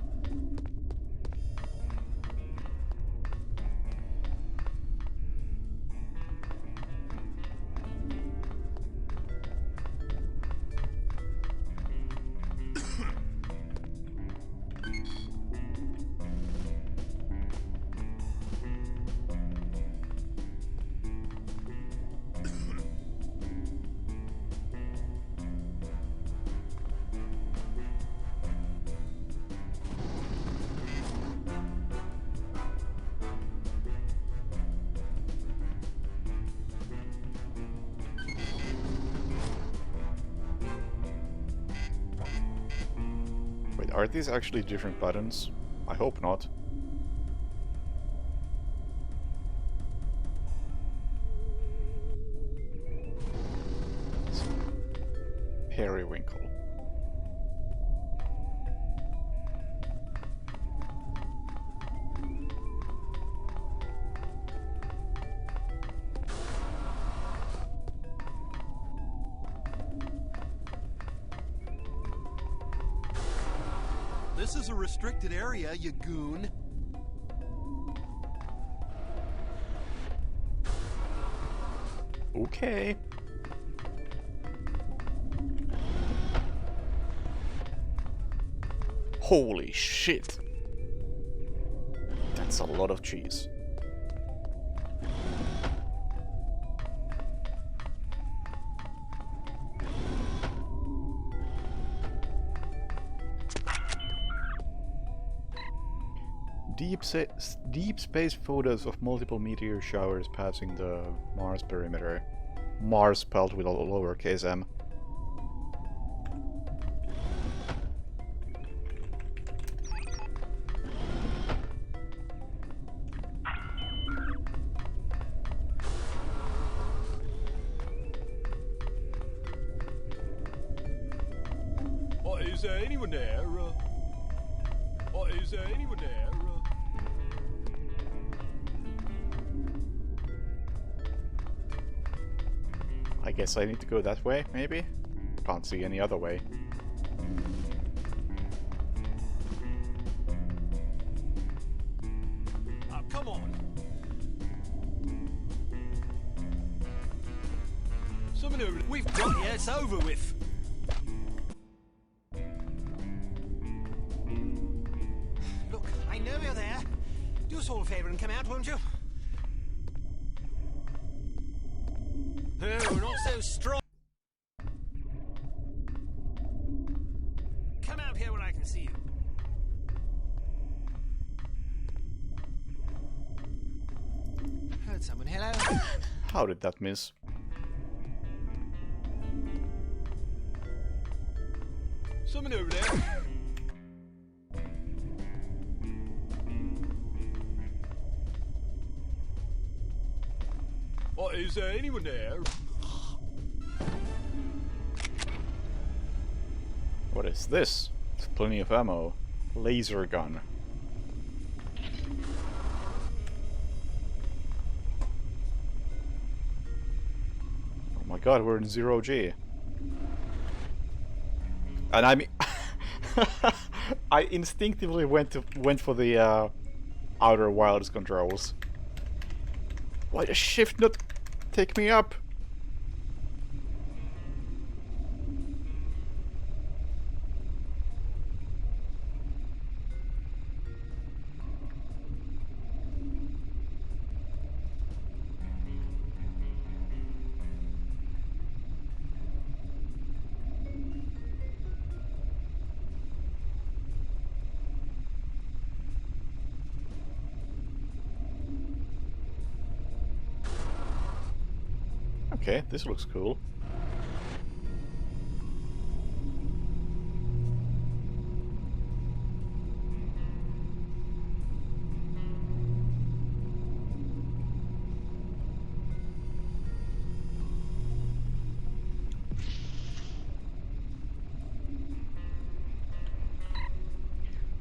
Are these actually different buttons? I hope not. Periwinkle. This is a restricted area, you goon. Okay. Holy shit. That's a lot of cheese. Deep space photos of multiple meteor showers passing the Mars perimeter. Mars spelled with a lowercase m. Is there anyone there? is there anyone there? I guess I need to go that way, maybe? Can't see any other way. Oh, come on. Someone over. We've got you. It's over with. Look, I know you're there. Do us all a favour and come out, won't you? Oh, not so strong. Come out here where I can see you. Heard someone. Hello? How did that miss? Someone over there. What is there anyone there? What is this? There's plenty of ammo. Laser gun. Oh my god, we're in 0G. And I mean, I instinctively went for the Outer Wilds controls. Why does shift not take me up? Okay, this looks cool.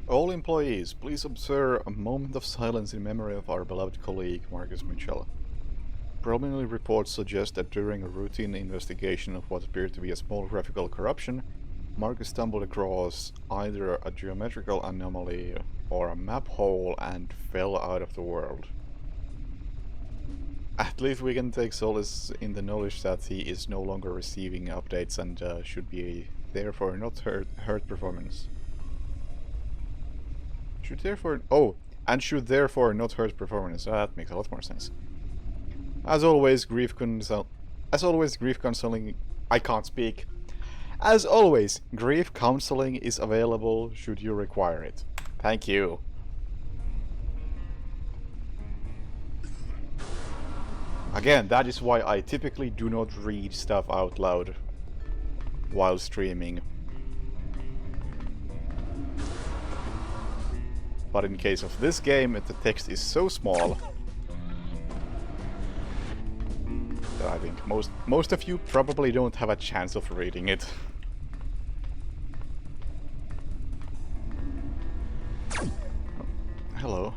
All employees, please observe a moment of silence in memory of our beloved colleague, Marcus Mitchell. Preliminary reports suggest that during a routine investigation of what appeared to be a small graphical corruption, Marcus stumbled across either a geometrical anomaly or a map hole and fell out of the world. At least we can take solace in the knowledge that he is no longer receiving updates and should be therefore not hurt performance. Should therefore not hurt performance. That makes a lot more sense. As always, grief counseling. I can't speak. As always, grief counseling is available should you require it. Thank you. Again, that is why I typically do not read stuff out loud while streaming. But in case of this game, the text is so small that I think most of you probably don't have a chance of reading it. Hello.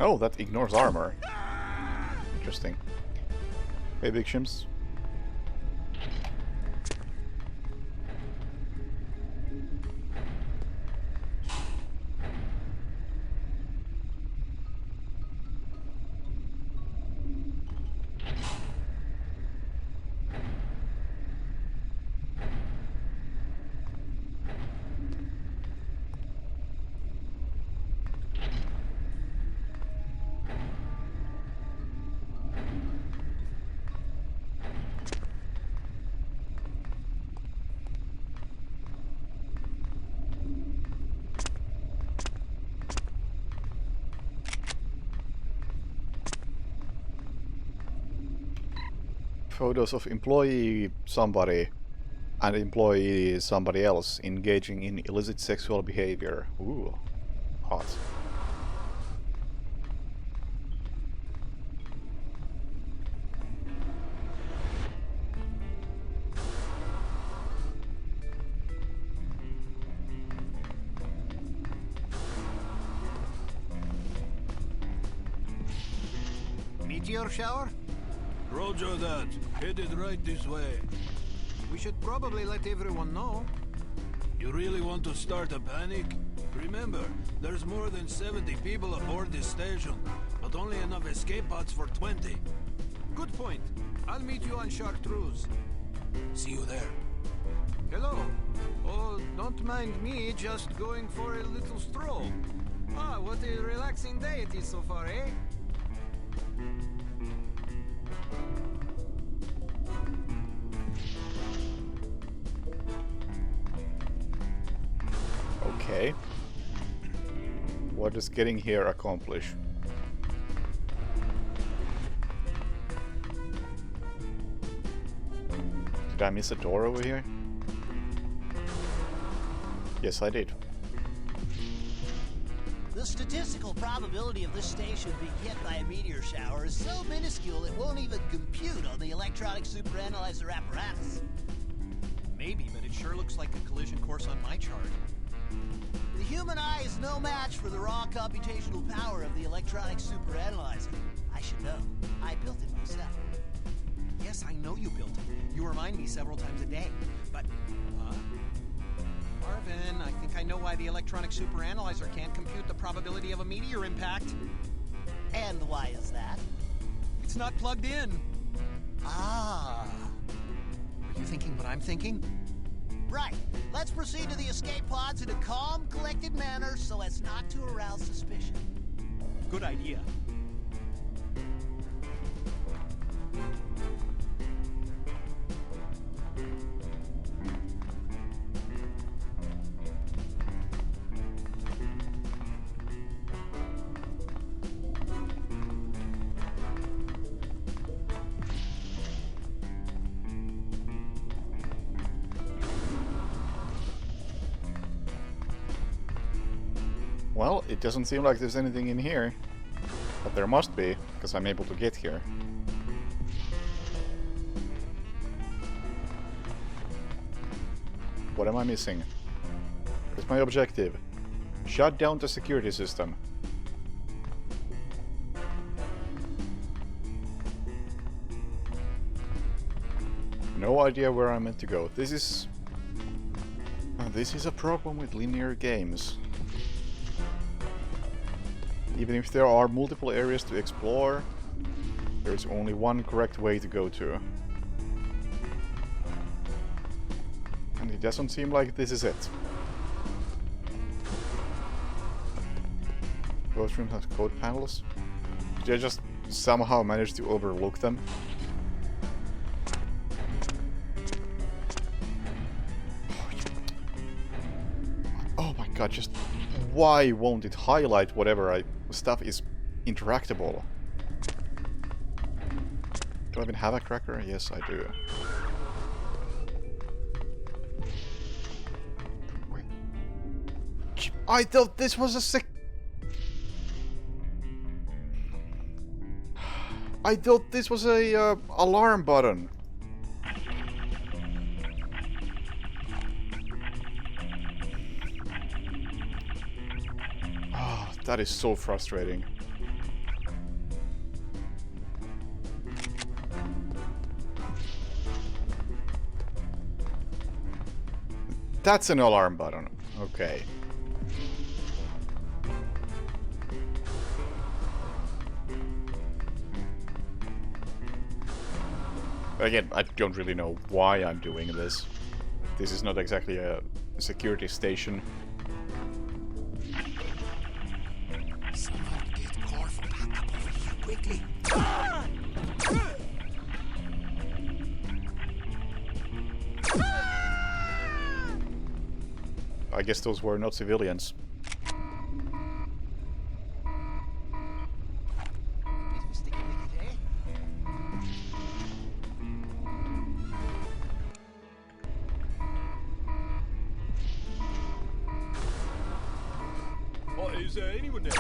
Oh, that ignores armor. Interesting. Hey, Big Shims. Photos of employee somebody and employee somebody else engaging in illicit sexual behavior. Ooh, hot. meteor shower? Roger that. Headed right this way. We should probably let everyone know. You really want to start a panic? Remember, there's more than 70 people aboard this station, but only enough escape pods for 20. Good point. I'll meet you on Chartreuse. See you there. Hello. Oh, don't mind me, just going for a little stroll. Ah, what a relaxing day it is so far, eh? Okay. What does getting here accomplish? Did I miss a door over here? Yes, I did. The statistical probability of this station being hit by a meteor shower is so minuscule it won't even compute on the electronic superanalyzer apparatus. Maybe, but it sure looks like a collision course on my chart. The human eye is no match for the raw computational power of the electronic superanalyzer. I should know. I built it myself. Yes, I know you built it. You remind me several times a day. But, Marvin, I think I know why the electronic superanalyzer can't compute the probability of a meteor impact. And why is that? It's not plugged in. Ah. Are you thinking what I'm thinking? Right. Let's proceed to the escape pods in a calm, collected manner so as not to arouse suspicion. Good idea. Well, it doesn't seem like there's anything in here. But there must be, because I'm able to get here. What am I missing? What's my objective? Shut down the security system. No idea where I'm meant to go. This is a problem with linear games. Even if there are multiple areas to explore, there's only one correct way to go to. And it doesn't seem like this is it. Both rooms have code panels. Did I just somehow manage to overlook them? Oh my god, just why won't it highlight whatever stuff is interactable? Do I even have a cracker? Yes, I do. Wait. I thought this was a I thought this was a alarm button. That is so frustrating. That's an alarm button. Okay. Again, I don't really know why I'm doing this. This is not exactly a security station. Quickly. I guess those were not civilians. Oh, is there anyone there?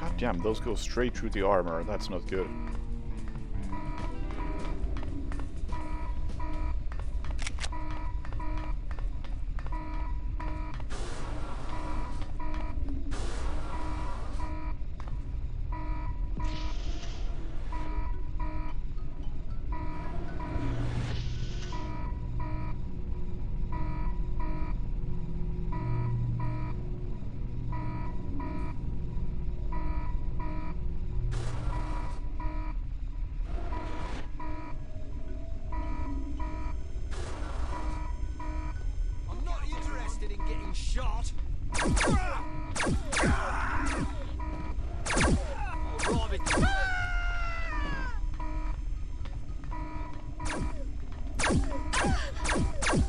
God damn, those go straight through the armor. That's not good.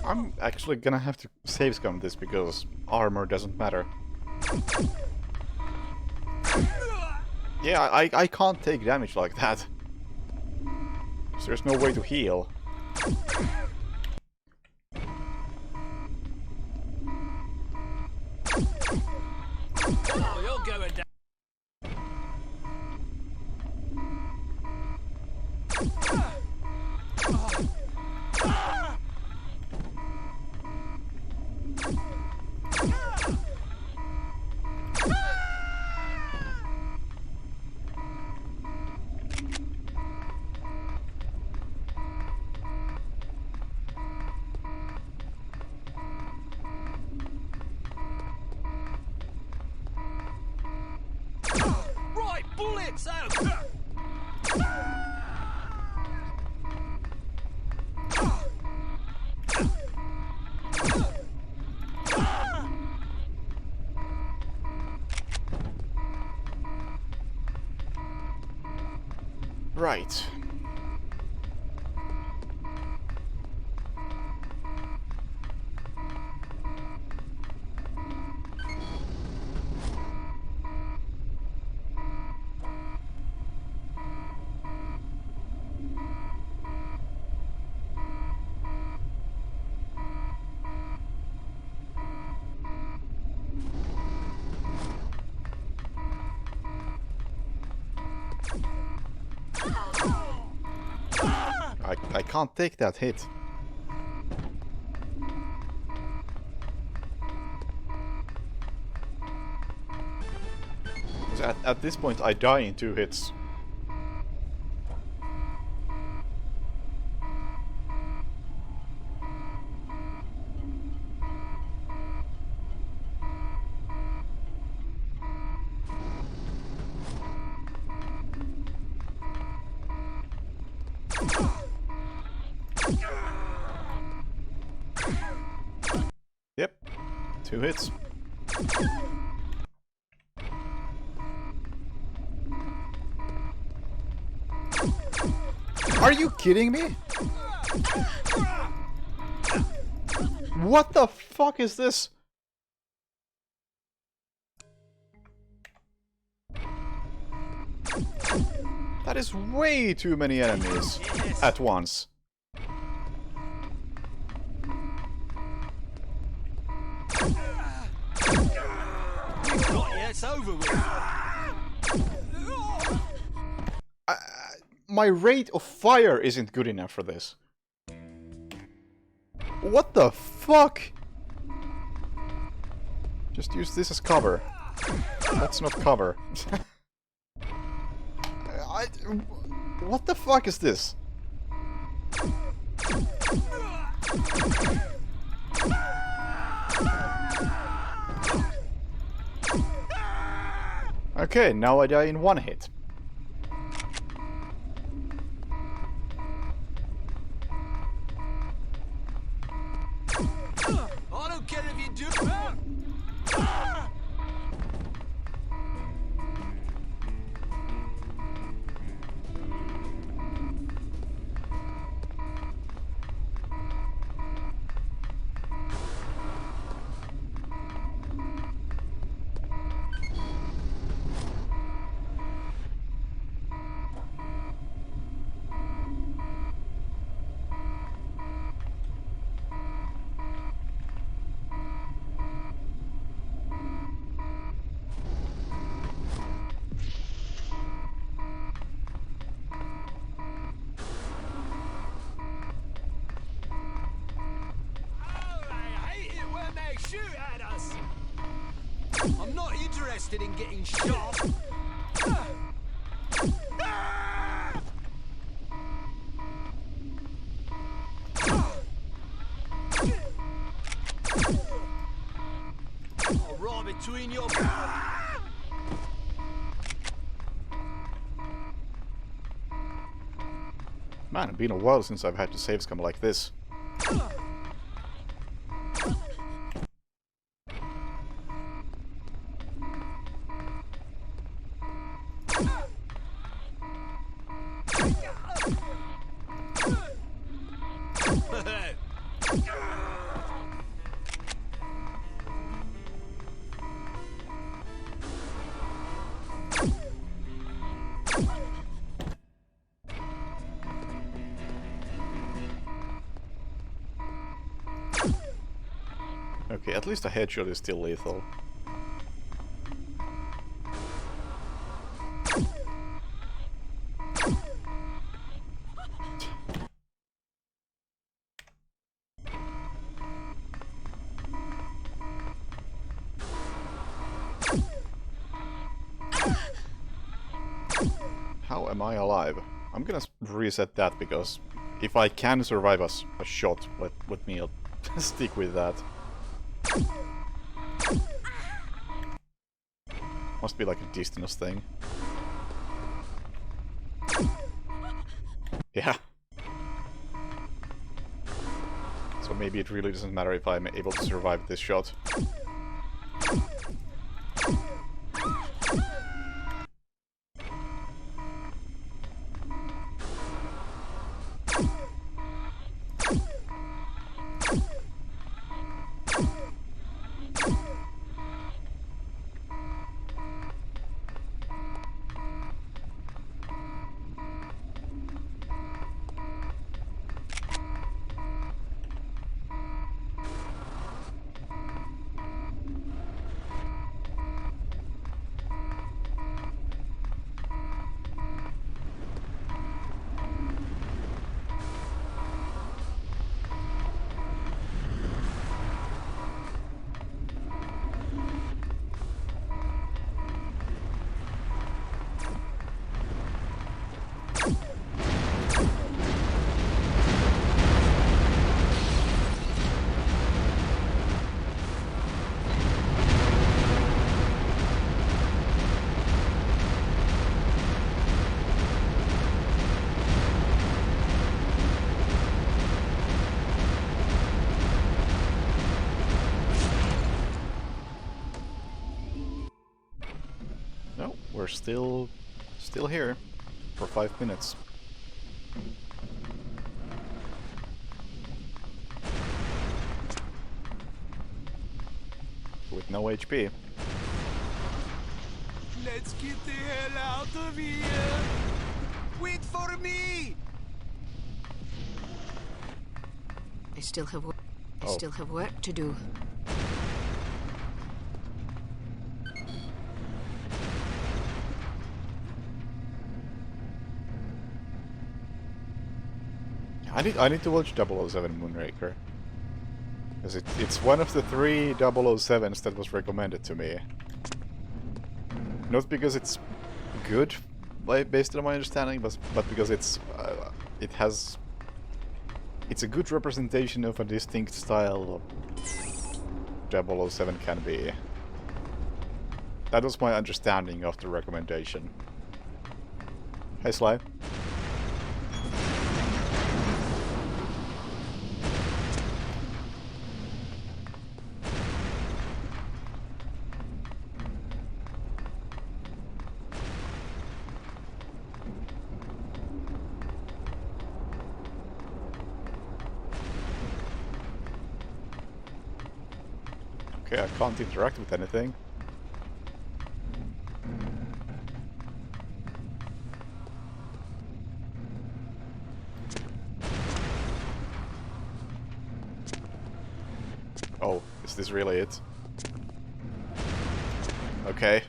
I'm actually gonna have to save scum this because armor doesn't matter. Yeah, I can't take damage like that. So there's no way to heal. Oh, you're going down. Right, bullets out! Right. I can't take that hit. So at this point I die in 2 hits. Yep, 2 hits. Are you kidding me? What the fuck is this? That is way too many enemies at once. It's over with. My rate of fire isn't good enough for this. What the fuck? Just use this as cover. That's not cover. What the fuck is this? Okay, now I die in 1 hit. I don't care if you do. Shoot at us! I'm not interested in getting shot. I'll right between your... Man, it's been a while since I've had to save scum like this. Okay, at least a headshot is still lethal. How am I alive? I'm gonna reset that because if I can survive a shot, let me stick with that. Must be like a distance thing. Yeah. So maybe it really doesn't matter if I'm able to survive this shot. We're still here for 5 minutes. With no HP. Let's get the hell out of here! Wait for me! I still have work to do. I need to watch 007 Moonraker. Because it's one of the 3 007s that was recommended to me. Not because it's good, based on my understanding, but because it's a good representation of a distinct style of 007 can be. That was my understanding of the recommendation. Hey Sly. Okay, I can't interact with anything. Oh, is this really it? Okay.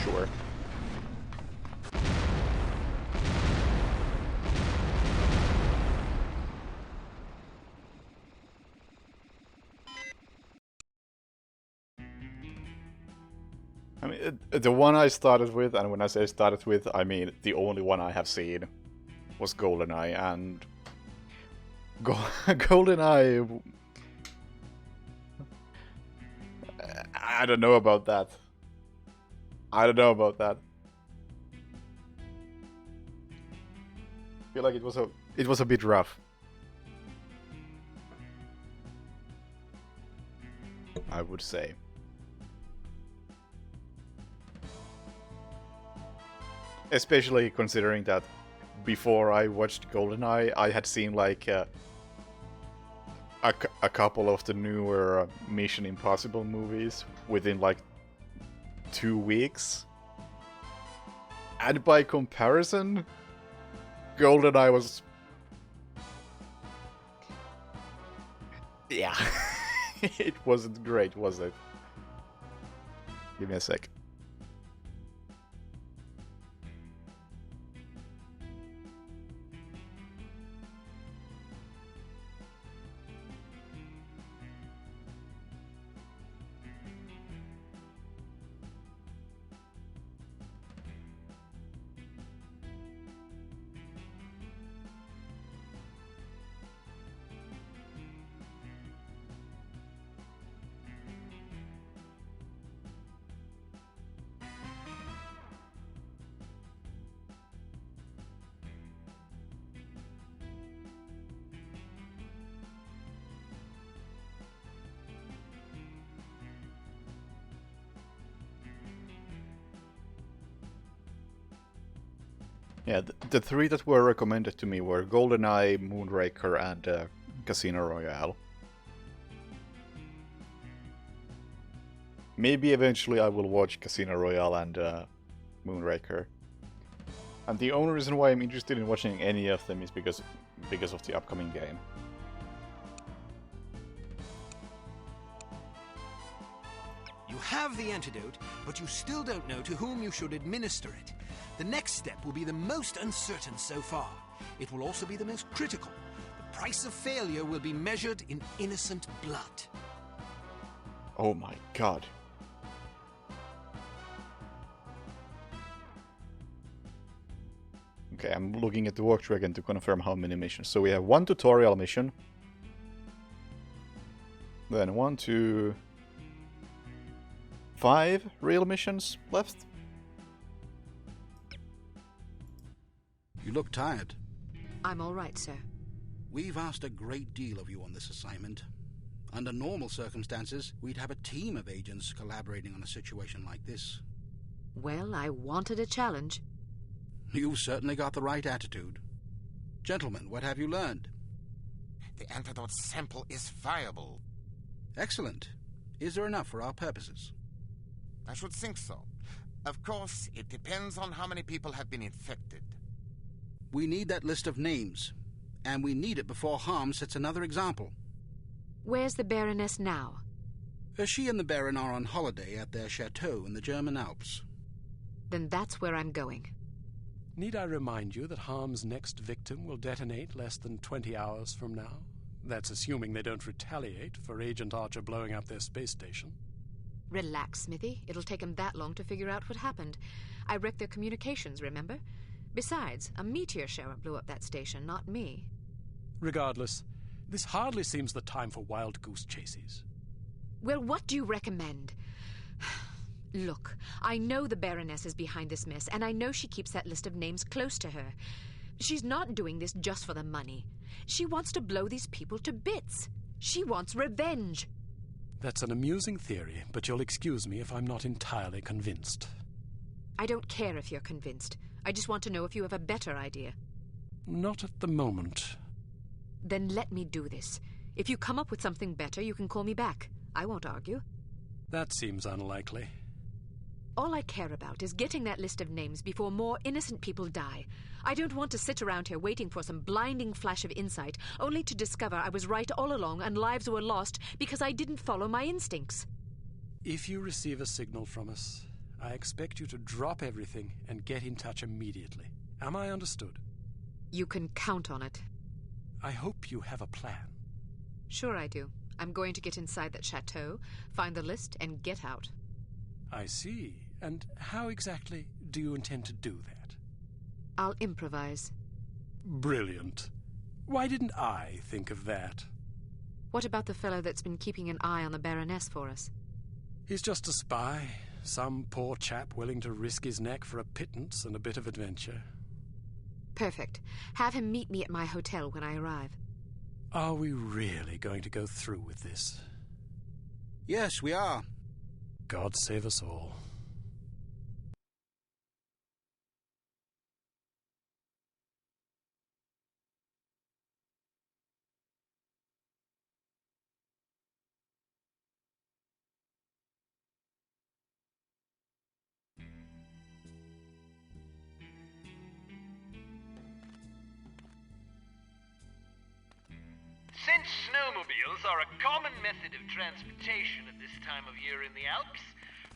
Sure. I mean, the one I started with, and when I say started with, I mean the only one I have seen, was GoldenEye, and GoldenEye... I don't know about that. I don't know about that. I feel like it was a bit rough. I would say. Especially considering that before I watched GoldenEye, I had seen like a couple of the newer Mission Impossible movies within like 2 weeks. And by comparison, GoldenEye was... Yeah. It wasn't great, was it? Give me a sec. Yeah, the three that were recommended to me were GoldenEye, Moonraker, and Casino Royale. Maybe eventually I will watch Casino Royale and Moonraker. And the only reason why I'm interested in watching any of them is because of the upcoming game. You have the antidote, but you still don't know to whom you should administer it. The next step will be the most uncertain so far. It will also be the most critical. The price of failure will be measured in innocent blood. Oh my god. Okay, I'm looking at the walkthrough again to confirm how many missions. So we have 1 tutorial mission. Then 1, 2... 5 real missions left. You look tired. I'm all right, sir. We've asked a great deal of you on this assignment. Under normal circumstances, we'd have a team of agents collaborating on a situation like this. Well, I wanted a challenge. You've certainly got the right attitude. Gentlemen, what have you learned? The antidote sample is viable. Excellent. Is there enough for our purposes? I should think so. Of course, it depends on how many people have been infected. We need that list of names, and we need it before Harm sets another example. Where's the Baroness now? She and the Baron are on holiday at their chateau in the German Alps. Then that's where I'm going. Need I remind you that Harm's next victim will detonate less than 20 hours from now? That's assuming they don't retaliate for Agent Archer blowing up their space station. Relax, Smithy. It'll take them that long to figure out what happened. I wrecked their communications, remember? Besides, a meteor shower blew up that station, not me. Regardless, this hardly seems the time for wild goose chases. Well, what do you recommend? Look, I know the Baroness is behind this mess, and I know she keeps that list of names close to her. She's not doing this just for the money. She wants to blow these people to bits. She wants revenge. That's an amusing theory, but you'll excuse me if I'm not entirely convinced. I don't care if you're convinced. I just want to know if you have a better idea. Not at the moment. Then let me do this. If you come up with something better, you can call me back. I won't argue. That seems unlikely. All I care about is getting that list of names before more innocent people die. I don't want to sit around here waiting for some blinding flash of insight, only to discover I was right all along and lives were lost because I didn't follow my instincts. If you receive a signal from us, I expect you to drop everything and get in touch immediately. Am I understood? You can count on it. I hope you have a plan. Sure I do. I'm going to get inside that chateau, find the list, and get out. I see. And how exactly do you intend to do that? I'll improvise. Brilliant. Why didn't I think of that? What about the fellow that's been keeping an eye on the Baroness for us? He's just a spy. Some poor chap willing to risk his neck for a pittance and a bit of adventure. Perfect. Have him meet me at my hotel when I arrive. Are we really going to go through with this? Yes, we are. God save us all. automobiles are a common method of transportation at this time of year in the Alps,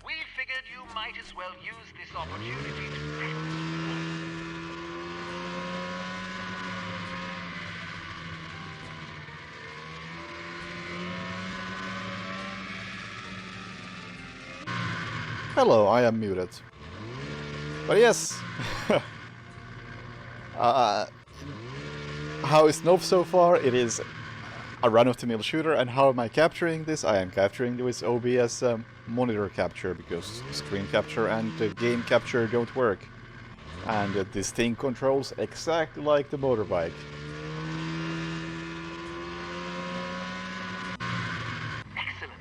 we figured you might as well use this opportunity to... Hello, I am muted. But yes, how is Nov so far? It is a run-of-the-mill shooter, and how am I capturing this? I am capturing with OBS monitor capture, because screen capture and game capture don't work. And this thing controls exactly like the motorbike. Excellent.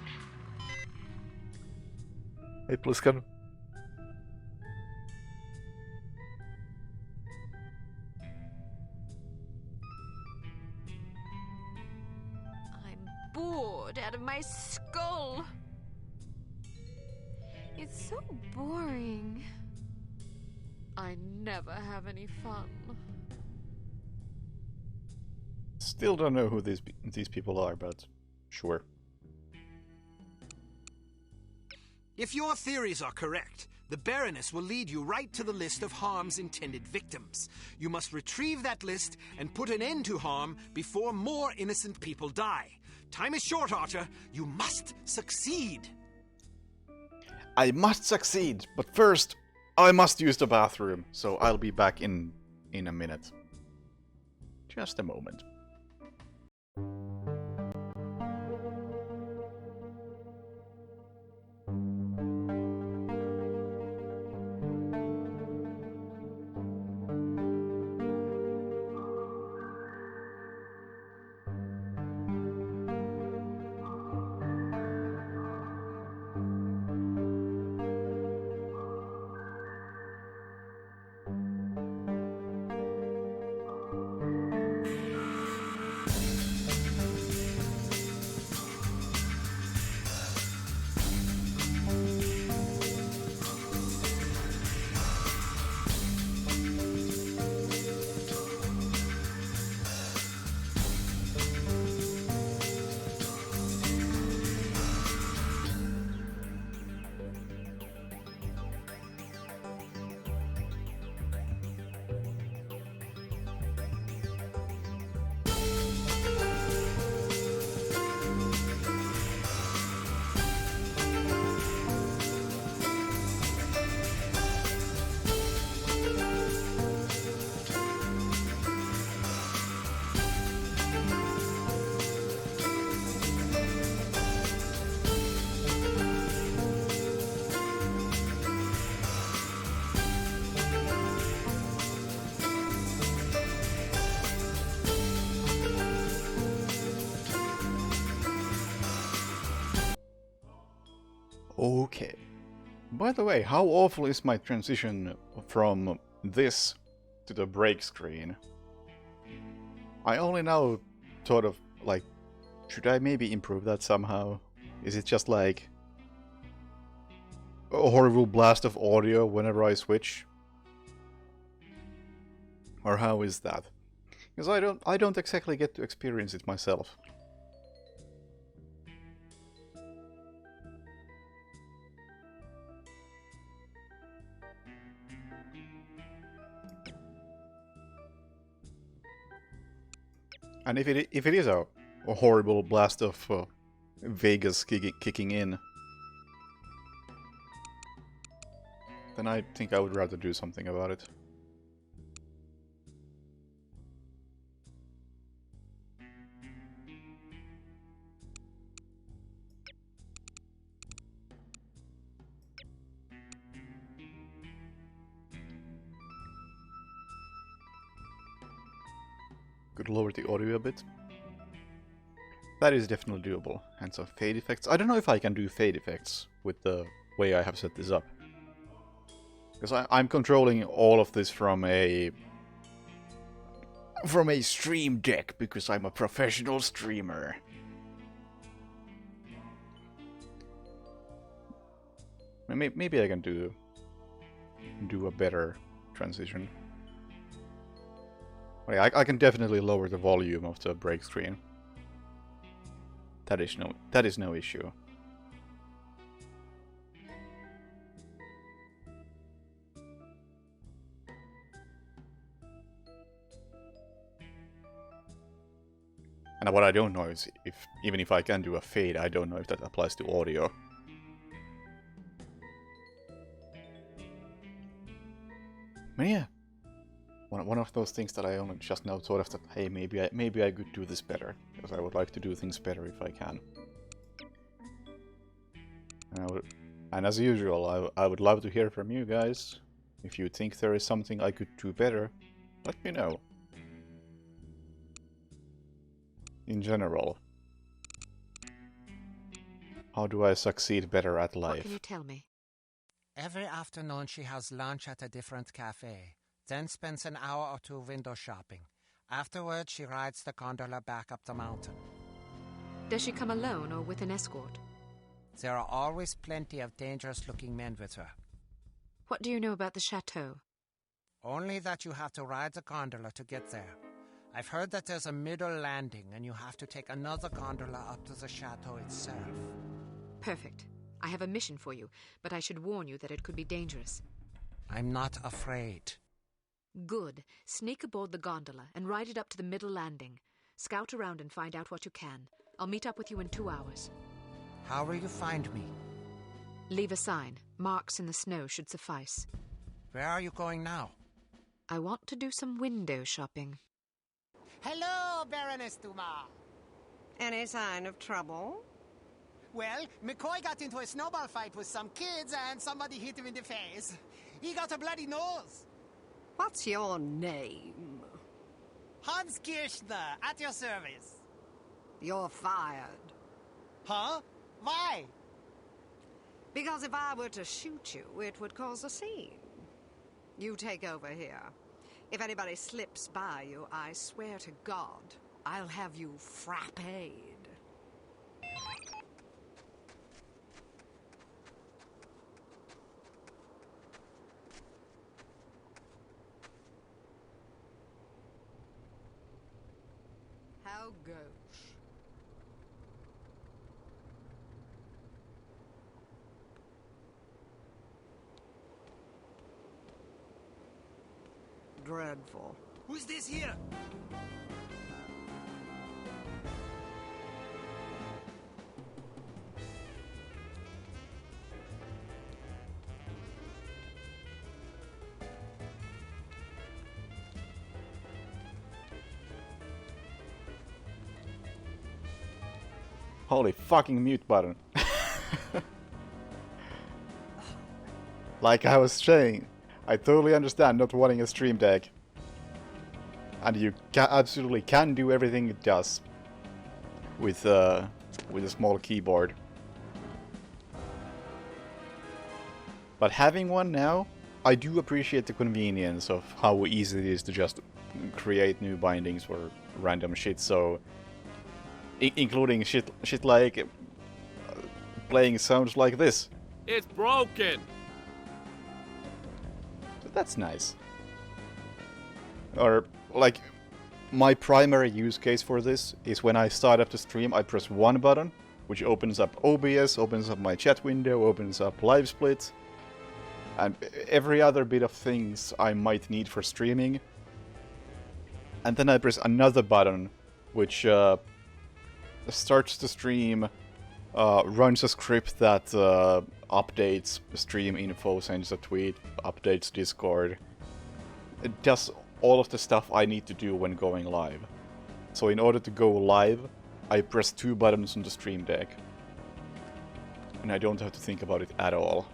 Hey, Pliskan. Bored out of my skull. It's so boring. I never have any fun. Still don't know who these people are, but sure. If your theories are correct, the Baroness will lead you right to the list of Harm's intended victims. You must retrieve that list and put an end to Harm before more innocent people die. Time is short, Archer. You must succeed. I must succeed, but first, I must use the bathroom, so I'll be back in a minute. Just a moment. Okay. By the way, how awful is my transition from this to the break screen? I only now thought of, like, should I maybe improve that somehow? Is it just like a horrible blast of audio whenever I switch? Or how is that? Because I don't exactly get to experience it myself. And if it is a horrible blast of Vegas kicking in, then I think I would rather do something about it. Could lower the audio a bit. That is definitely doable. And some fade effects. I don't know if I can do fade effects with the way I have set this up. Because I'm controlling all of this from a Stream Deck, because I'm a professional streamer. Maybe I can do a better transition. I can definitely lower the volume of the break screen. That is no issue. And what I don't know is even if I can do a fade, I don't know if that applies to audio. But yeah, one of those things that I only just now thought of, that hey, maybe I could do this better, because I would like to do things better if I can. And as usual, I would love to hear from you guys. If you think there is something I could do better, let me know. In general, how do I succeed better at life? What can you tell me? Every afternoon she has lunch at a different cafe, then spends an hour or two window shopping. Afterwards, she rides the gondola back up the mountain. Does she come alone or with an escort? There are always plenty of dangerous-looking men with her. What do you know about the chateau? Only that you have to ride the gondola to get there. I've heard that there's a middle landing, and you have to take another gondola up to the chateau itself. Perfect. I have a mission for you, but I should warn you that it could be dangerous. I'm not afraid. Good. Sneak aboard the gondola and ride it up to the middle landing. Scout around and find out what you can. I'll meet up with you in 2 hours. How will you find me? Leave a sign. Marks in the snow should suffice. Where are you going now? I want to do some window shopping. Hello, Baroness Dumas. Any sign of trouble? Well, McCoy got into a snowball fight with some kids and somebody hit him in the face. He got a bloody nose. What's your name? Hans Kirchner, at your service. You're fired. Huh? Why? Because if I were to shoot you, it would cause a scene. You take over here. If anybody slips by you, I swear to God, I'll have you frappéed. How goes? Dreadful. Who's this here? Holy fucking mute button. Like I was saying, I totally understand not wanting a Stream Deck. And you absolutely can do everything it does with a small keyboard. But having one now, I do appreciate the convenience of how easy it is to just create new bindings for random shit, so including shit like playing sounds like this. It's broken! So that's nice. Or, like, my primary use case for this is when I start up the stream, I press one button, which opens up OBS, opens up my chat window, opens up LiveSplit, and every other bit of things I might need for streaming. And then I press another button, which starts the stream, runs a script that updates stream info, sends a tweet, updates Discord. It does all of the stuff I need to do when going live. So in order to go live, I press two buttons on the Stream Deck. And I don't have to think about it at all.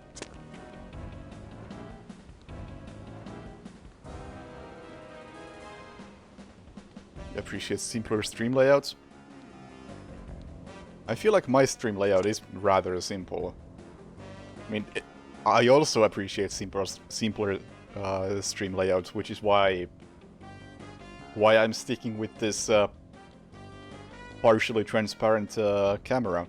Appreciate simpler stream layouts. I feel like my stream layout is rather simple. I mean, I also appreciate simpler stream layouts, which is why I'm sticking with this partially transparent camera.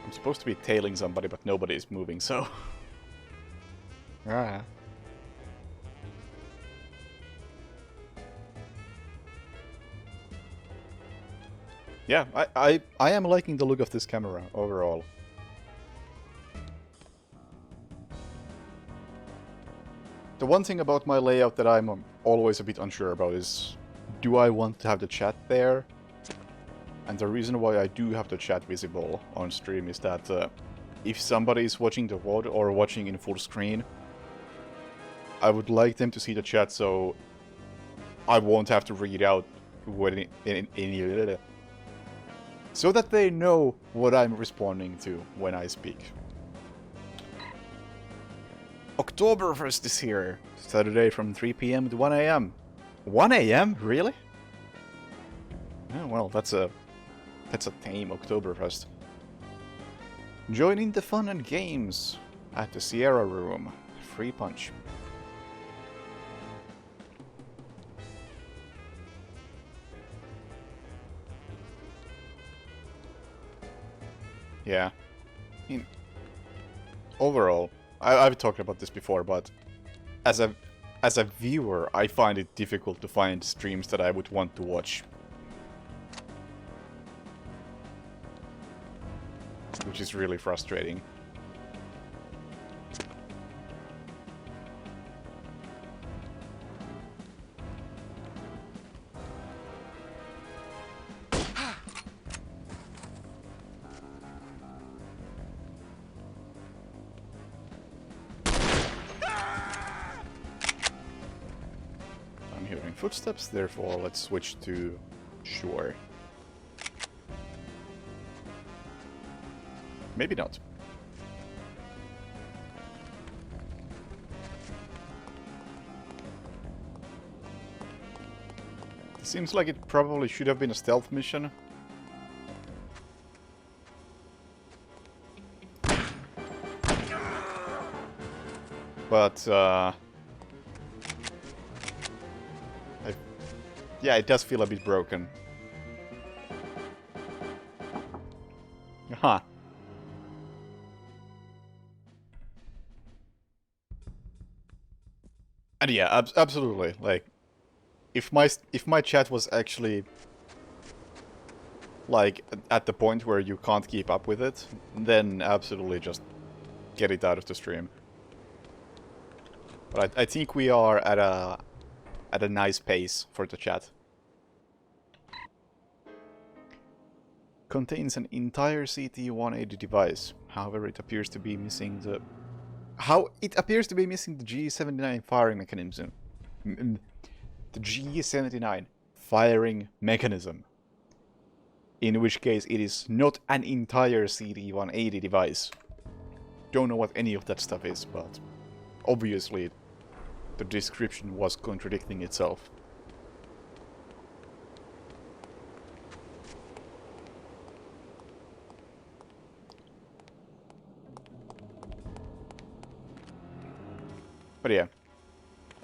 I'm supposed to be tailing somebody, but nobody is moving, so... Ah. Yeah, I am liking the look of this camera overall. The one thing about my layout that I'm always a bit unsure about is, do I want to have the chat there? And the reason why I do have the chat visible on stream is that if somebody is watching the VOD or watching in full screen, I would like them to see the chat so I won't have to read out what so that they know what I'm responding to when I speak. Oktoberfest is here. Saturday from 3 PM to 1 AM. 1 AM? Really? Oh, well, that's a tame Oktoberfest. Join in the fun and games at the Sierra Room. Free punch. Yeah. Overall, I've talked about this before, but as a viewer, I find it difficult to find streams that I would want to watch. Which is really frustrating. I'm hearing footsteps, therefore let's switch to shore. Maybe not. It seems like it probably should have been a stealth mission. But, yeah, it does feel a bit broken. Huh. And yeah, absolutely. Like, if my chat was actually like at the point where you can't keep up with it, then absolutely just get it out of the stream. But I think we are at a nice pace for the chat. Contains an entire CT-180 device. However, it appears to be missing the G79 firing mechanism. The G79 firing mechanism. In which case it is not an entire CT-180 device. Don't know what any of that stuff is, but obviously the description was contradicting itself. But yeah,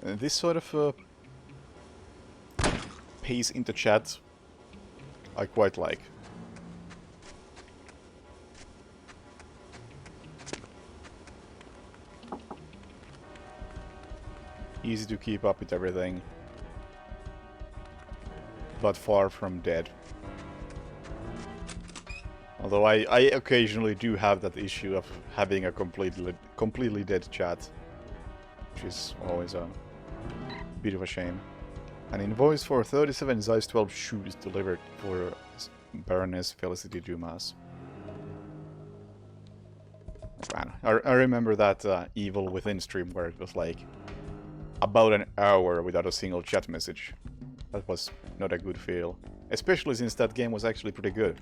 this sort of pace into chat I quite like. Easy to keep up with everything, but far from dead. Although I occasionally do have that issue of having a completely dead chat, which is always a bit of a shame. An invoice for 37 size 12 shoes delivered for Baroness Felicity Dumas. Man, I remember that Evil Within stream where it was like about an hour without a single chat message. That was not a good feel. Especially since that game was actually pretty good.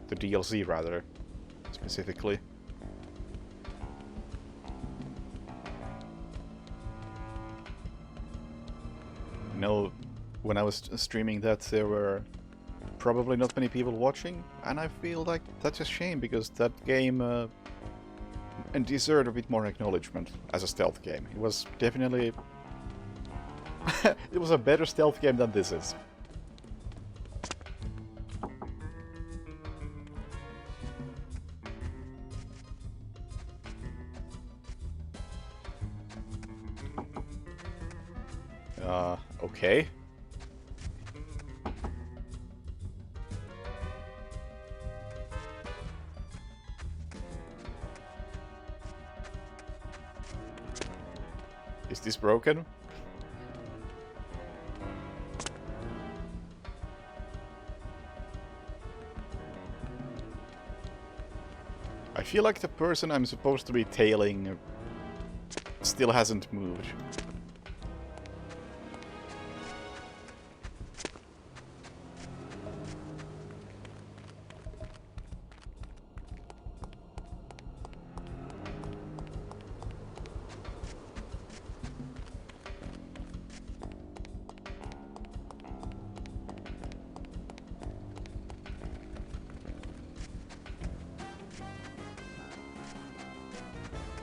The DLC rather, specifically. No, when I was streaming that, there were probably not many people watching, and I feel like that's a shame because that game and deserved a bit more acknowledgement as a stealth game. It was definitely it was a better stealth game than this is. Okay. Is this broken? I feel like the person I'm supposed to be tailing still hasn't moved.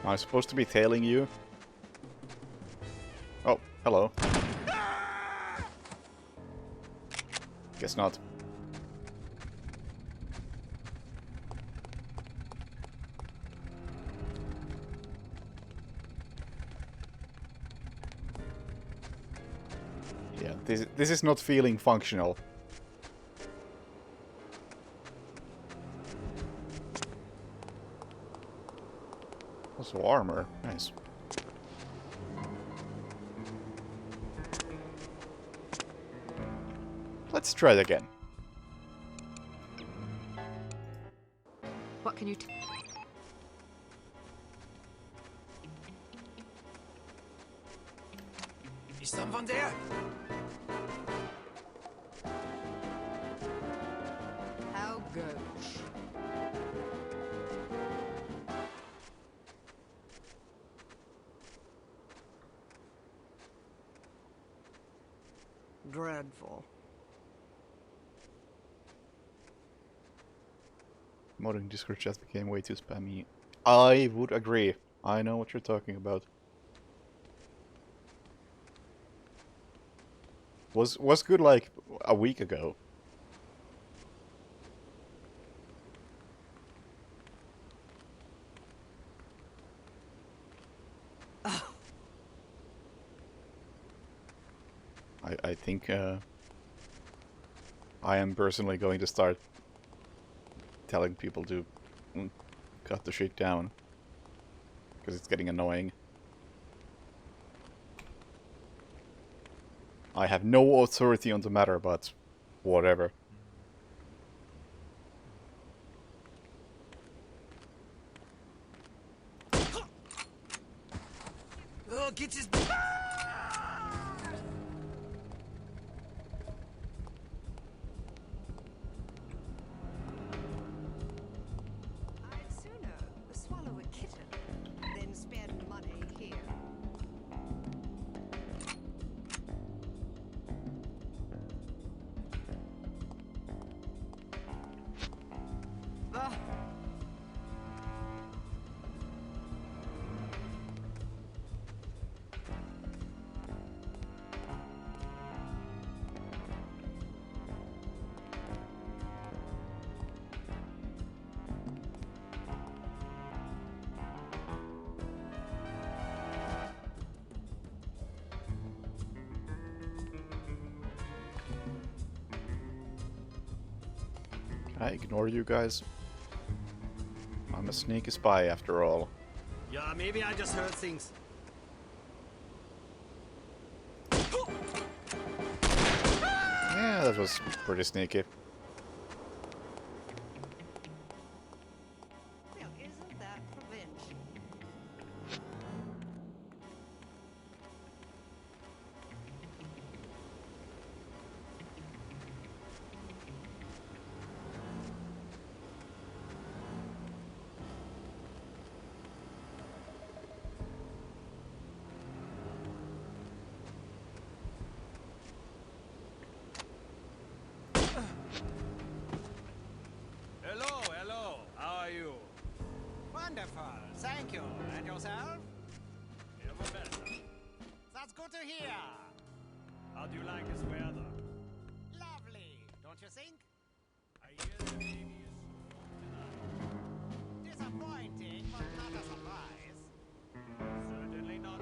Am I supposed to be tailing you? Oh, hello. Guess not. Yeah, this is not feeling functional. Also armor, nice. Let's try it again. What can you Is someone there? How goes? Dreadful. Modern Discord chat became way too spammy. I would agree. I know what you're talking about. Was good like a week ago. I think I am personally going to start telling people to cut the shit down because it's getting annoying. I have no authority on the matter, but whatever. Oh, get his... I'd sooner swallow a kitten than spend money here. Can I ignore you guys? I'm a sneaky spy after all. Yeah, maybe I just heard things. Yeah, that was pretty sneaky. Well, isn't that prevention? Hello, hello. How are you? Wonderful. Thank you. And yourself? Even better. That's good to hear. How do you like this weather? Lovely, don't you think? I hear the baby is tonight. Disappointing, but not a surprise. Certainly not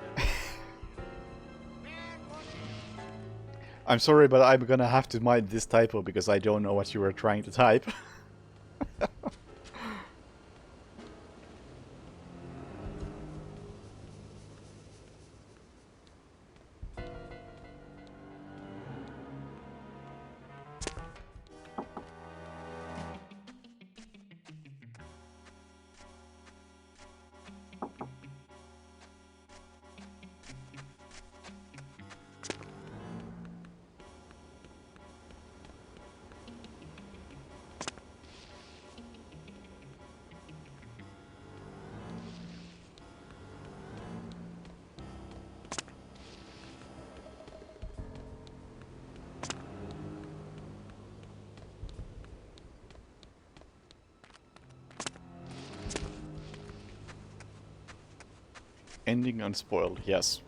I'm sorry, but I'm gonna have to mind this typo because I don't know what you were trying to type. Ending unspoiled, yes.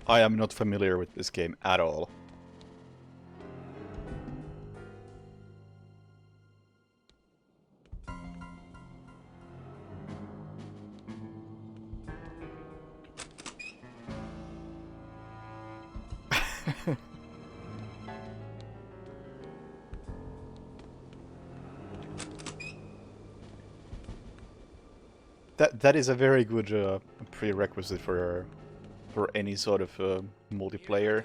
I am not familiar with this game at all. That is a very good prerequisite for any sort of multiplayer.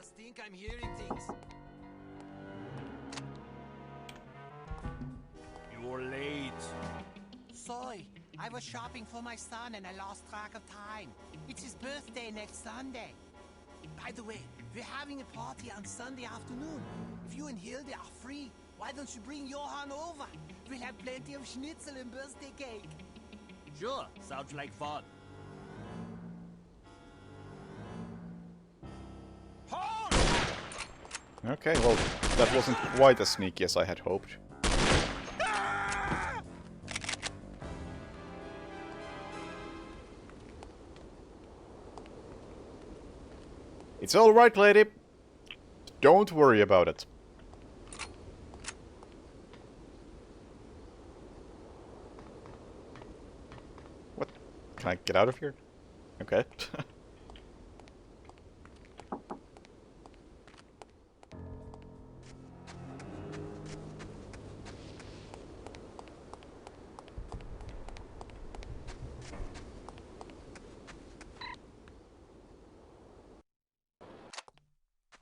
You're late. Sorry, I was shopping for my son and I lost track of time. It's his birthday next Sunday. By the way, we're having a party on Sunday afternoon. If you and Hilde are free, why don't you bring Johann over? We'll have plenty of schnitzel and birthday cake. Sure, sounds like fun. Okay, well, that wasn't quite as sneaky as I had hoped. It's alright, lady. Don't worry about it. What? Can I get out of here? Okay.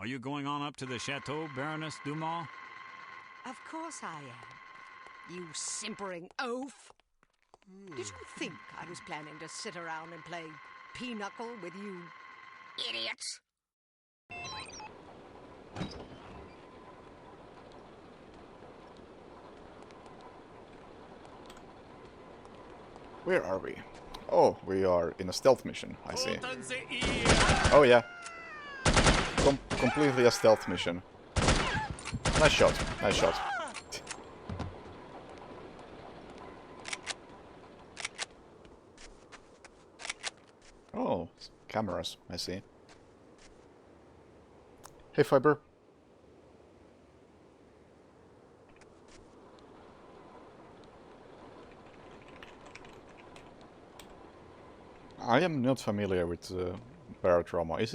Are you going on up to the chateau, Baroness Dumas? Of course I am. You simpering oaf. Did you think I was planning to sit around and play pinochle with you idiots? Where are we? Oh, we are in a stealth mission, I see. Oh yeah. Completely a stealth mission. Nice shot, nice shot. Oh, cameras, I see. Hey, Fiber. I am not familiar with Barotrauma. Is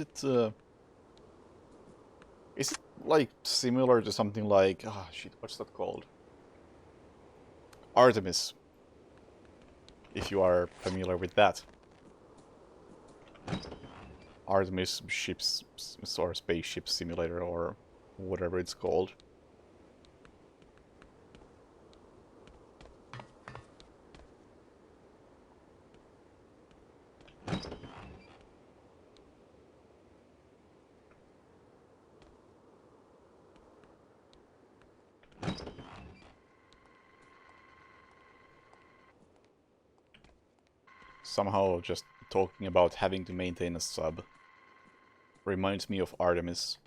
it like similar to something like shit, what's that called? Artemis. If you are familiar with that. Artemis ships or spaceship simulator or whatever it's called. Somehow just talking about having to maintain a sub reminds me of Artemis.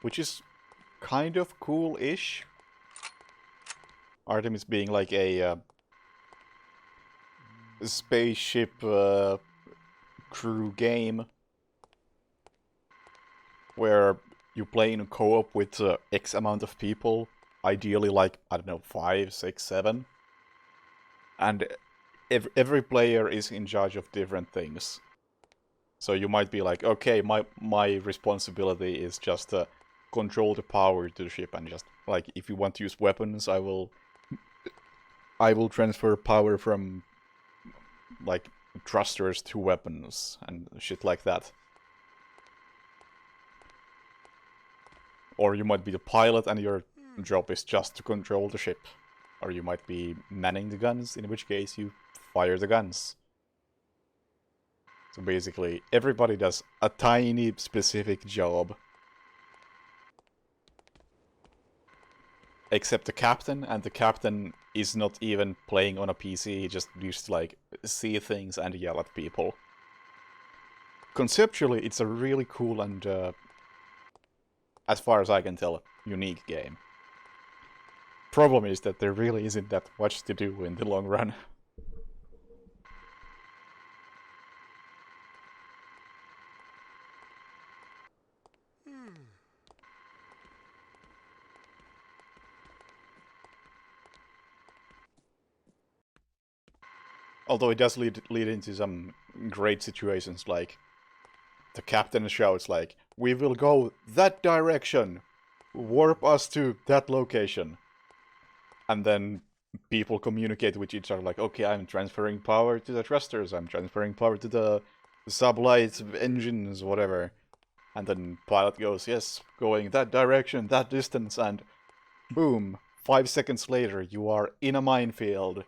Which is kind of cool-ish. Artemis being like a spaceship crew game where you play in co-op with X amount of people, ideally like, I don't know, 5, 6, 7. And every player is in charge of different things. So you might be like, okay, my responsibility is just to control the power to the ship, and just like, if you want to use weapons, I will transfer power from like thrusters to weapons and shit like that. Or you might be the pilot and your job is just to control the ship. Or you might be manning the guns, in which case you fire the guns. So basically, everybody does a tiny specific job. Except the captain, and the captain is not even playing on a PC, he just used to like see things and yell at people. Conceptually, it's a really cool and, as far as I can tell, unique game. Problem is that there really isn't that much to do in the long run. Although it does lead into some great situations, like the captain shouts like, "We will go that direction! Warp us to that location!" And then people communicate with each other like, okay, I'm transferring power to the thrusters, I'm transferring power to the sublight engines, whatever. And then pilot goes, yes, going that direction, that distance, and boom, 5 seconds later you are in a minefield.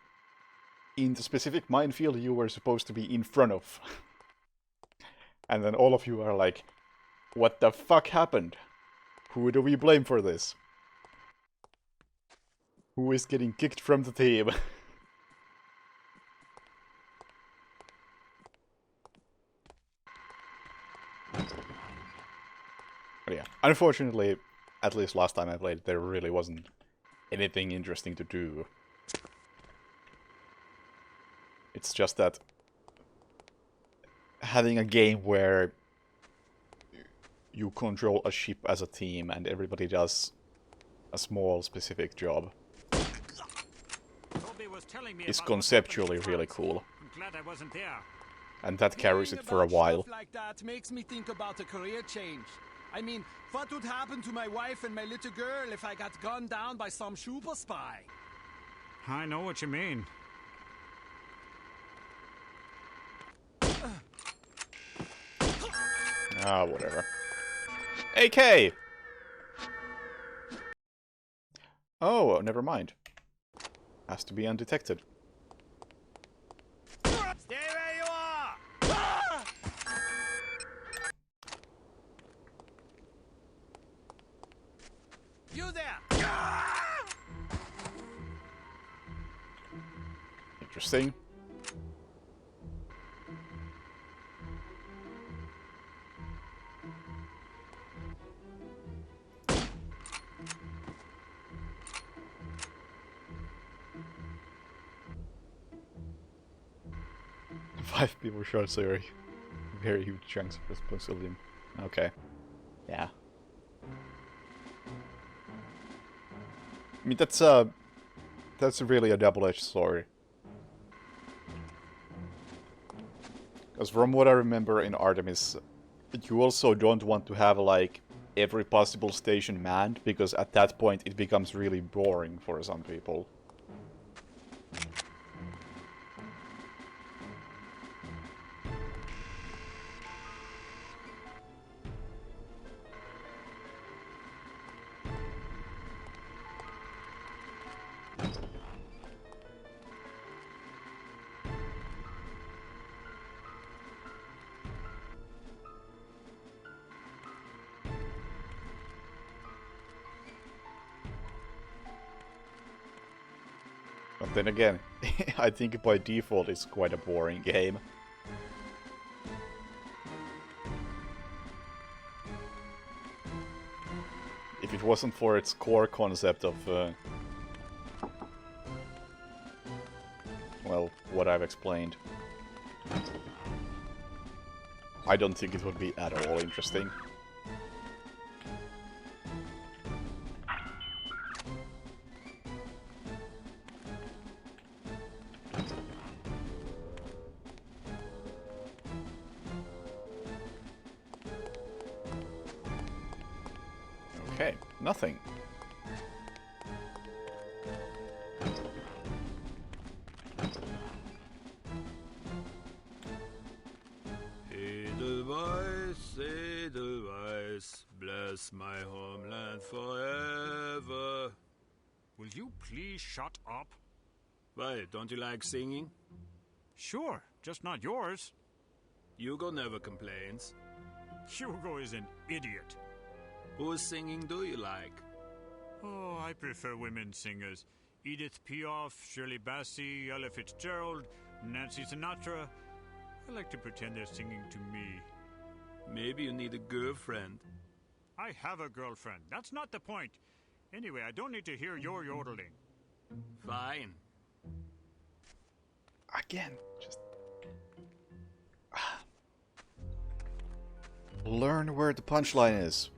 In the specific minefield you were supposed to be in front of. And then all of you are like, what the fuck happened? Who do we blame for this? Who is getting kicked from the team? But yeah, unfortunately, at least last time I played, there really wasn't anything interesting to do. It's just that having a game where you control a ship as a team and everybody does a small specific job is conceptually really cool. I'm glad I wasn't there. And that carries it for a while. Stuff like that makes me think about a career change. I mean, what would happen to my wife and my little girl if I got gunned down by some super spy? I know what you mean. Ah, whatever. AK! Oh, never mind. Has to be undetected. Stay where you are! You there! Interesting. Five people shot, so very huge chunks of responsibility. Okay. Yeah. I mean, that's really a double-edged sword. Because from what I remember in Artemis, you also don't want to have, like, every possible station manned, because at that point it becomes really boring for some people. But then again, I think by default it's quite a boring game. If it wasn't for its core concept of, well, what I've explained, I don't think it would be at all interesting. Okay, nothing. Edelweiss, bless my homeland forever. Will you please shut up? Why, don't you like singing? Sure, just not yours. Hugo never complains. Hugo is an idiot. Whose singing do you like? Oh, I prefer women singers. Edith Piaf, Shirley Bassey, Ella Fitzgerald, Nancy Sinatra. I like to pretend they're singing to me. Maybe you need a girlfriend. I have a girlfriend. That's not the point. Anyway, I don't need to hear your yodeling. Fine. Again, just... learn where the punchline is.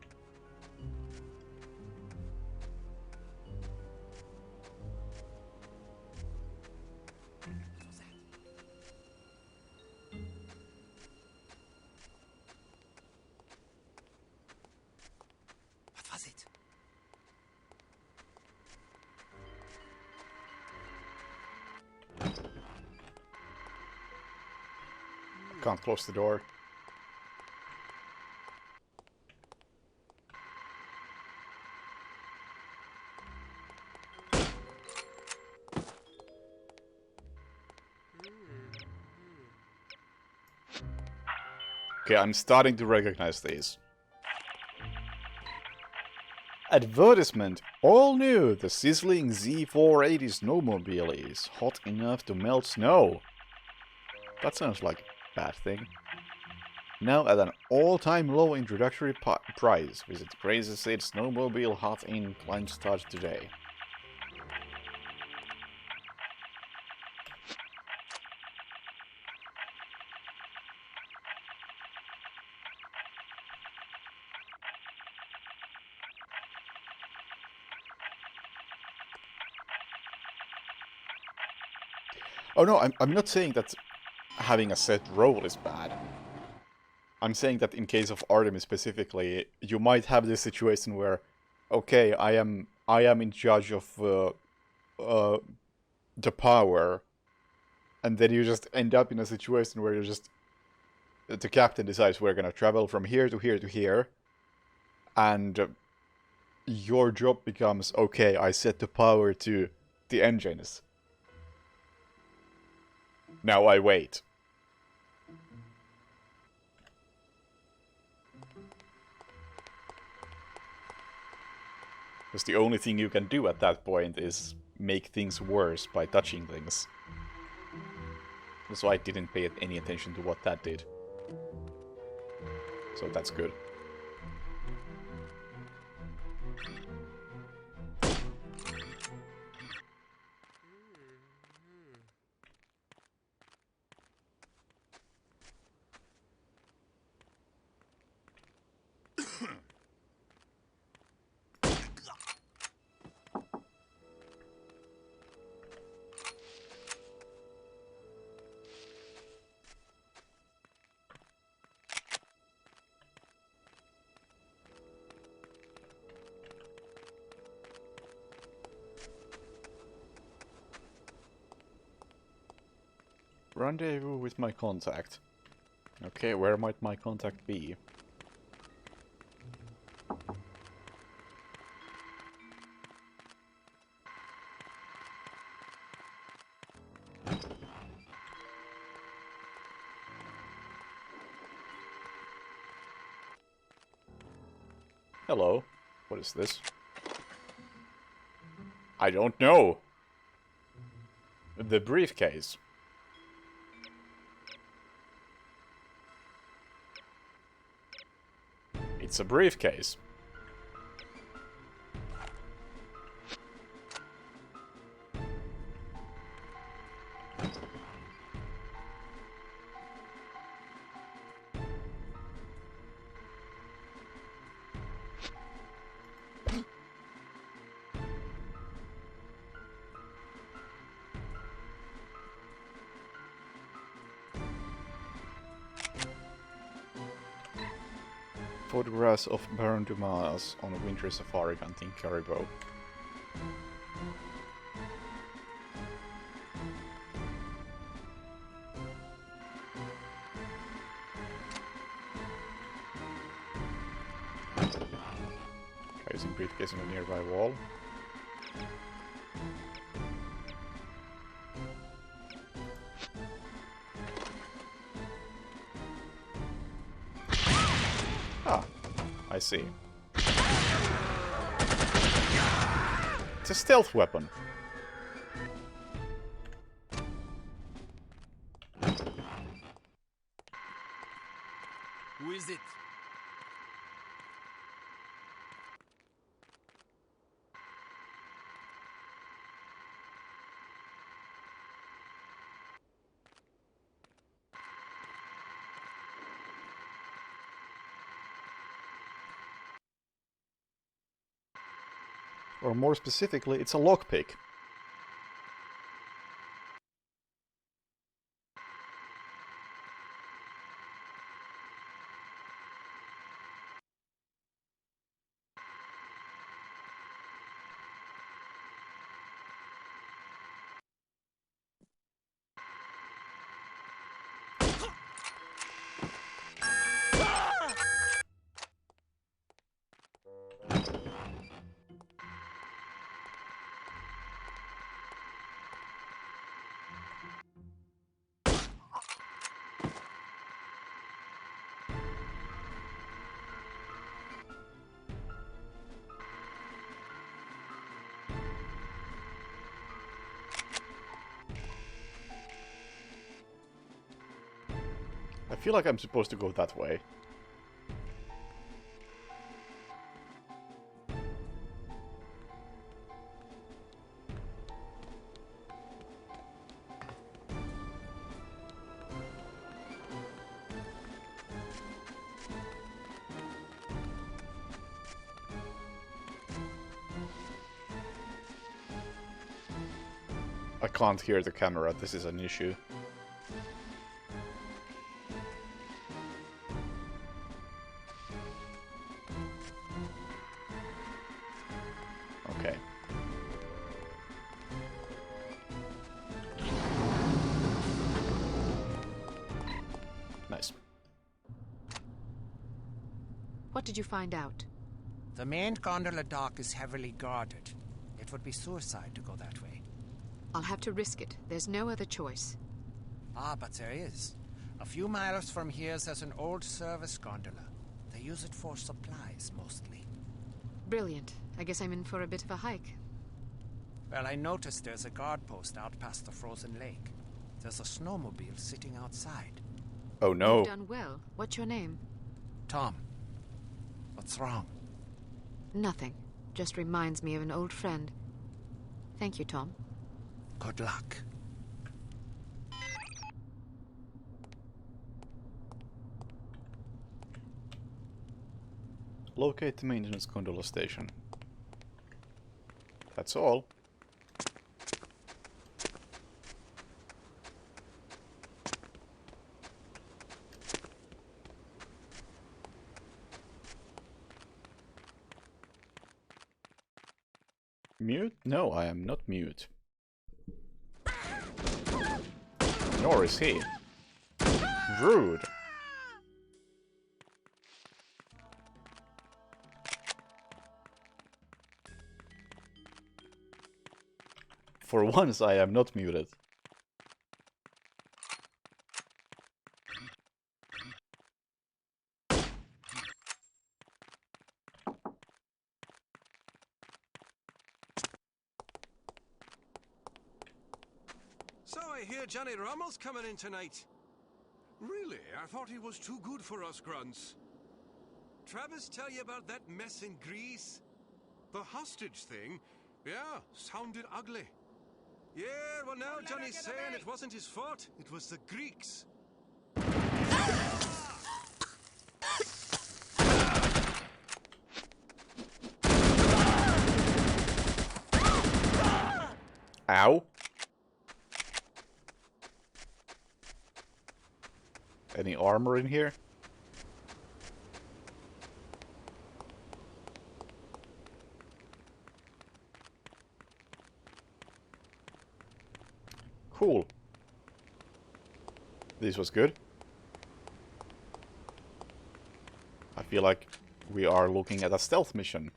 can't close the door. Okay, I'm starting to recognize these. Advertisement. All new. The sizzling Z480 snowmobile is hot enough to melt snow. That sounds like a bad thing. Now at an all-time low introductory price. Visit Crazy Sid Snowmobile Hot in Kleinstadt today. Oh no, I'm not saying that having a set role is bad. I'm saying that in case of Artemis specifically, you might have this situation where, okay, I am in charge of the power, and then you just end up in a situation where the captain decides we're gonna travel from here to here to here, and your job becomes, okay, I set the power to the engines. Now I wait. Because the only thing you can do at that point is make things worse by touching things. So I didn't pay any attention to what that did. So that's good. Rendezvous with my contact. Okay, where might my contact be? Hello. What is this? I don't know. The briefcase. It's a briefcase. Photographs of Baron Dumas on a winter safari hunting caribou. Guy using briefcase on a nearby wall. I see. It's a stealth weapon. Who is it? Or more specifically, it's a lockpick. I feel like I'm supposed to go that way. I can't hear the camera, this is an issue. Okay. Nice. What did you find out? The main gondola dock is heavily guarded. It would be suicide to go that way. I'll have to risk it. There's no other choice. Ah, but there is. A few miles from here, there's an old service gondola. They use it for supplies, mostly. Brilliant. I guess I'm in for a bit of a hike. Well, I noticed there's a guard post out past the frozen lake. There's a snowmobile sitting outside. Oh no. You've done well. What's your name? Tom. What's wrong? Nothing. Just reminds me of an old friend. Thank you, Tom. Good luck. Locate the maintenance gondola station. That's all. Mute? No, I am not mute. Nor is he. Rude. For once, I am not muted. So I hear Johnny Rommel's coming in tonight. Really? I thought he was too good for us grunts. Travis tell you about that mess in Greece? The hostage thing? Yeah, sounded ugly. Yeah, well now Johnny's saying it wasn't his fault. It was the Greeks. Ow. Any armor in here? Cool. This was good. I feel like we are looking at a stealth mission.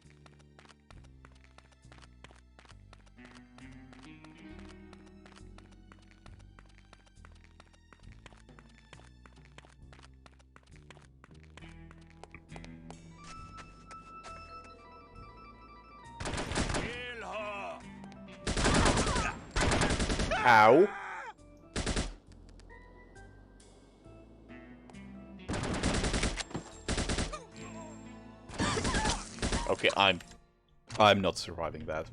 Ow. Okay, I'm not surviving that.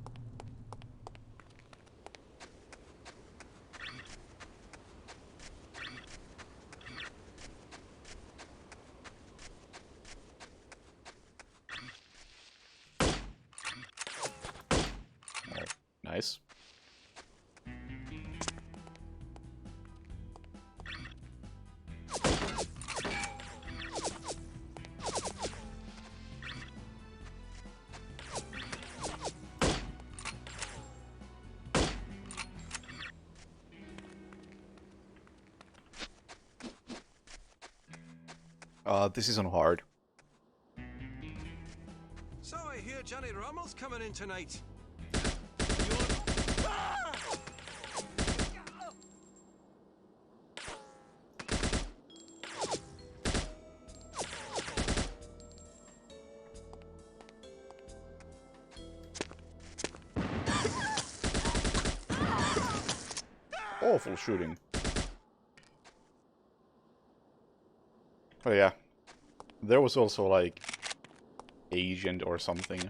Oh, nice. This is on hard. So I hear Johnny Rommel's coming in tonight. Awful shooting. But yeah, there was also like Agent or something.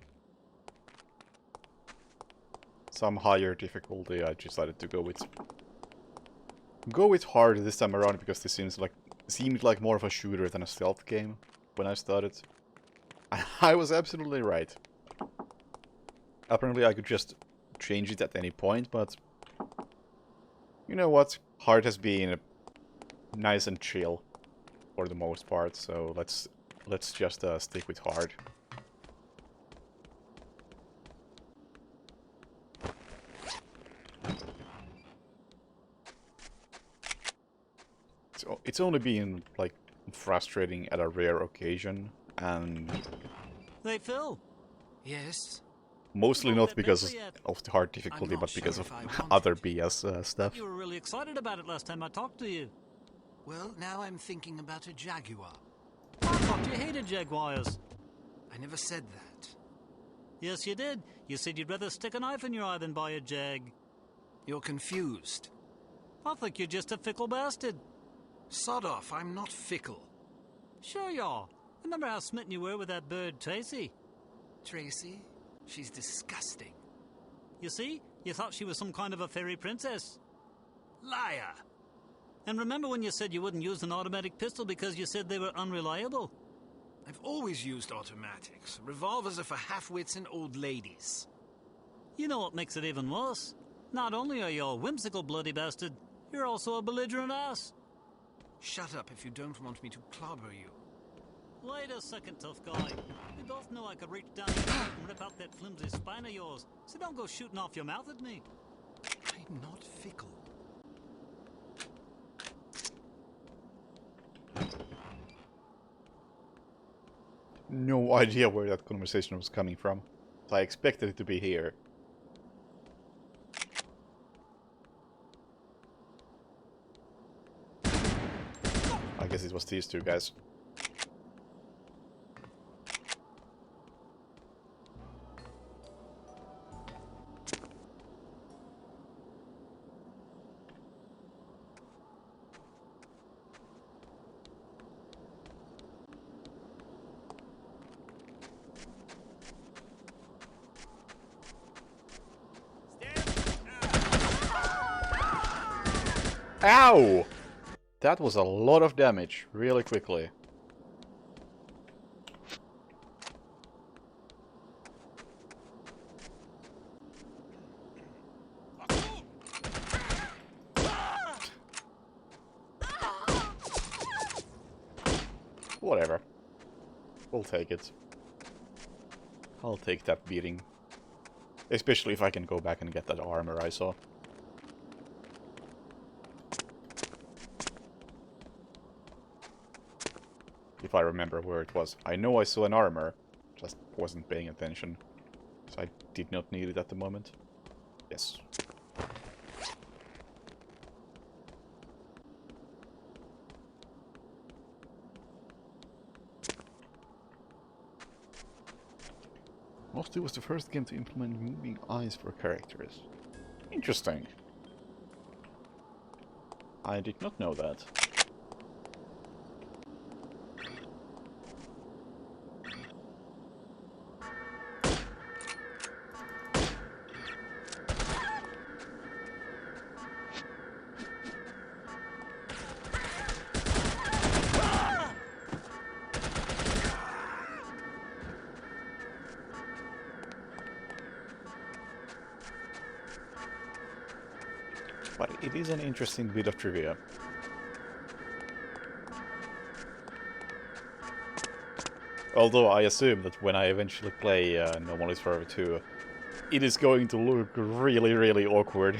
Some higher difficulty. I decided to go with hard this time around because this seemed like more of a shooter than a stealth game when I started. I was absolutely right. Apparently I could just change it at any point, but you know what? Hard has been nice and chill for the most part, so let's just stick with hard. It's only been like frustrating at a rare occasion, and Hey Phil. Yes. Mostly not because of the hard difficulty, but because of other BS stuff. You were really excited about it last time I talked to you. Well, now I'm thinking about a Jaguar. I thought you hated Jaguars. I never said that. Yes, you did. You said you'd rather stick a knife in your eye than buy a Jag. You're confused. I think you're just a fickle bastard. Sod off, I'm not fickle. Sure you are. Remember how smitten you were with that bird, Tracy? Tracy? She's disgusting. You see? You thought she was some kind of a fairy princess. Liar! And remember when you said you wouldn't use an automatic pistol because you said they were unreliable? I've always used automatics. Revolvers are for half-wits and old ladies. You know what makes it even worse? Not only are you a whimsical bloody bastard, you're also a belligerent ass. Shut up if you don't want me to clobber you. Wait a second, tough guy. We both know I could reach down your throat and rip out that flimsy spine of yours, so don't go shooting off your mouth at me. I'm not fickle. No idea where that conversation was coming from. I expected it to be here. I guess it was these two guys. Ow! That was a lot of damage, really quickly. Whatever. We'll take it. I'll take that beating. Especially if I can go back and get that armor I saw. If I remember where it was. I know I saw an armor, just wasn't paying attention. So I did not need it at the moment. Yes. Mostly was the first game to implement moving eyes for characters. Interesting. I did not know that. But it is an interesting bit of trivia. Although I assume that when I eventually play No More Lives Forever 2, it is going to look really, really awkward.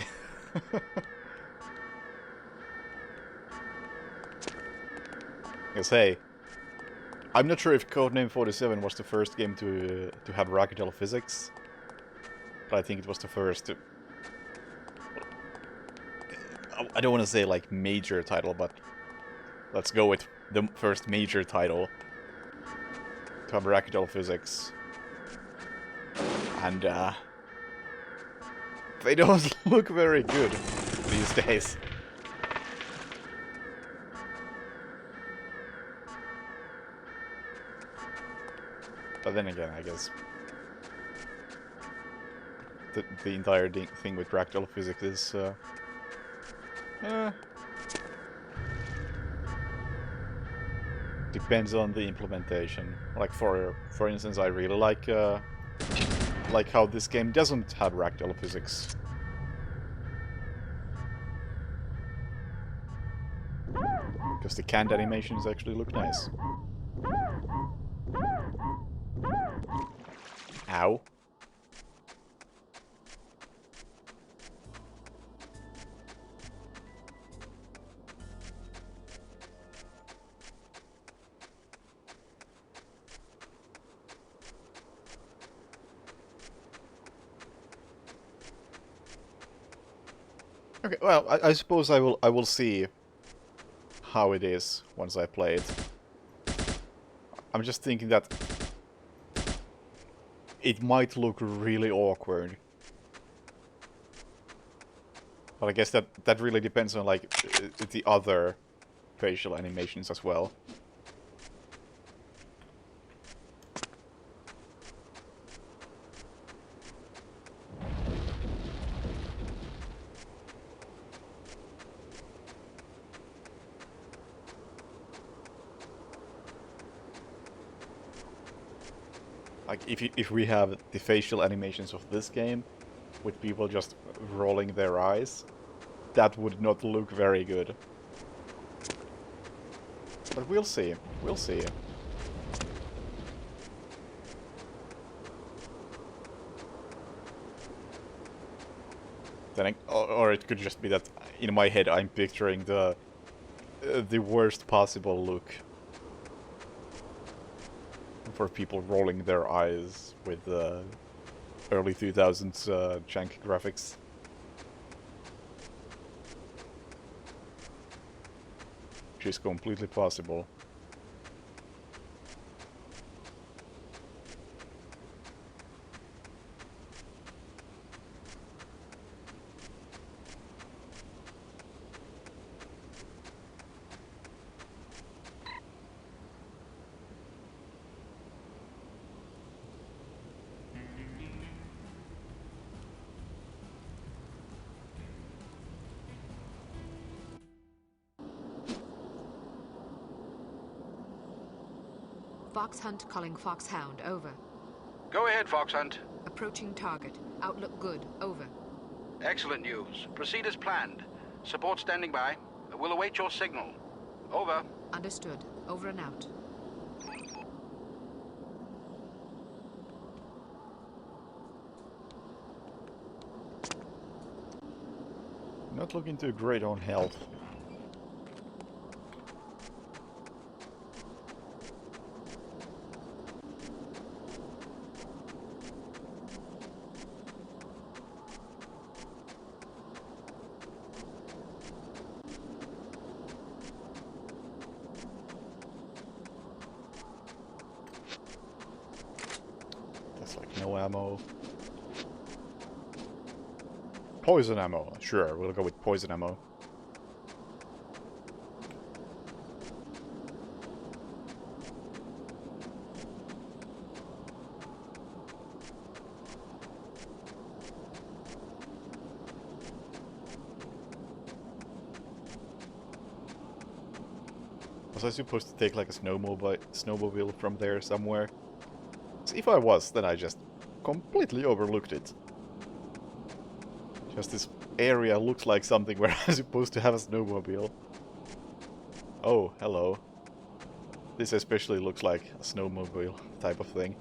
Because hey, I'm not sure if Codename 47 was the first game to have Ragdoll physics, but I think it was the first. I don't want to say like major title, but let's go with the first major title to have Ragdoll physics. And they don't look very good these days. But then again, I guess the entire thing with fractal physics is depends on the implementation. Like for instance, I really like how this game doesn't have fractal physics. Because the canned animations actually look nice. Ow. Okay, well, I suppose I will see how it is once I play it. I'm just thinking that it might look really awkward. But I guess that really depends on like the other facial animations as well. Like, if we have the facial animations of this game, with people just rolling their eyes, that would not look very good. But we'll see. We'll see. Then or it could just be that in my head I'm picturing the worst possible look for people rolling their eyes with early 2000s jank graphics. Which is completely possible. Fox Hunt calling Foxhound, over. Go ahead, Fox Hunt. Approaching target. Outlook good, over. Excellent news. Proceed as planned. Support standing by. We'll await your signal. Over. Understood. Over and out. Not looking too great on health. No ammo. Poison ammo. Sure, we'll go with poison ammo. Was I supposed to take like a snowmobile from there somewhere? If I was, then I just completely overlooked it. Just this area looks like something where I'm supposed to have a snowmobile. Oh, hello. This especially looks like a snowmobile type of thing.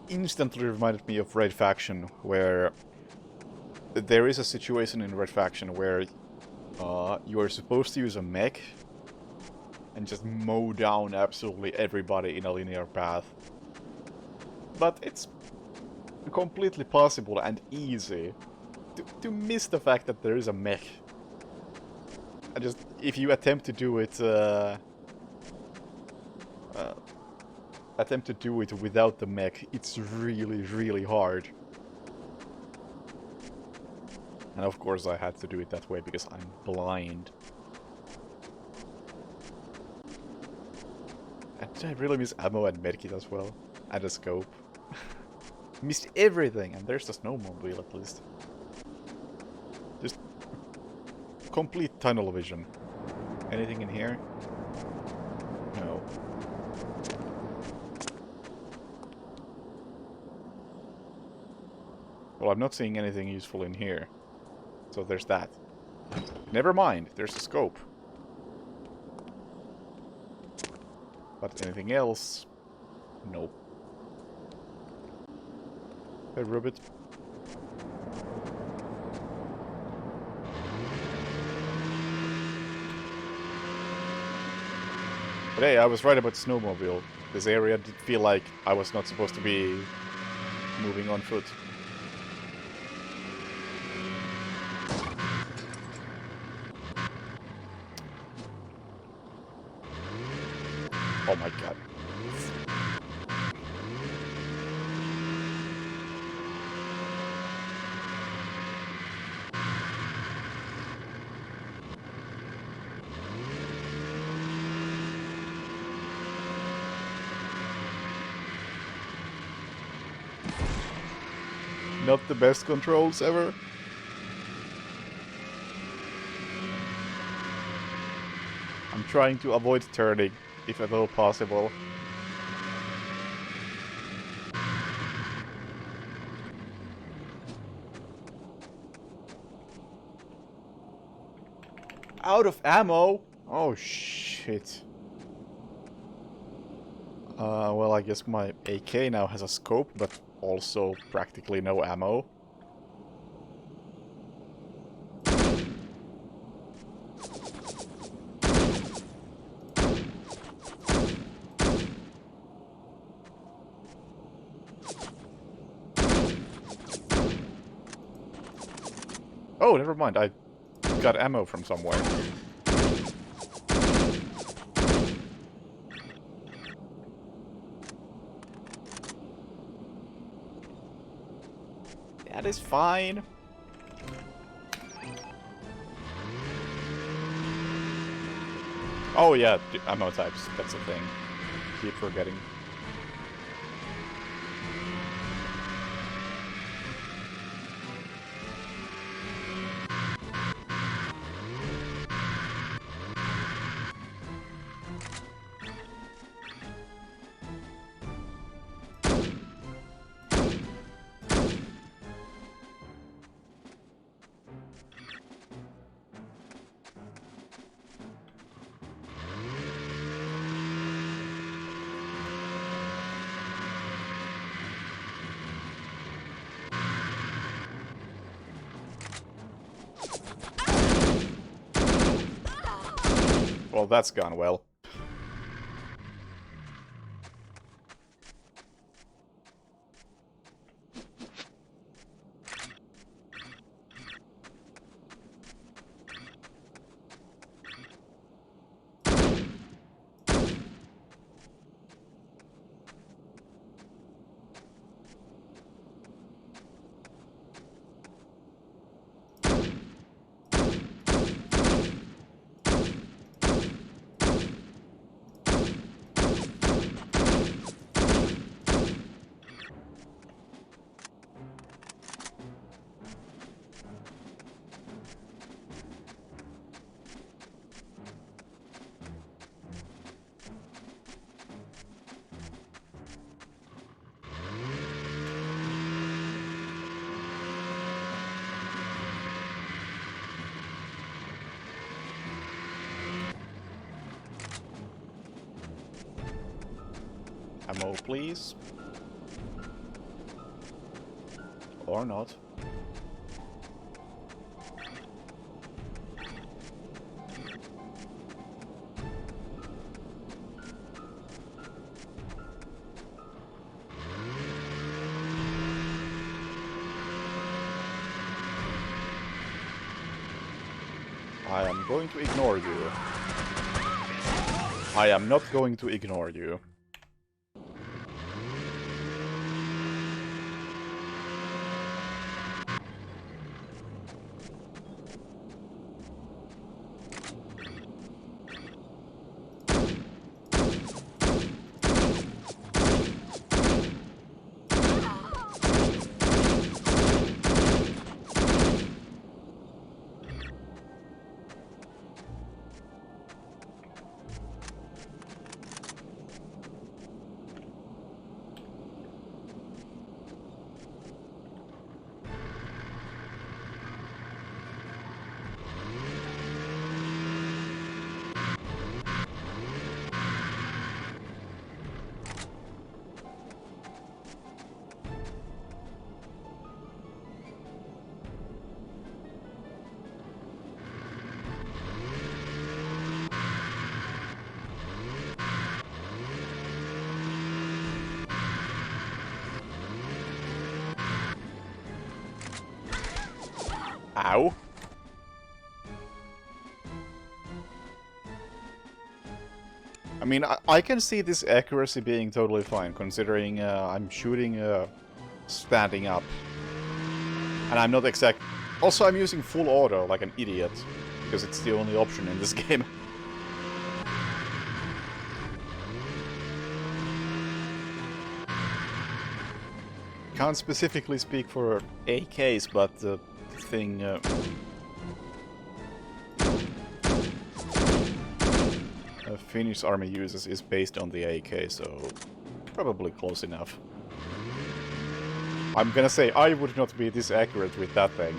Instantly reminded me of Red Faction, where there is a situation in Red Faction where you are supposed to use a mech and just mow down absolutely everybody in a linear path. But it's completely possible and easy to miss the fact that there is a mech. And just, if you attempt to do it, without the mech, it's really, really hard. And of course I had to do it that way because I'm blind. I really miss ammo and medkit as well. And a scope. Missed everything, and there's the snowmobile at least. Just complete tunnel vision. Anything in here? No. Well, I'm not seeing anything useful in here. So there's that. Never mind, there's a scope. But anything else? Nope. Hey, Ribbit. But hey, I was right about snowmobile. This area did feel like I was not supposed to be moving on foot. Oh my god. Not the best controls ever. I'm trying to avoid turning, if at all possible. Out of ammo? Oh shit. Well, I guess my AK now has a scope, but also practically no ammo. Oh, never mind. I got ammo from somewhere. That is fine. Oh yeah, ammo types. That's a thing. Keep forgetting. Well, that's gone well. Ammo, please. Or not. I am going to ignore you. I am not going to ignore you. Ow. I mean, I can see this accuracy being totally fine, considering I'm shooting standing up. And I'm not exact... Also, I'm using full auto like an idiot, because it's the only option in this game. Can't specifically speak for AKs, but the thing... Finnish army uses is based on the AK, so probably close enough. I'm gonna say I would not be this accurate with that thing.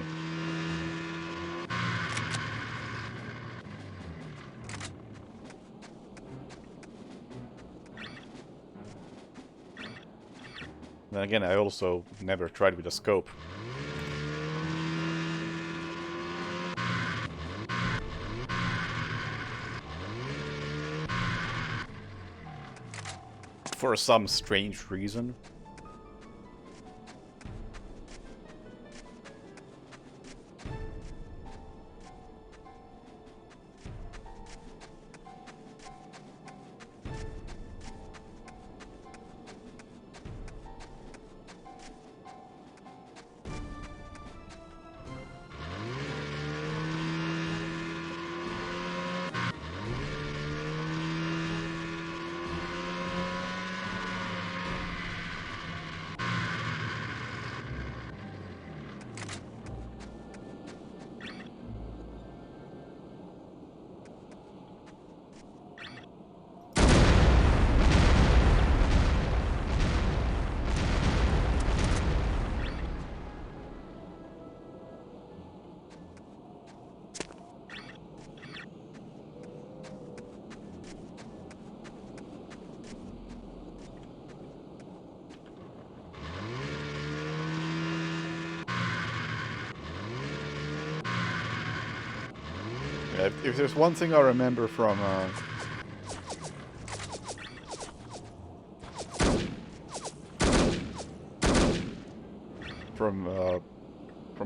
Then again, I also never tried with a scope. For some strange reason. If there's one thing I remember from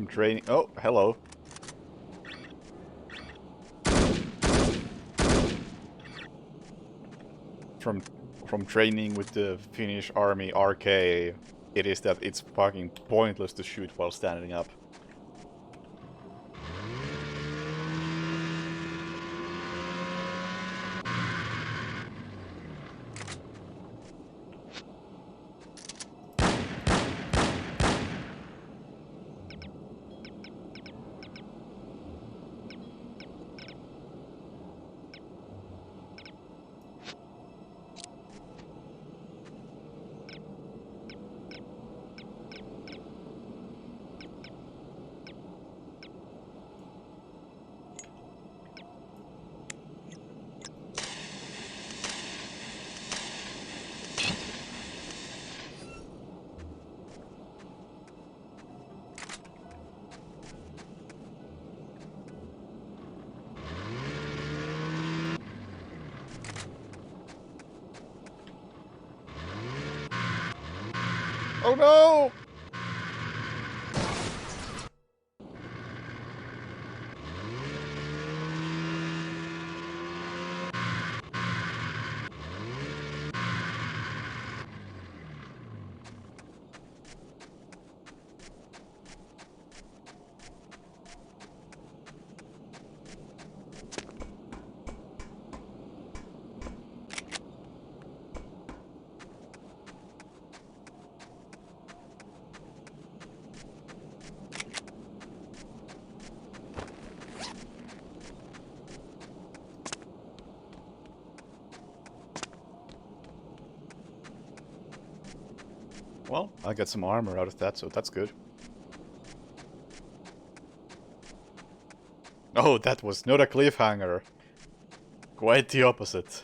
training. Oh, hello. From training with the Finnish army RK, it is that it's fucking pointless to shoot while standing up. Oh no! Well, I got some armor out of that, so that's good. Oh, that was not a cliffhanger. Quite the opposite.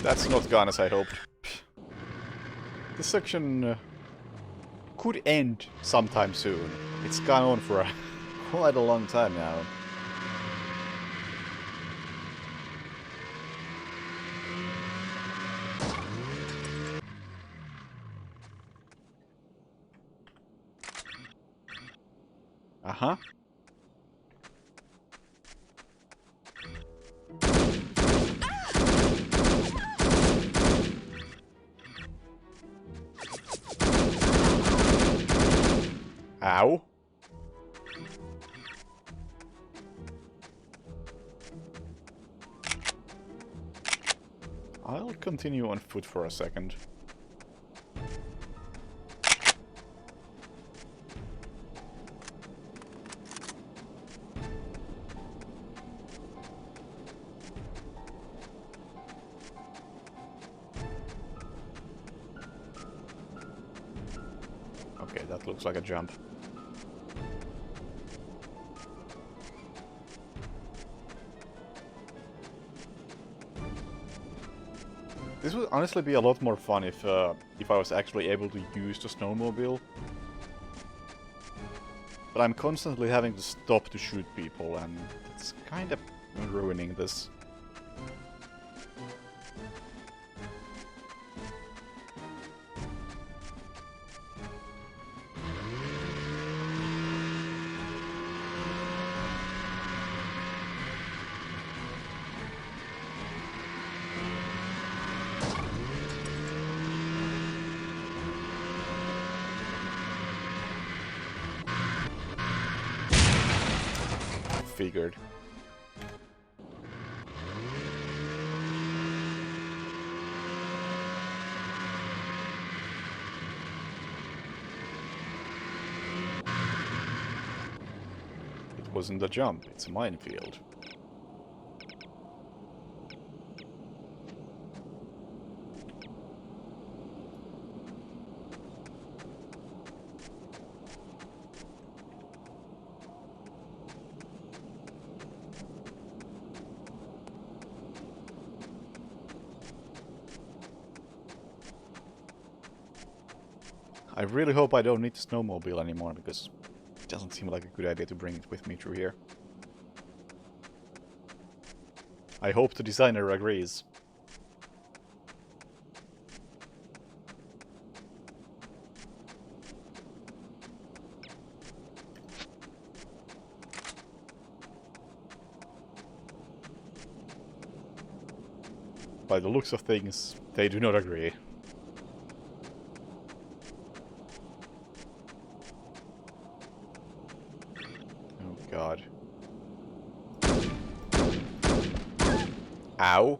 That's not gone as I hoped. This section could end sometime soon. It's gone on for quite a long time now. Uh-huh. Ow. I'll continue on foot for a second. Okay, that looks like a jump. This would honestly be a lot more fun if I was actually able to use the snowmobile. But I'm constantly having to stop to shoot people, and it's kind of ruining this. Figured. It wasn't a jump, it's a minefield. I really hope I don't need the snowmobile anymore, because it doesn't seem like a good idea to bring it with me through here. I hope the designer agrees. By the looks of things, they do not agree. God. Ow.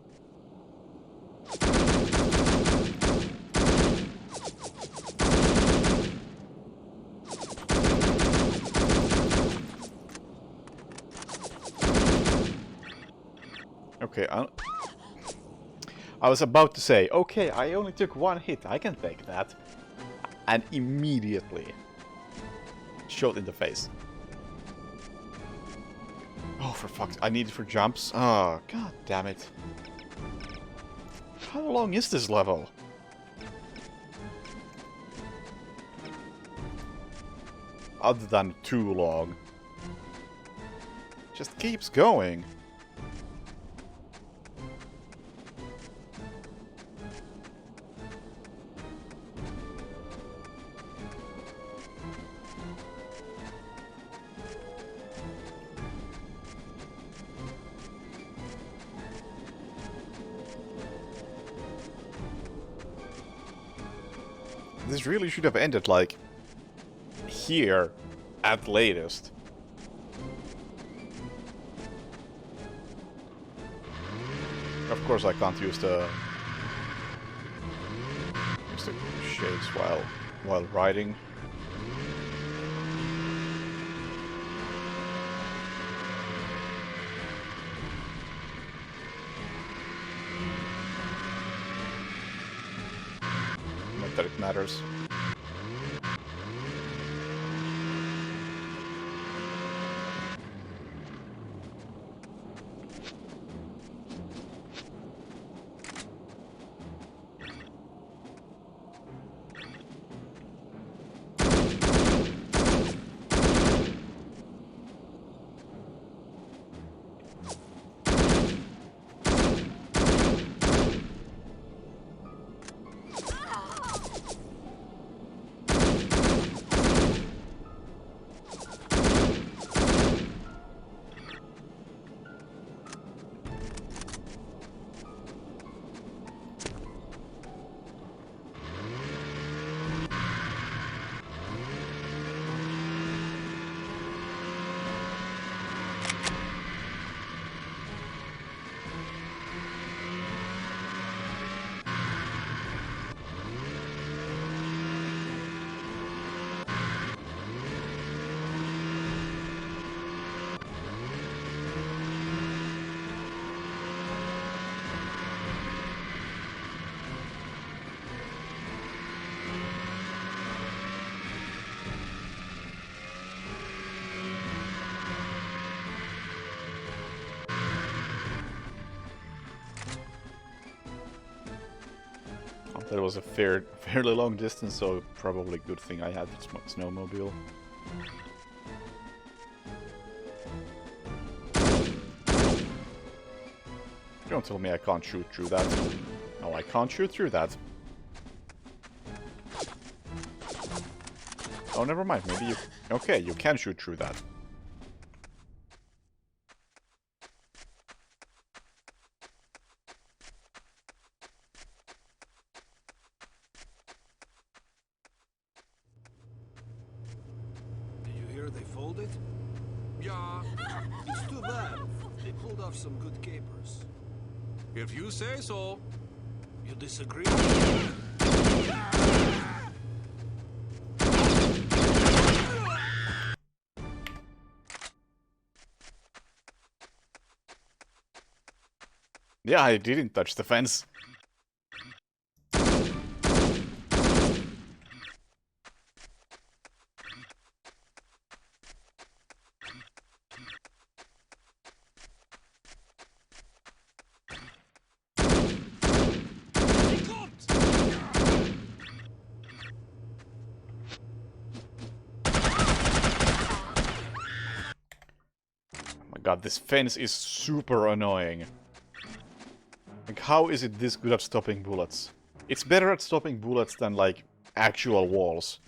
Okay, I was about to say, okay, I only took one hit, I can take that. And immediately shot in the face. Oh, for fuck's sake. I need it for jumps. Oh, god damn it. How long is this level? Other than too long. Just keeps going. This really should have ended, like, here, at latest. Of course I can't use the shades while riding. Not that it matters. That was a fairly long distance, so probably a good thing I had the snowmobile. Don't tell me I can't shoot through that. No, I can't shoot through that. Oh, never mind. Maybe you... Okay, you can shoot through that. Did you hear they folded? Yeah. It's too bad. They pulled off some good capers. If you say so. You disagree? Yeah, I didn't touch the fence. God, this fence is super annoying. Like, how is it this good at stopping bullets? It's better at stopping bullets than, like, actual walls.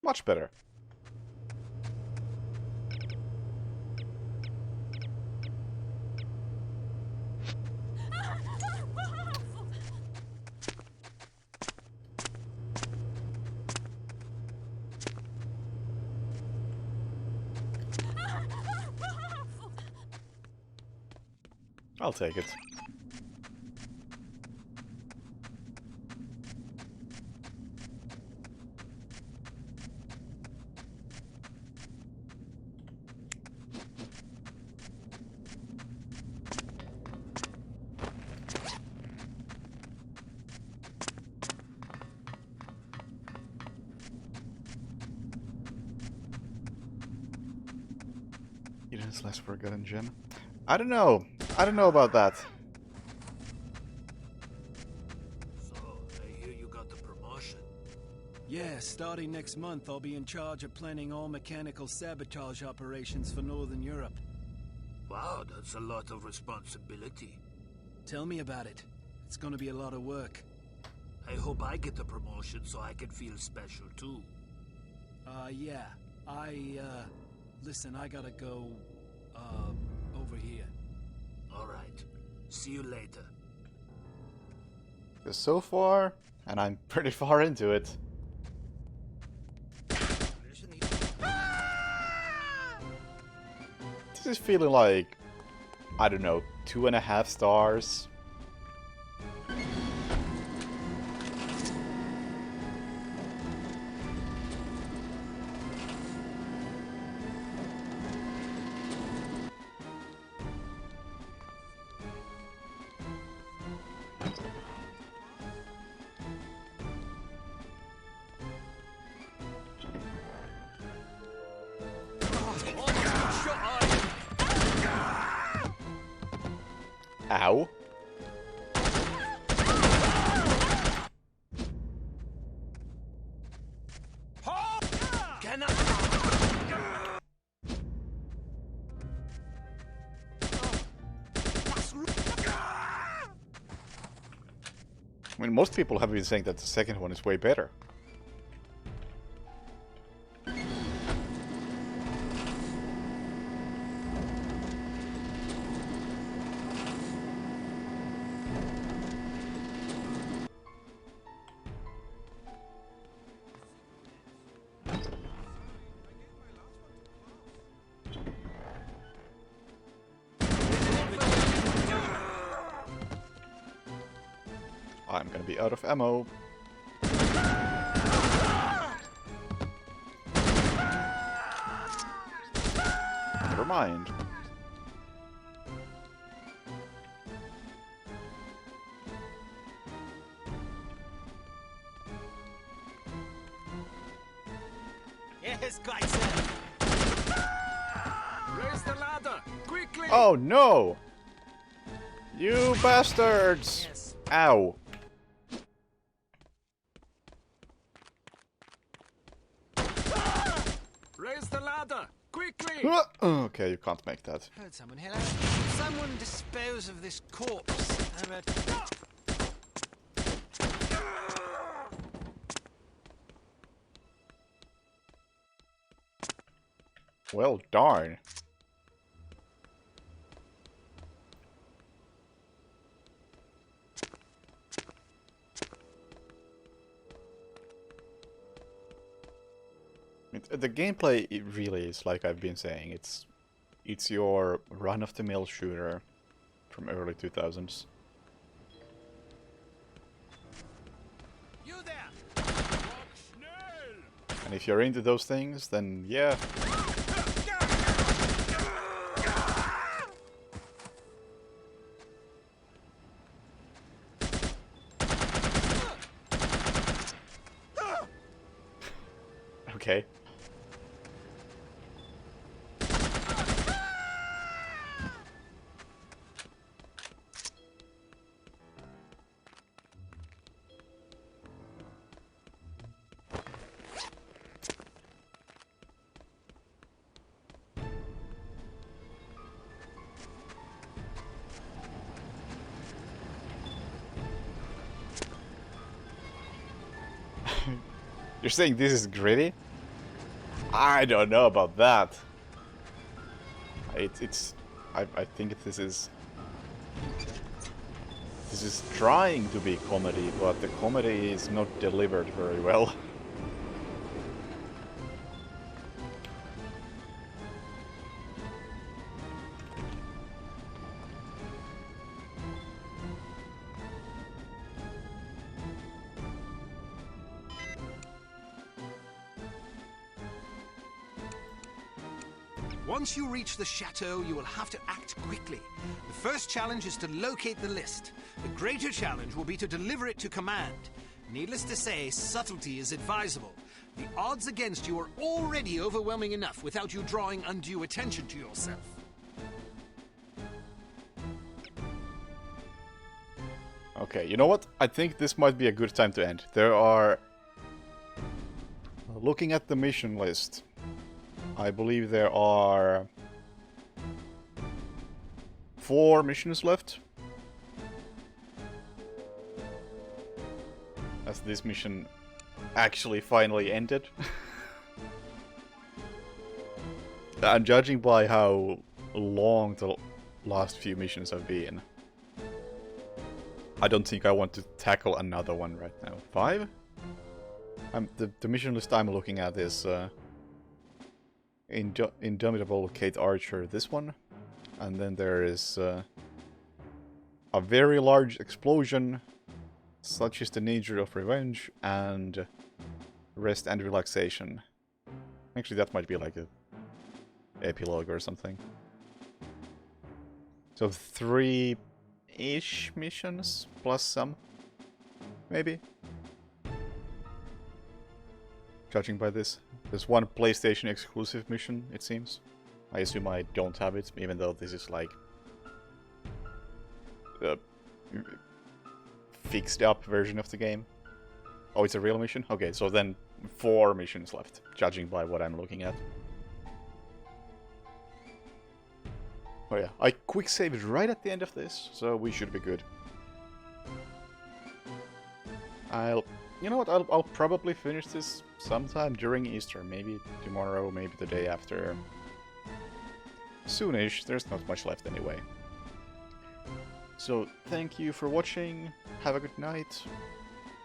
Much better. I'll take it. Less forgotten gem. I don't know. I don't know about that. So, I hear you got the promotion. Yeah, starting next month, I'll be in charge of planning all mechanical sabotage operations for Northern Europe. Wow, that's a lot of responsibility. Tell me about it. It's gonna be a lot of work. I hope I get the promotion so I can feel special too. Yeah. Listen, I gotta go... over here. Alright. See you later. So far, and I'm pretty far into it. This is feeling like, I don't know, 2.5 stars. Ow. I mean, most people have been saying that the second one is way better. I'm gonna be out of ammo. mind. Yes, quite so. Raise the ladder! Quickly! Oh no! You bastards! Yes. Ow. Raise the ladder! Quickly! Okay, you can't make that. Heard someone. Hello? Someone dispose of this corpse. I read. Well, darn. The gameplay, it really is, like I've been saying, it's your run-of-the-mill shooter from early 2000s. You there! And if you're into those things, then yeah. Okay. You're saying this is gritty? I don't know about that. I think this is trying to be comedy, but the comedy is not delivered very well. Once you reach the chateau, you will have to act quickly. The first challenge is to locate the list. The greater challenge will be to deliver it to command. Needless to say, subtlety is advisable. The odds against you are already overwhelming enough without you drawing undue attention to yourself. Okay, you know what? I think this might be a good time to end. There are... Looking at the mission list, I believe there are 4 missions left. As this mission actually finally ended. And judging by how long the last few missions have been, I don't think I want to tackle another one right now. 5? The mission list I'm looking at is Indomitable Kate Archer, this one. And then there is a very large explosion, such is the nature of revenge, and rest and relaxation. Actually, that might be like a epilogue or something. So 3-ish missions, plus some, maybe? Judging by this. There's one PlayStation exclusive mission, it seems. I assume I don't have it, even though this is like... fixed up version of the game. Oh, it's a real mission? Okay, so then 4 missions left, judging by what I'm looking at. Oh yeah, I quick saved right at the end of this, so we should be good. You know what, I'll probably finish this sometime during Easter, maybe tomorrow, maybe the day after. Soonish, there's not much left anyway. So, thank you for watching, have a good night,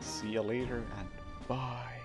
see you later, and bye.